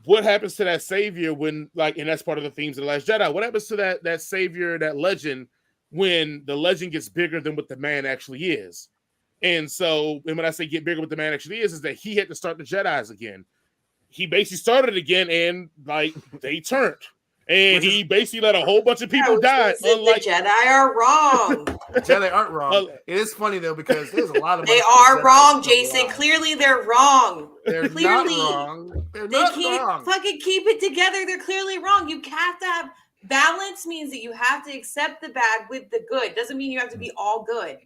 What happens to that savior when, like, and that's part of the themes of The Last Jedi, what happens to that savior, that legend, when the legend gets bigger than what the man actually is? And so, and when I say get bigger what the man actually is that he had to start the Jedis again. He basically started again, and like they turned. And he basically let a whole bunch of people die. The Jedi are wrong. The Jedi aren't wrong. It is funny though, because there's a lot of they are wrong, Jason. Clearly, they're wrong. They're clearly not wrong. They can't fucking keep it together. They're clearly wrong. You have to have balance. Means that you have to accept the bad with the good. Doesn't mean you have to be all good.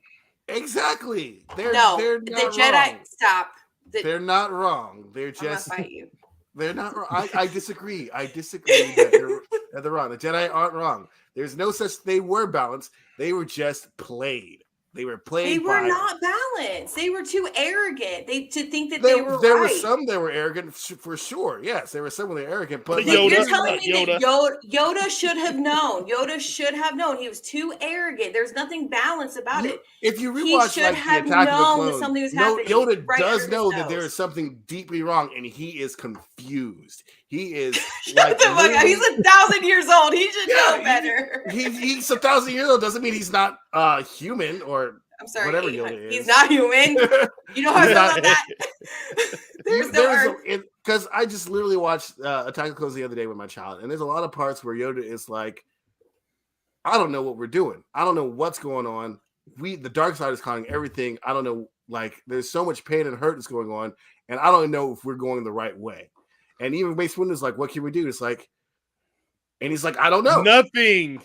Exactly. They're not the Jedi. Wrong. Stop. They're not wrong. They're just. I'm gonna fight you. They're not wrong. I disagree. that they're wrong. The Jedi aren't wrong. There's no such. They were balanced. They were just played. They were played. They were not balanced. They were too arrogant. To think that there they were. There were some that were arrogant for sure. Yes, there were some that were arrogant. But you're telling me that Yoda should have known. Yoda should have known. He was too arrogant. There's nothing balanced about it. If you rewatch the Attack of the Clones, something was happening. Yoda does know that there is something deeply wrong, and he is confused. He is like he's 1,000 years old. He should know better. He's 1,000 years old. Doesn't mean he's not human or I'm sorry, whatever Yoda is. He's not human. You know how I feel about that? Because I just literally watched Attack of the Clones the other day with my child, and there's a lot of parts where Yoda is like, I don't know what we're doing. I don't know what's going on. The dark side is causing everything. I don't know. Like, there's so much pain and hurt that's going on, and I don't know if we're going the right way. And even Mace Windu's like, what can we do? It's like, and he's like, I don't know. Nothing.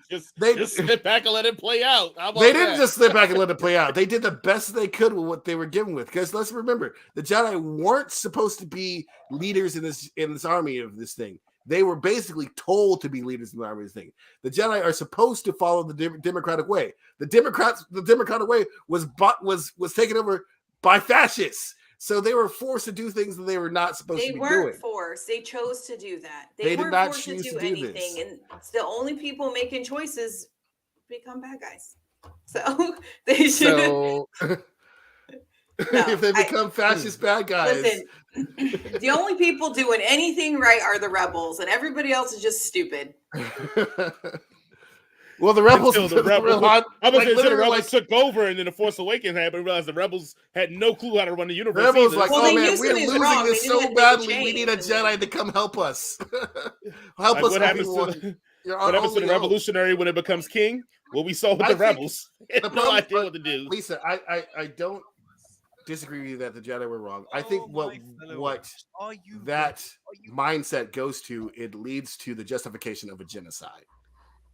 Just sit back and let it play out. They didn't just sit back and let it play out. They did the best they could with what they were given with. Because let's remember, the Jedi weren't supposed to be leaders in this army of this thing. They were basically told to be leaders in the army of this thing. The Jedi are supposed to follow the democratic way. The democratic way was taken over by fascists. So they were forced to do things that they were not supposed They to be weren't doing. forced. They chose to do that. They did weren't not forced choose to to do do anything. this. And it's the only people making choices become bad guys. So they should. So if they become fascist bad guys, listen, the only people doing anything right are the rebels, and everybody else is just stupid. well, the rebels, Until the rebels, like, I was until the literally, rebels took over, and then the Force Awakens happened. And realized the rebels had no clue how to run the universe. Rebels either. like, Well, oh they man, knew we're something was losing wrong. this They knew so they had to badly. make a We need a change, and Jedi then- to come help us. Help Like us, what happens Obi-Wan. to You're what our happens to the only hope. revolutionary when it becomes king? What we saw with I the think rebels. Had the no problem- idea what to do. Lisa, I don't disagree with you that the Jedi were wrong. I think what that mindset goes to, it leads to the justification of a genocide.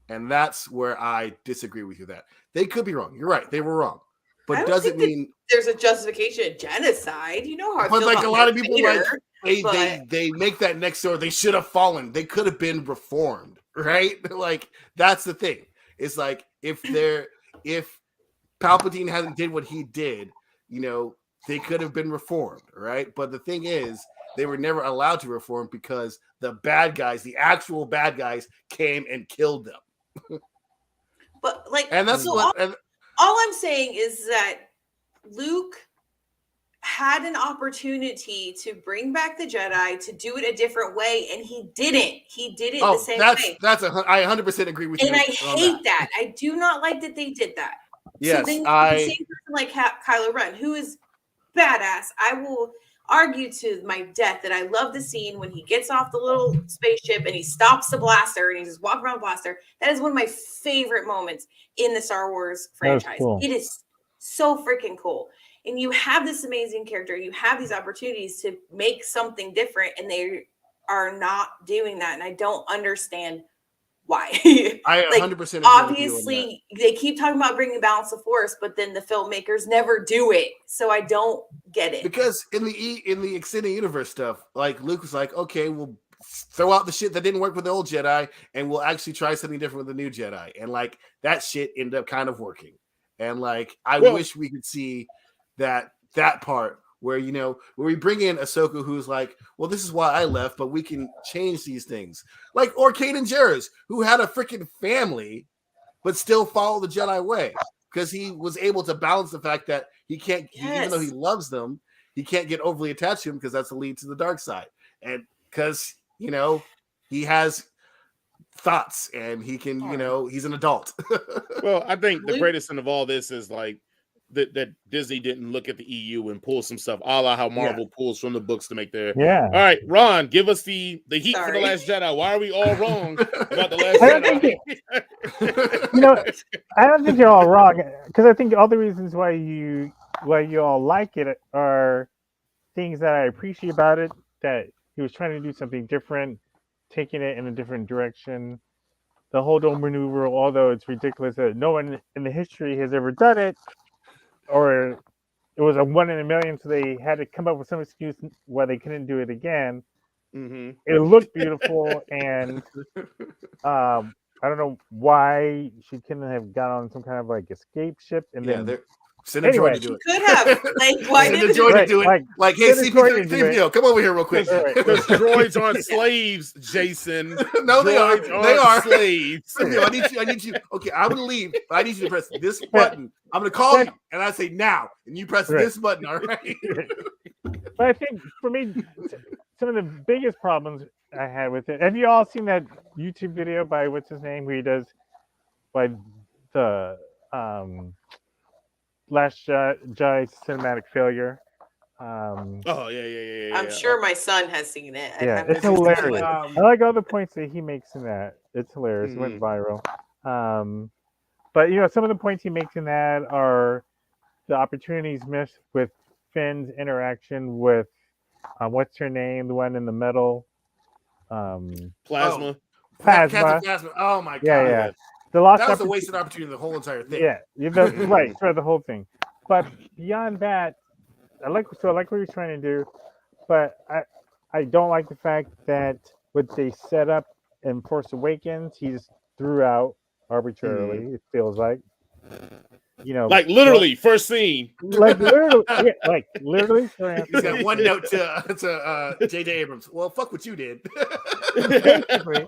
And that's where I disagree with you that they could be wrong. You're right. They were wrong. I But don't doesn't think that mean there's a justification of genocide. You know how I but feel like about a lot of Darth people Vader, like but they make that next door. They should have fallen. They could have been reformed, right? Like that's the thing. It's like if Palpatine hadn't did what he did, you know, they could have been reformed, right? But the thing is, they were never allowed to reform because the bad guys, the actual bad guys, came and killed them. but like And that's so what. all I'm saying is that Luke had an opportunity to bring back the Jedi to do it a different way, and he didn't. He did it the same way. I 100% agree with you. And I on hate that. I do not like that they did that. Yes, so then the same person like Kylo Ren, who is badass. I will argue to my death that I love the scene when he gets off the little spaceship and he stops the blaster and he's just walking around the blaster. That is one of my favorite moments in the Star Wars franchise. Cool. It is so freaking cool. And you have this amazing character. You have these opportunities to make something different, and they are not doing that. And I don't understand why. I like 100% agree with you on obviously they keep talking about bringing balance of force, but then the filmmakers never do it. So I don't get it. Because in the extended universe stuff, like Luke was like, okay, we'll throw out the shit that didn't work with the old Jedi, and we'll actually try something different with the new Jedi. And like that shit ended up kind of working. And like I wish we could see that part where, you know, where we bring in Ahsoka, who's like, well, this is why I left, but we can change these things. Like, or Kanan Jarrus, who had a freaking family, but still followed the Jedi way because he was able to balance the fact that he can't, even though he loves them, he can't get overly attached to him because that's a lead to the dark side. And because, you know, he has thoughts and he can, you know, he's an adult. Well, I think the greatest thing of all this is like that Disney didn't look at the EU and pull some stuff, a la how Marvel pulls from the books to make their. Yeah. All right, Ron, give us the heat for the Last Jedi. Why are we all wrong about the Last Jedi? You know, I don't think you're all wrong because I think all the reasons why you all like it are things that I appreciate about it. That he was trying to do something different, taking it in a different direction. The whole dome maneuver, although it's ridiculous that no one in the history has ever done it, or it was a 1 in a million, so they had to come up with some excuse why they couldn't do it again. Mm-hmm. It looked beautiful, and I don't know why she couldn't have got on some kind of like escape ship and then send a droid to do it. Could have. Like, why send a didn't droid to do it? Like, hey, C-3PO, come over here real quick. Because droids aren't slaves, Jason. No, they are. They are slaves. I need you. Okay, I'm gonna leave, but I need you to press this button. I'm gonna call you, and I say now, and you press this button. All right. But I think for me, some of the biggest problems I had with it. Have you all seen that YouTube video by what's his name, where he does by the Last Jedi cinematic failure? Oh yeah. I'm sure my son has seen it. It's hilarious. I like all the points that he makes in that. It's hilarious. It went viral. But you know, some of the points he makes in that are the opportunities missed with Finn's interaction with what's her name, the one in the middle, Plasma. Plasma. Oh my god. Yeah. The lost that was a wasted opportunity. The whole entire thing. Yeah, right. Throughout the whole thing. But beyond that, I like what you're trying to do, but I don't like the fact that what they set up in Force Awakens, he just threw out arbitrarily. It feels like. Like literally, first scene. like literally. He's got one note to J.J. Abrams. Well, fuck what you did. Basically.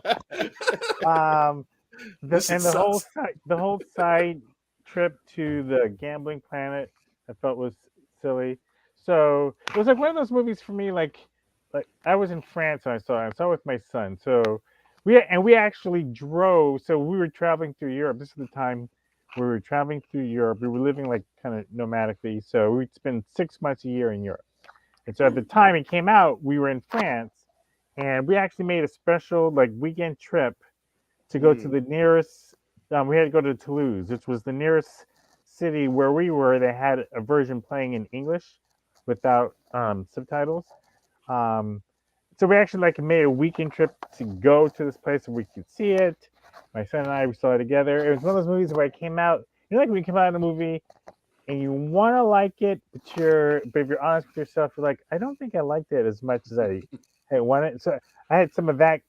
This shit The whole side trip to the gambling planet I felt was silly. So it was like one of those movies for me. Like I was in France and I saw it with my son. So we actually drove. So we were traveling through Europe. This is the time we were traveling through Europe. We were living like kind of nomadically. So we'd spend 6 months a year in Europe. And so at the time it came out, we were in France, and we actually made a special like weekend trip to go to the nearest. We had to go to Toulouse, which was the nearest city where we were. They had a version playing in English without subtitles. So we actually like made a weekend trip to go to this place so we could see it. My son and I, we saw it together. It was one of those movies where I came out. Like when you come out in a movie and you want to like it, but if you're honest with yourself, you're like, I don't think I liked it as much as I wanted. So I had some of that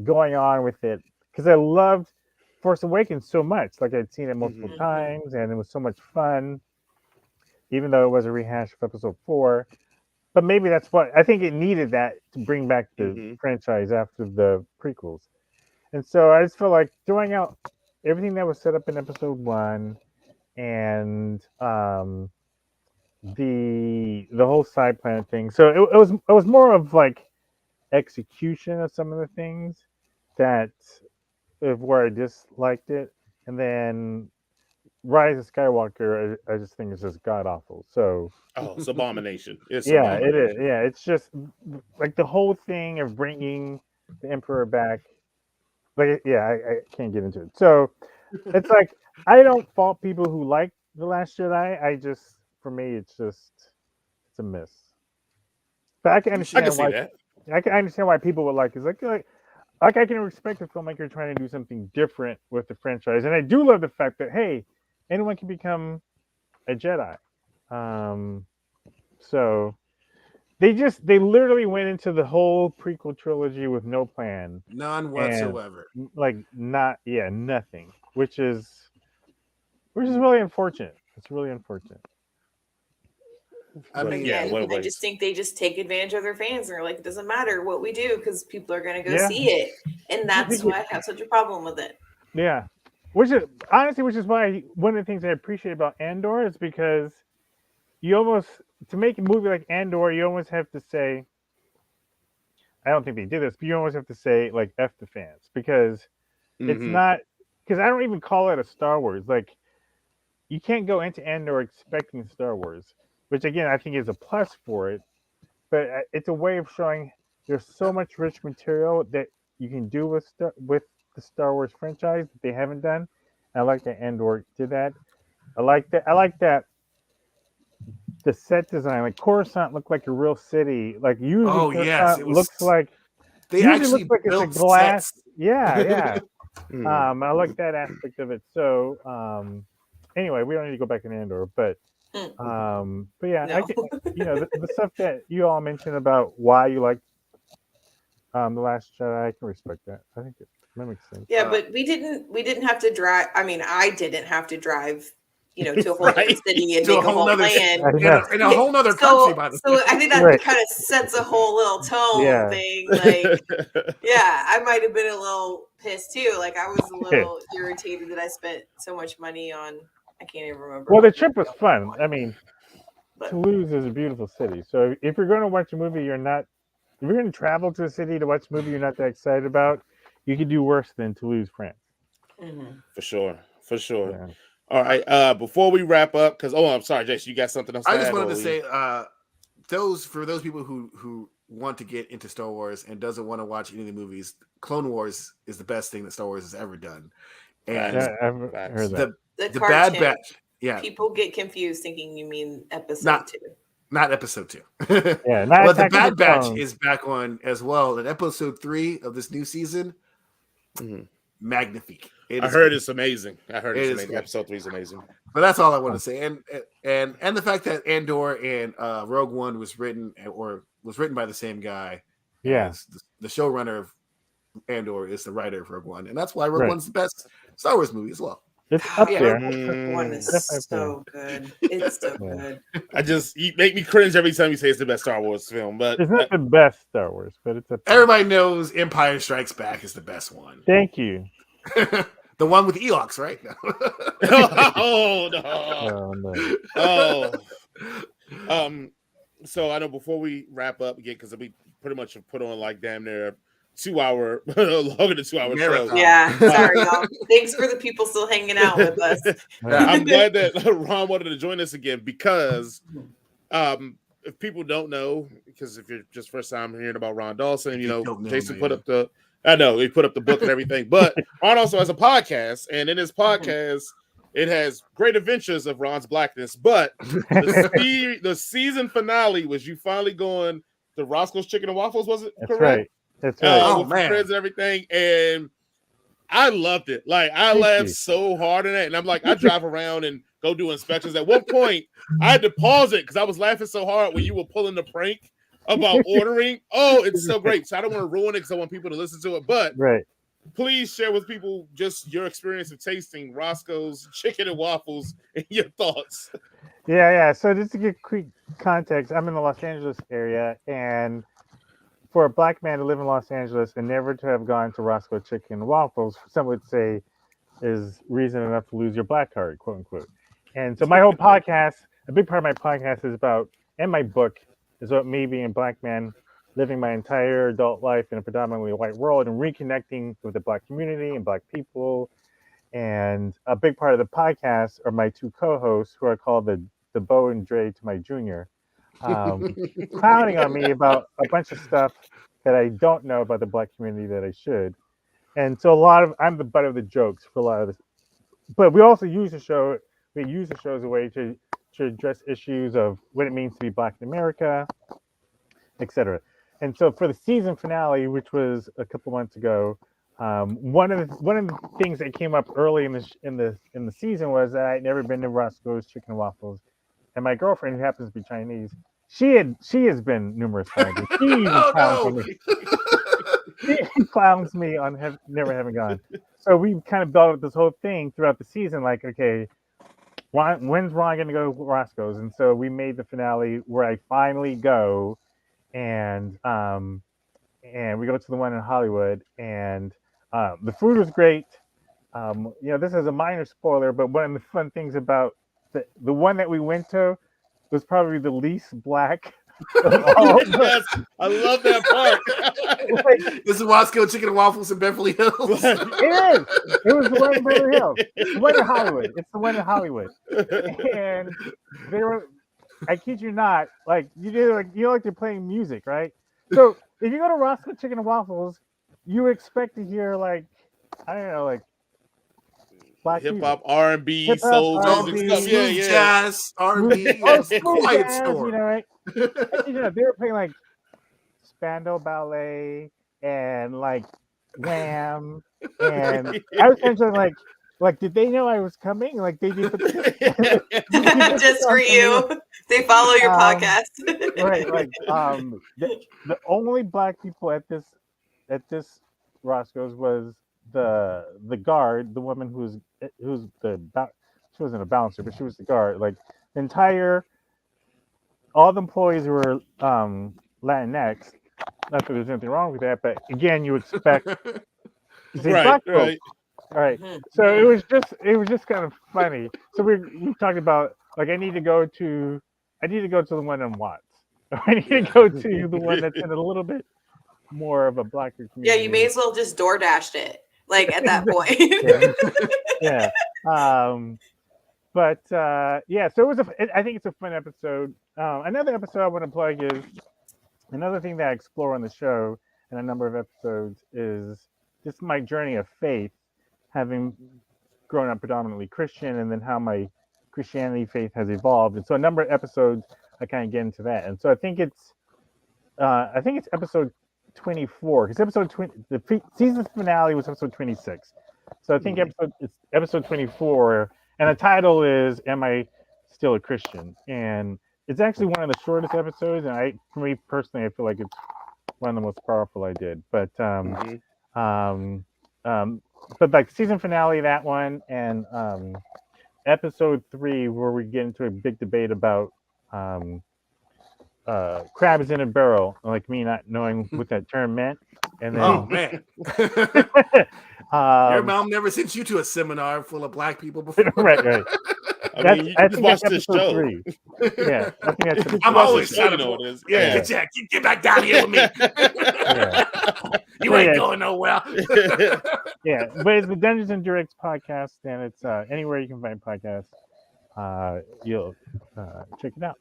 going on with it because I loved Force Awakens so much. Like I'd seen it multiple times, and it was so much fun, even though it was a rehash of Episode 4. But maybe that's what I think it needed, that to bring back the franchise after the prequels. And so I just felt like throwing out everything that was set up in Episode 1 and the whole side planet thing. So it was more of like execution of some of the things that of where I disliked it, and then Rise of Skywalker I just think is just god awful. So it's abomination. It's it abomination. is. Yeah, it's just like the whole thing of bringing the Emperor back. Like I can't get into it. So it's like I don't fault people who like The Last Jedi. For me it's a miss. But I can understand why. I can understand why people would like it. It's like I can respect a filmmaker trying to do something different with the franchise, and I do love the fact that hey, anyone can become a Jedi. So they literally went into the whole prequel trilogy with no plan, none whatsoever. Nothing, which is really unfortunate. It's really unfortunate. I mean, I just think they just take advantage of their fans, and they're like, it doesn't matter what we do because people are going to go see it, and that's why I have such a problem with it. Yeah, which is why one of the things I appreciate about Andor is because you almost, to make a movie like Andor, you almost have to say, I don't think they did this, but you almost have to say like F the fans, because it's not, because I don't even call it a Star Wars. Like you can't go into Andor expecting Star Wars, which again I think is a plus for it, but it's a way of showing there's so much rich material that you can do with the Star Wars franchise that they haven't done. And I like that Andor did that. I like that the set design, like Coruscant looked like a real city. Like usually Coruscant looks like they actually looks like it's a glass. Sets. Yeah. I like that aspect of it. So anyway, we don't need to go back in Andor, but yeah, no. The stuff that you all mentioned about why you like The Last Jedi, I can respect that. I think that makes sense. Yeah, but we didn't have to drive. I mean, I didn't have to drive, to a whole other city and make a whole plan in a whole other country. By the way, so I think that kind of sets a whole little tone thing. Like, I might have been a little pissed too. Like, I was a little irritated that I spent so much money on. I can't even remember. Well, the trip was fun. I mean, Toulouse is a beautiful city. So if you're going to watch a movie, if you're going to travel to a city to watch a movie you're not that excited about, you could do worse than Toulouse, France. For sure. Yeah. All right. Before we wrap up, because I'm sorry, Jason, you got something else? I just wanted to say, for those people who want to get into Star Wars and doesn't want to watch any of the movies, Clone Wars is the best thing that Star Wars has ever done. And I've heard that. The Bad Batch. Yeah. People get confused thinking you mean episode 2. Not episode 2. Yeah. But the Bad Batch is back on as well. And episode 3 of this new season, magnifique. I heard it's amazing. Episode 3 is amazing. But that's all I want to say. And the fact that Andor and Rogue One was written by the same guy. Yeah. The showrunner of Andor is the writer of Rogue One, and that's why Rogue One's the best Star Wars movie as well. It's up Yeah. there. One is Definitely up so good. It's so Yeah. good. You make me cringe every time you say it's the best Star Wars film. But It's not the best Star Wars, but it's up there. Everybody knows Empire Strikes Back is the best one. Thank you. The one with Ewoks, right? oh no. Oh, no. Oh. So I know before we wrap up again, because we pretty much have put on like damn near 2 hour, longer than 2 hour show. Marathon. Yeah, sorry, y'all. Thanks for the people still hanging out with us. I'm glad that Ron wanted to join us again because if people don't know, because if you're just first time hearing about Ron Dawson, you know, Jason put up the he put up the book and everything, but Ron also has a podcast, and in his podcast, it has great adventures of Ron's blackness. But the season finale was you finally going to Roscoe's Chicken and Waffles, was it That's correct? right. That's right. With friends and everything, and I loved it. Like I laughed so hard in it, and I'm like, I drive around and go do inspections. At one point, I had to pause it because I was laughing so hard when you were pulling the prank about ordering. Oh, it's so great. So I don't want to ruin it because I want people to listen to it. But please share with people just your experience of tasting Roscoe's Chicken and Waffles and your thoughts. Yeah. So just to give quick context, I'm in the Los Angeles area, and for a black man to live in Los Angeles and never to have gone to Roscoe Chicken and Waffles, some would say is reason enough to lose your black card, quote unquote. And so my whole podcast, a big part of my podcast is about, and my book is about me being a black man living my entire adult life in a predominantly white world and reconnecting with the black community and black people. And a big part of the podcast are my two co-hosts, who I call the Bo and Dre to my junior, clowning on me about a bunch of stuff that I don't know about the black community that I should. And so I'm the butt of the jokes for a lot of this. But we also use the show as a way to address issues of what it means to be black in America, etc. And so for the season finale, which was a couple months ago, one of the things that came up early in the season was that I'd never been to Roscoe's Chicken and Waffles, and my girlfriend, who happens to be Chinese, she has been numerous times. She even clowns me on never having gone. So we kind of built up this whole thing throughout the season, like, okay, when's Ron going to go to Roscoe's? And so we made the finale where I finally go, and we go to the one in Hollywood, and the food was great. This is a minor spoiler, but one of the fun things about the one that we went to was probably the least black of all. Yes, I love that part. This is Roscoe Chicken and Waffles in Beverly Hills. It is. It was the one in Beverly Hills. The one in Hollywood. It's the one in Hollywood. And they were, I kid you not, like like they're playing music, right? So if you go to Roscoe Chicken and Waffles, you expect to hear like, I don't know, like black hip hop, R&B, soul music stuff. Yeah. Jazz, R&B, quiet storm. Right? They were playing like Spandau Ballet and like Wham, and I was thinking like, did they know I was coming? Like they did just for you. They follow your podcast. Right. Like the only black people at this Roscoe's was the guard, the woman who's she wasn't a bouncer, but she was the guard. Like all the employees were Latinx. Not that there's anything wrong with that, but again, you expect black folks. All right. So it was just kind of funny. So we talked about like I need to go to the one in Watts. I need to go to the one that's in a little bit more of a blacker community. Yeah, you may as well just DoorDashed it. Like at that point. Yeah. So it was I think it's a fun episode. Another episode I want to plug is another thing that I explore on the show in a number of episodes is just my journey of faith, having grown up predominantly Christian, and then how my Christianity faith has evolved. And so a number of episodes I kind of get into that. And so I think it's episode 24, because the season finale was episode 26. So I think it's episode 24, and the title is "Am I Still a Christian?" And it's actually one of the shortest episodes, and for me personally, I feel like it's one of the most powerful I did. But but like season finale, that one, and episode 3, where we get into a big debate about crabs in a barrel, like me not knowing what that term meant, and then Oh man, your um, mom never sent you to a seminar full of black people before. right. I mean, you I just think watch that's this episode show. 3. Yeah, I think that's episode I'm Watch always this show, trying you to know what it is. Yeah, Yeah. get back down here with me. You ain't Yeah. going nowhere. Yeah, but it's the Dungeons and Directs podcast, and it's anywhere you can find podcasts. You'll check it out.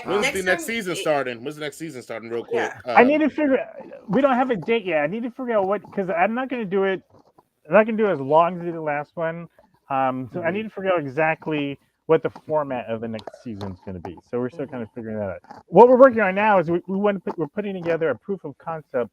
When's the next time- season starting? When's the next season starting? Real quick. Yeah. I need to figure. We don't have a date yet. I need to figure out what, because I'm not going to do it. I'm not going to do it as long as the last one. So I need to figure out exactly what the format of the next season is going to be. So we're still kind of figuring that out. What we're working on now is we're putting together a proof of concept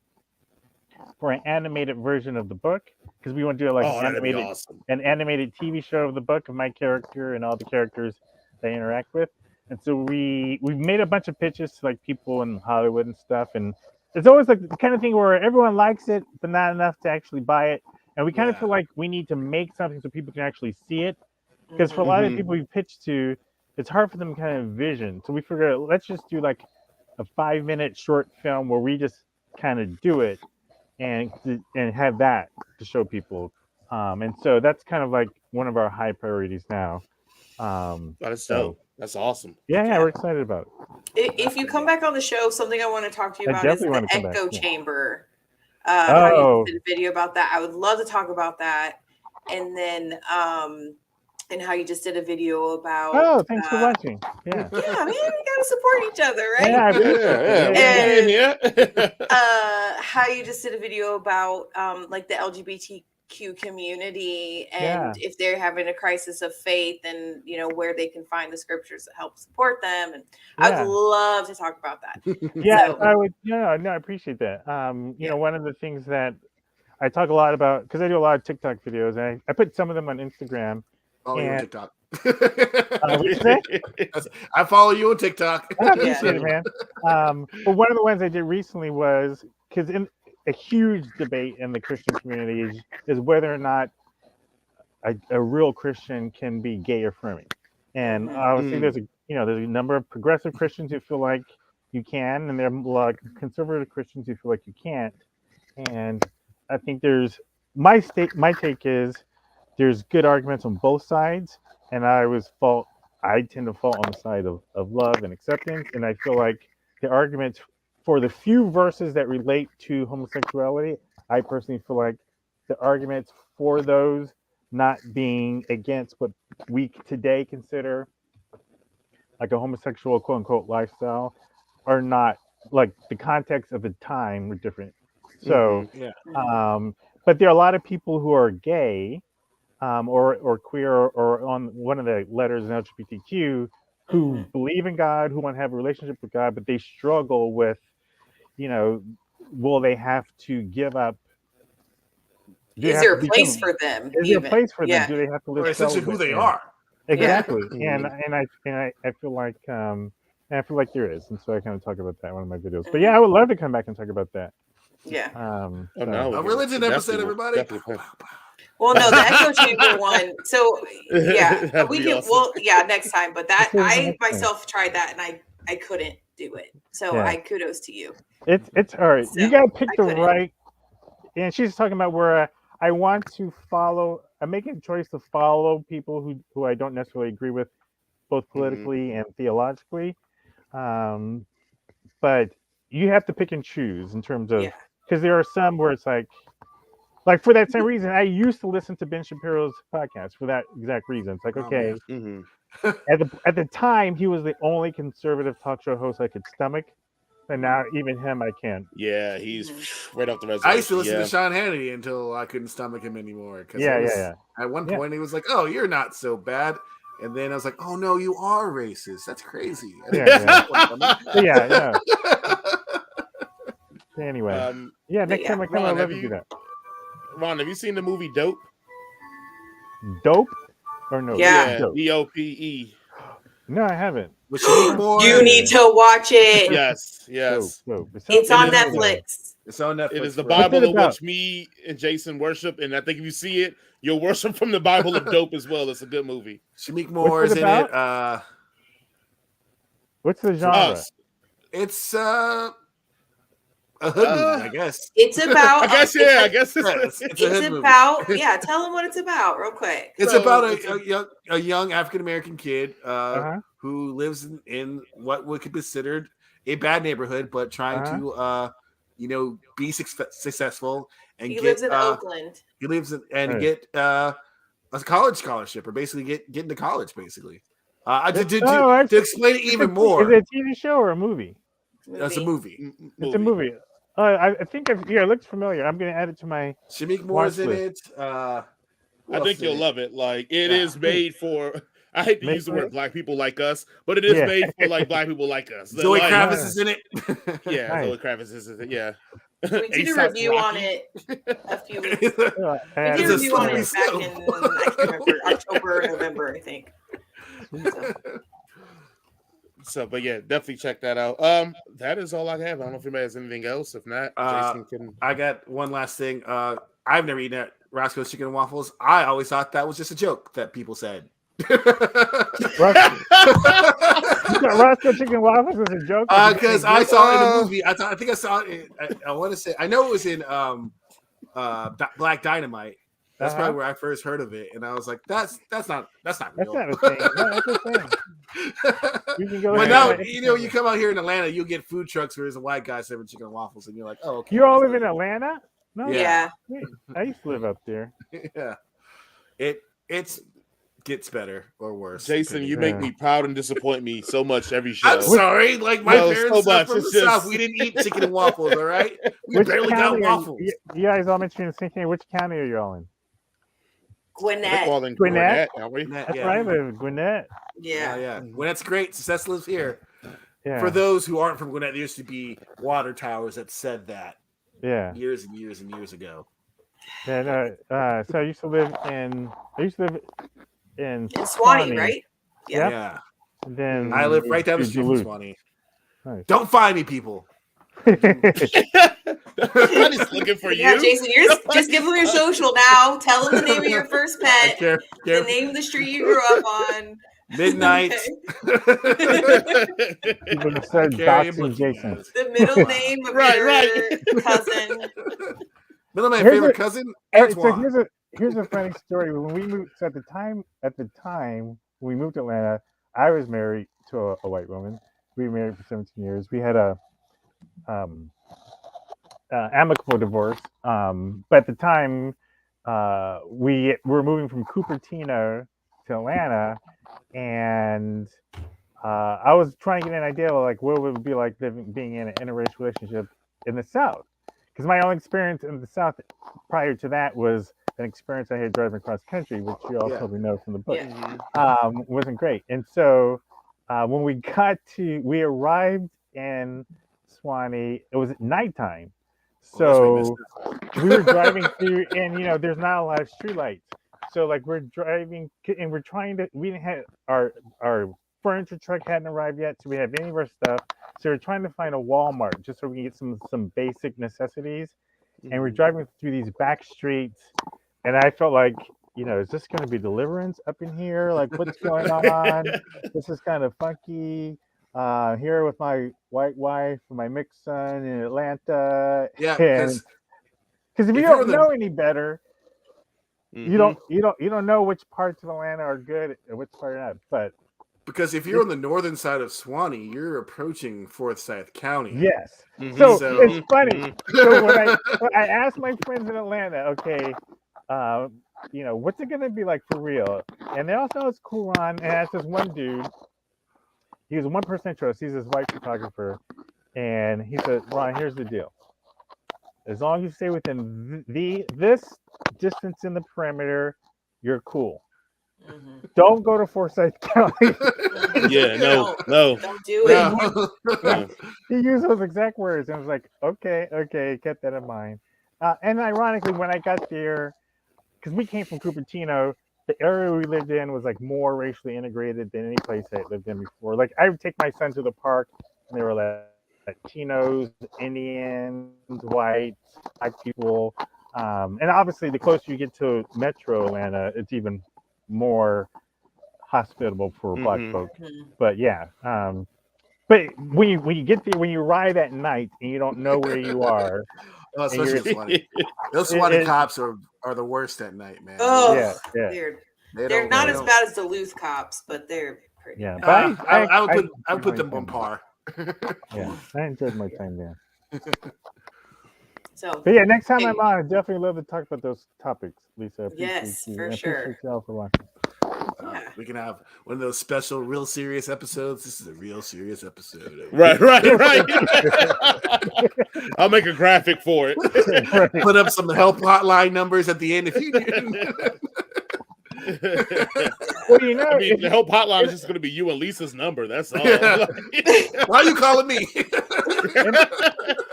for an animated version of the book, because we want to do like that'd be awesome. an animated TV show of the book of my character and all the characters they interact with. And so we've made a bunch of pitches to like people in Hollywood and stuff, and it's always like the kind of thing where everyone likes it, but not enough to actually buy it. And we kind of feel like we need to make something so people can actually see it, because for a lot of people we pitch to, it's hard for them to kind of envision. So we figured, let's just do like a 5-minute short film where we just kind of do it and have that to show people. And so that's kind of like one of our high priorities now. That's dope. That's awesome. Yeah, we're excited about it. If you come back on the show, something I want to talk to you I about is definitely the want to come echo back, yeah. chamber. How Oh. you did a video about that. I would love to talk about that. And then and how you just did a video about Oh, thanks for watching. Yeah. yeah, man, we gotta support each other, right? Yeah, I appreciate it. Yeah. How you just did a video about like the LGBTQ community and if they're having a crisis of faith, and you know where they can find the scriptures that help support them. And I would love to talk about that. Yeah, So- I would. No, I appreciate that. You know, one of the things that I talk a lot about, because I do a lot of TikTok videos, and I put some of them on Instagram. Follow you on And- TikTok. What'd you say? I follow you on TikTok. I appreciate it, man. But one of the ones I did recently was, because in a huge debate in the Christian community is whether or not a real Christian can be gay affirming. And obviously there's a number of progressive Christians who feel like you can, and there are a lot of conservative Christians who feel like you can't. And I think my take is there's good arguments on both sides, and I tend to fall on the side of love and acceptance. And I feel like the arguments for the few verses that relate to homosexuality, I personally feel like the arguments for those not being against what we today consider like a homosexual quote unquote lifestyle are not, like, the context of the time were different. So but there are a lot of people who are gay or queer or on one of the letters in LGBTQ who believe in God, who want to have a relationship with God, but they struggle with, will they have to give up? Is there a place for them? Is there a place for them? Yeah. Do they have to live Or essentially who celibate? they Yeah. are. Exactly. Yeah. And I feel like there is, and so I kind of talk about that in one of my videos. But yeah, I would love to come back and talk about that. Yeah. A religion episode, everybody. Well, no, the echo chamber one. So yeah, That'd we be can. awesome. Well, yeah, next time. But that This is I next time. myself tried that, and I couldn't do it. So Yeah. I kudos to you. It's all right. You So, gotta pick I the couldn't. right. And she's talking about where I want to follow. I'm making a choice to follow people who I don't necessarily agree with, both politically and theologically. But you have to pick and choose in terms of, because there are some where it's like for that same reason, I used to listen to Ben Shapiro's podcast for that exact reason. It's like, okay, at the time he was the only conservative talk show host I could stomach, and now even him I can't. Yeah, he's right off the reservation. I used to listen to Sean Hannity until I couldn't stomach him anymore. Yeah. At one point, he was like, "Oh, you're not so bad," and then I was like, "Oh no, you are racist. That's crazy." Yeah. Anyway, next time I come, I'd love to do that. Ron, have you seen the movie Dope? Dope or no? Yeah. Dope. DOPE. No, I haven't. Which you need more. You need to watch it. Yes. Dope. It's on It is. Netflix. It's on Netflix. It is the bro. Bible it of about? which me and Jason worship, and I think if you see it, you'll worship from the Bible of dope as well. It's a good movie. Shamik Moore it is in it. What's the For genre? us, It's a hood movie, I guess. It's about. I guess it's yeah. a- I guess Yeah, it's, it's a hood movie. about. Yeah, tell them what it's about, real quick. It's So, about it's a young African American kid Uh-huh. who lives in what would be considered a bad neighborhood, but trying to be successful and He get lives in Oakland. he lives in, and Right. get a college scholarship, or basically get into college, basically. Oh, To explain it even more, Is it a TV show or a movie? it's a movie. It's a movie. I think it looks familiar. I'm going to add it to my. Shamik Moore's in list. it. I think you'll love it. Like it Yeah. is made for. I hate to Made use the for word it? black people like us, but it is Yeah. made for like black people like us. Zoe Like, Kravitz is in it. Yeah, Nice. Zoe Kravitz is in it. Yeah. We did a A$AP review on Rocky. it a few weeks. We We did a It's a review on it slippery back in I can't remember, October or November, I think. So, but yeah, definitely check that out. That is all I have. I don't know if anybody has anything else. If not, Jason can. I got one last thing. I've never eaten at Roscoe's Chicken and Waffles. I always thought that was just a joke that people said. Roscoe Chicken Waffles is a joke. Because I saw it in a movie. I think I saw it. I want to say I know it was in Black Dynamite. That's probably where I first heard of it, and I was like, "That's not real." That's not a thing. No, that's a thing. You can go. But ahead. now you come out here in Atlanta, you'll get food trucks where there's a white guy serving chicken and waffles, and you're like, "Oh, okay." You all live in Atlanta? No. Yeah. Yeah. I used to live up there. Yeah, it's gets better or worse. Jason, you depending. make me proud and disappoint me so much every show. I'm sorry, like my No, parents so are much. from the It's just- South. We didn't eat chicken and waffles, all right? We Which barely got county are waffles. You guys all mentioned the same thing. Which county are you all in? We're Gwinnett. calling Gwinnett? Gwinnett, aren't we? That's yeah. where I live, Gwinnett. Yeah, Yeah. yeah. Gwinnett's great. Success lives here. Yeah. For those who aren't from Gwinnett, there used to be water towers that said that Yeah. years and years and years ago. Yeah. No, so I used to live in. In Swanee, right? Yep. Yeah. And then I live right down the to street from Duluth. Swanee. Nice. Don't find me, people. Somebody's looking for Yeah, you. Jason, just give them your social now. Tell them the name of your first I pet, care. the name of the street you grew up on. Midnight. People just started Carry him doxing with you Jason. guys. The middle name of Right, your right. cousin. Middle my Here's favorite a- cousin, All right, so Antoine. here's a funny story. When we moved, so at the time when we moved to Atlanta, I was married to a white woman. We were married for 17 years. We had a amicable divorce. But at the time, we were moving from Cupertino to Atlanta, and I was trying to get an idea of like what it would be like being in an interracial relationship in the South. Because my only experience in the South prior to that was an experience I had driving across country, which you all Yeah. probably know from the book. Yeah. Wasn't great. And so when we arrived in Swanee, it was at nighttime. So we were driving through, and there's not a lot of streetlights. So like we're driving, and we're trying to. We didn't have our furniture truck hadn't arrived yet, so we have any of our stuff. So we're trying to find a Walmart just so we can get some basic necessities. And we're driving through these back streets, and I felt like, is this going to be deliverance up in here? Like, what's going on? This is kind of funky. Here with my white wife and my mixed son in Atlanta. Yeah, because if you if don't you're the- know any better, Mm-hmm. you don't know which parts of Atlanta are good and which part are not. But because if you're on the northern side of Swanee, you're approaching Forsyth County. yes, Mhm. so So- it's funny. Mhm. So when I asked my friends in Atlanta, okay, what's it gonna be like for real? And they all said it's cool, Ron. And I asked this one dude. He was a 1% trust. He's this white photographer, and he said, "Ron, here's the deal. As long as you stay within this distance in the perimeter, you're cool. Mhm. Don't go to Forsyth County." Yeah, no. Don't do it. No. He used those exact words, and I was like, okay, kept that in mind. And ironically, when I got there, because we came from Cupertino, the area we lived in was like more racially integrated than any place I lived in before. Like I would take my son to the park, and they were like, Latinos, Indians, whites, black people, and obviously the closer you get to Metro Atlanta, it's even more hospitable for black Mhm. folk. Mhm. But yeah, but when you get there, when you arrive at night and you don't know where you are, Oh, and especially you're the SWAT. Those it, SWAT it, cops are the worst at night, man. yeah, Oh, yeah, they're not They as so don't. bad as Duluth cops, but they're pretty yeah. bad. But I would enjoyed put my them on time there. par. Yeah, I enjoyed my time there. So, But yeah, next time I'm hey, on, I definitely love to talk about those topics, Lisa. I appreciate yes, you. for I appreciate sure. y'all for watching. Yeah. We can have one of those special, real serious episodes. This is a real serious episode. Right. I'll make a graphic for it. Right. Put up some help hotline numbers at the end if you need. Well, you know, I mean, if the help hotline is just going to be you and Lisa's number. That's all. Yeah. Why are you calling me?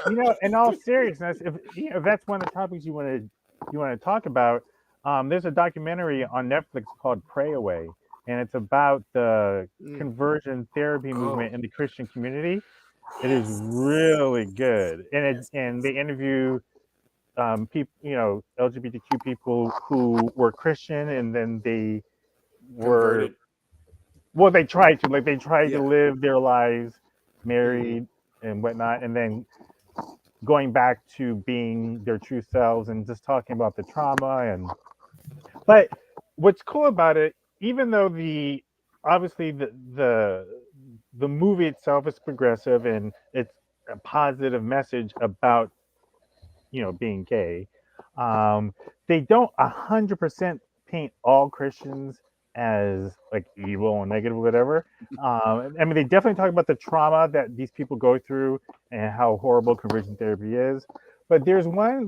and, in all seriousness, if that's one of the topics you want to talk about, there's a documentary on Netflix called "Pray Away," and it's about the conversion therapy movement in the Christian community. It is Yes. really good, Yes. and they interview people, LGBTQ people who were Christian, and then they were Converted. well, they tried to Yeah. live their lives married and whatnot, and then going back to being their true selves and just talking about the trauma. And but what's cool about it, even though obviously the movie itself is progressive and it's a positive message about being gay, um, they don't 100% paint all Christians as like evil and negative or whatever. I mean, they definitely talk about the trauma that these people go through and how horrible conversion therapy is. But there's one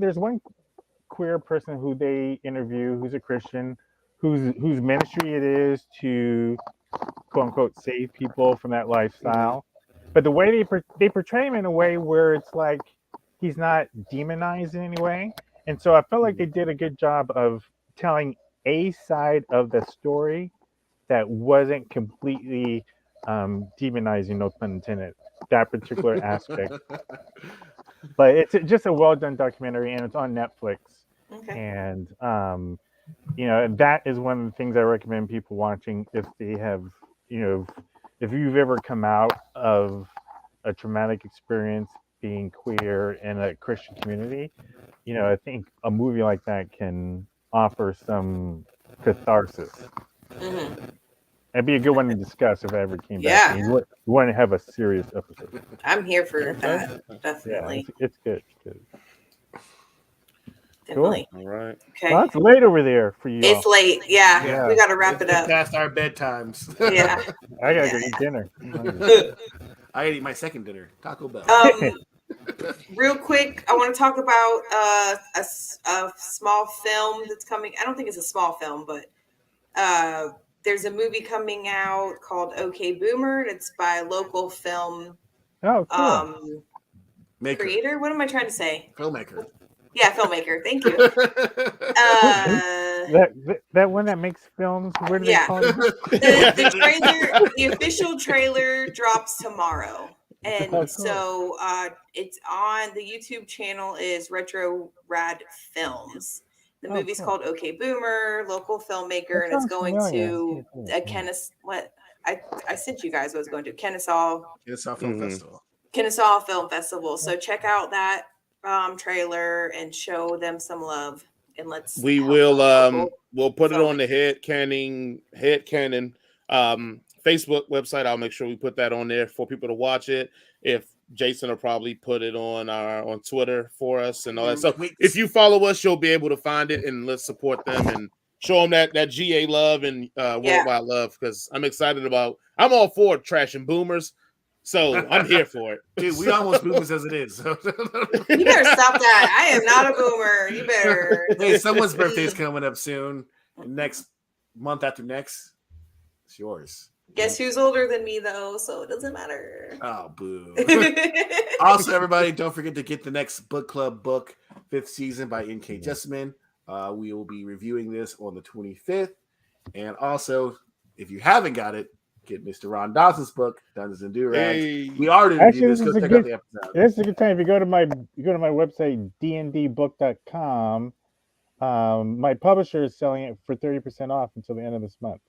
queer person who they interview who's a Christian, whose ministry it is to quote unquote save people from that lifestyle. But the way they portray him in a way where it's like he's not demonized in any way, and so I felt like they did a good job of telling a side of the story that wasn't completely demonizing, no pun intended, that particular aspect. But it's just a well done documentary, and it's on Netflix. Okay. And that is one of the things I recommend people watching if they have, if you've ever come out of a traumatic experience being queer in a Christian community. I think a movie like that can offer some catharsis. Hmm. It'd be a good one to discuss if I ever came back. Yeah, And you want to have a serious episode. I'm here for Okay. that. Yeah, Definitely. it's good. It's good. Definitely. All right. Okay. Well, it's late over there for you It's all. late. Yeah. Yeah. We got to wrap it It's up. past our bedtimes. Yeah. I gotta go Yeah. eat dinner. I'm hungry. I gotta eat my second dinner, Taco Bell. Real quick, I want to talk about a small film that's coming. I don't think it's a small film, but there's a movie coming out called OK Boomer. It's by a local film Oh, cool. Maker, creator. What am I trying to say? filmmaker. Yeah, filmmaker. Thank you. That one that makes films. Where do they Yeah. call it? The trailer, the official trailer drops tomorrow. And Oh, cool. so it's on the YouTube channel is Retro Rad Films. The Oh, movie's cool. called OK Boomer, local filmmaker, That and it's sounds going familiar. to Yeah. a I sent you guys what it's going to Kennesaw It's our film Mhm. festival. Film Festival. So check out that trailer and show them some love, and let's We help will local we'll put it on the filmmakers. Head Cannon Facebook website. I'll make sure we put that on there for people to watch it. If Jason will probably put it on Twitter for us and all that. So if you follow us, you'll be able to find it, and let's support them and show them that GA love and worldwide love, because I'm excited about. I'm all for trash and boomers, so I'm here for it. Dude, we almost boomers as it is. You better stop that. I am not a boomer. You better. Hey, someone's birthday is coming up soon. Next month after next, it's yours. Guess who's older than me though, so it doesn't matter. Oh, boo. Also, everybody, don't forget to get the next book club book, 5th season by N.K. Jessamine. We will be reviewing this on the 25th. And also, if you haven't got it, get Mr. Ron Dawson's book, Dungeons and Durags. Hey. We already Actually, reviewed this. this Go is a check good- out the episode. This is a good time. If you go to my website dndbook.com, my publisher is selling it for 30% off until the end of this month.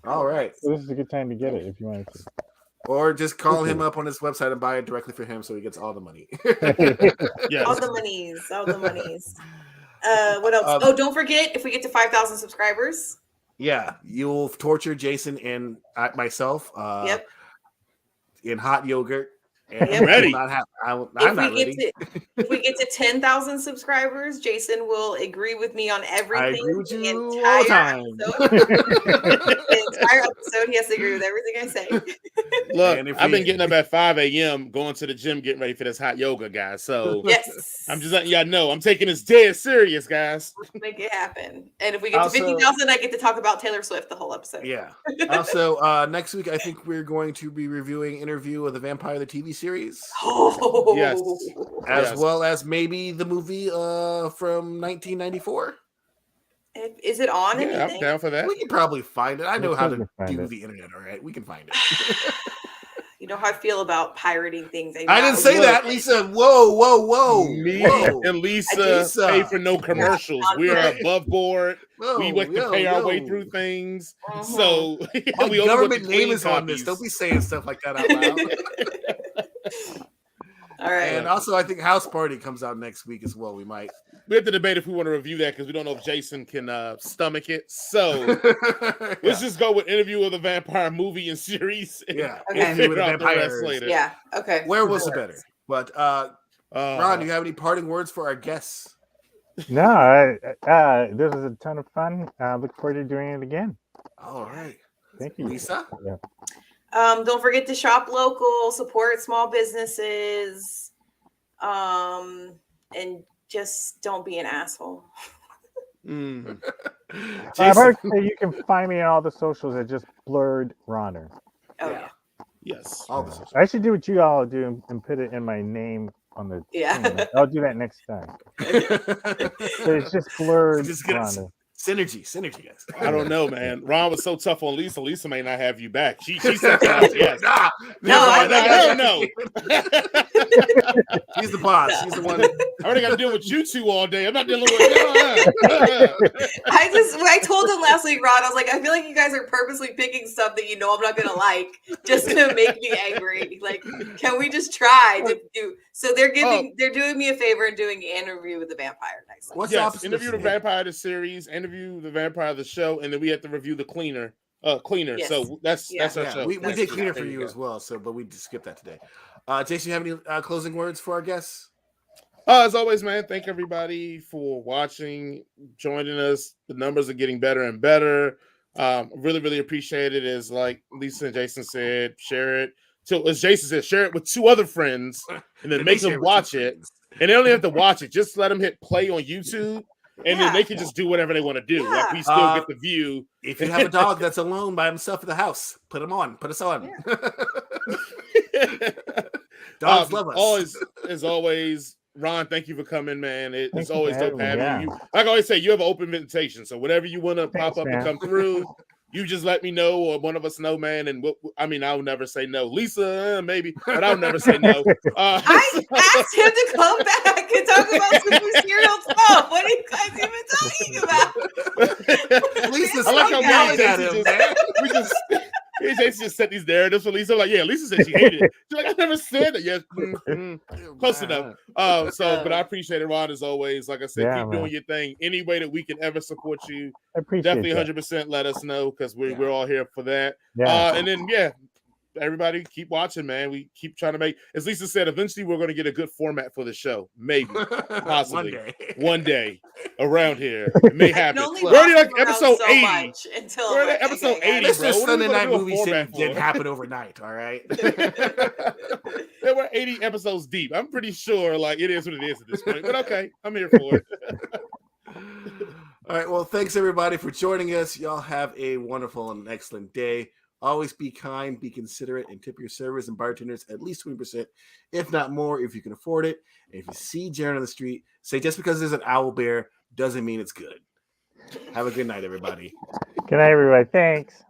All right. So this is a good time to get it if you wanted to. Or just call him up on his website and buy it directly for him so he gets all the money. Yes. All the monies. What else? Don't forget, if we get to 5,000 subscribers. Yeah, you'll torture Jason and myself Yep. in hot yogurt. And Yep. Ready. I'm not ready. If we get to 10,000 subscribers, Jason will agree with me on everything. I agree with you the all the time. The entire episode, he has to agree with everything I say. Look, And if I've we- been getting up at 5 a.m. going to the gym, getting ready for this hot yoga, guys. So Yes. I'm just letting y'all know I'm taking this dead serious, guys. Make it happen. And if we get Also- to 50,000, I get to talk about Taylor Swift the whole episode. Yeah. Also, next week I think we're going to be reviewing Interview with the Vampire, the TV series, Oh. Yes. as Yes. well as maybe the movie from 1994. Is it on Yeah, I'm anything? down for that. We can probably find it. I know We how can to find do it. the internet. All right, we can find it. You know how I feel about pirating things. I didn't say that, Lisa. Whoa. Me Whoa. and I Lisa Lisa. pay for no commercials. We are above board. Whoa, We like to yo, pay our yo. way through things. Mhm. So My we only want government the name clean is on this. copies. Don't be saying stuff like that out loud. All right. And also, I think House Party comes out next week as well. We might. We have to debate if we want to review that because we don't know if Jason can stomach it. So let's just go with Interview with the Vampire movie and series. And Yeah. Okay. we'll Interview with figure the out the rest Vampires. later. Yeah. Okay. Werewolves are better. But Ron, do you Uh, have any parting words for our guests? No, this was a ton of fun. Look forward to doing it again. All right. Thank you, Lisa? Yeah. Don't forget to shop local, support small businesses, and just don't be an asshole. mm. I've heard that you can find me on all the socials at just Blurred Ronner. Oh Yeah. Yes. All this. I should do what you all do and put it in my name on the Yeah. thing. I'll do that next time. So it's just Blurred Just gonna- Ronner. Synergy, guys. I don't know, man. Ron was so tough on Lisa. Lisa may not have you back. She said yes. Nah, No, No. He's the boss. He's the one. I already got to deal with you two all day. I'm not dealing with. I told him last week, Ron, I was like, I feel like you guys are purposely picking stuff that you know I'm not gonna like just to make me angry. Like, can we just try to do? So they're doing me a favor and doing an Interview with the Vampire next week. What's the Yes, opposite? Interview the of snake? Vampire the series, Interview the Vampire the show, and then we have to review the Cleaner. Yes. So that's our Yeah, show. we That's did the- cleaner there for you go. as well. So, but we just skipped that today. Jason, you have any closing words for our guests? As always, man, thank everybody for watching, joining us. The numbers are getting better and better. Really, really appreciate it. As like Lisa and Jason said, share it. So as Jason said, share it with two other friends, and then make them watch it. And they don't even have to watch it. Just let them hit play on YouTube, and then they can just do whatever they want to do. Yeah. Like we still get the view. If you have a dog that's alone by himself in the house, put him on. Put us on. Dogs love us. As always, Ron, thank you for coming, man. It's Thank you always for dope having having me, you. Like I always say, you have an open invitation. So whenever you want to pop Thanks, up and man. come through, you just let me know, or one of us know, man. And I'll never say no. Lisa, maybe, but I'll never say no. I asked him to come back and talk about super serial stuff. What are you guys even talking about? Lisa's I like how yelling me at and him, Jason man. Jason just set these narratives for Lisa. I'm like, yeah, Lisa said she hated it. She's like, I never said that. Yes, close enough. But I appreciate it, Ron, as always. Like I said, Yeah, keep man. doing your thing. Any way that we can ever support you, I appreciate definitely that. 100% let us know because we're all here for that. Yeah. And then everybody keep watching, man. We keep trying to make, as Lisa said, eventually we're going to get a good format for the show. Maybe, possibly, one day around here. It may happen. Only We're already like bounce around episode so 80. much until We're at like, episode okay, 80, This bro. is What are we Sunday gonna night do a movie format didn't for? happen overnight. All right. Yeah, we're 80 episodes deep. I'm pretty sure like it is what it is at this point. But okay, I'm here for it. All right. Well, thanks everybody for joining us. Y'all have a wonderful and excellent day. Always be kind, be considerate, and tip your servers and bartenders at least 20%, if not more, if you can afford it. And if you see Jared on the street, say just because there's an owl bear doesn't mean it's good. Have a good night, everybody. Good night, everybody. Thanks.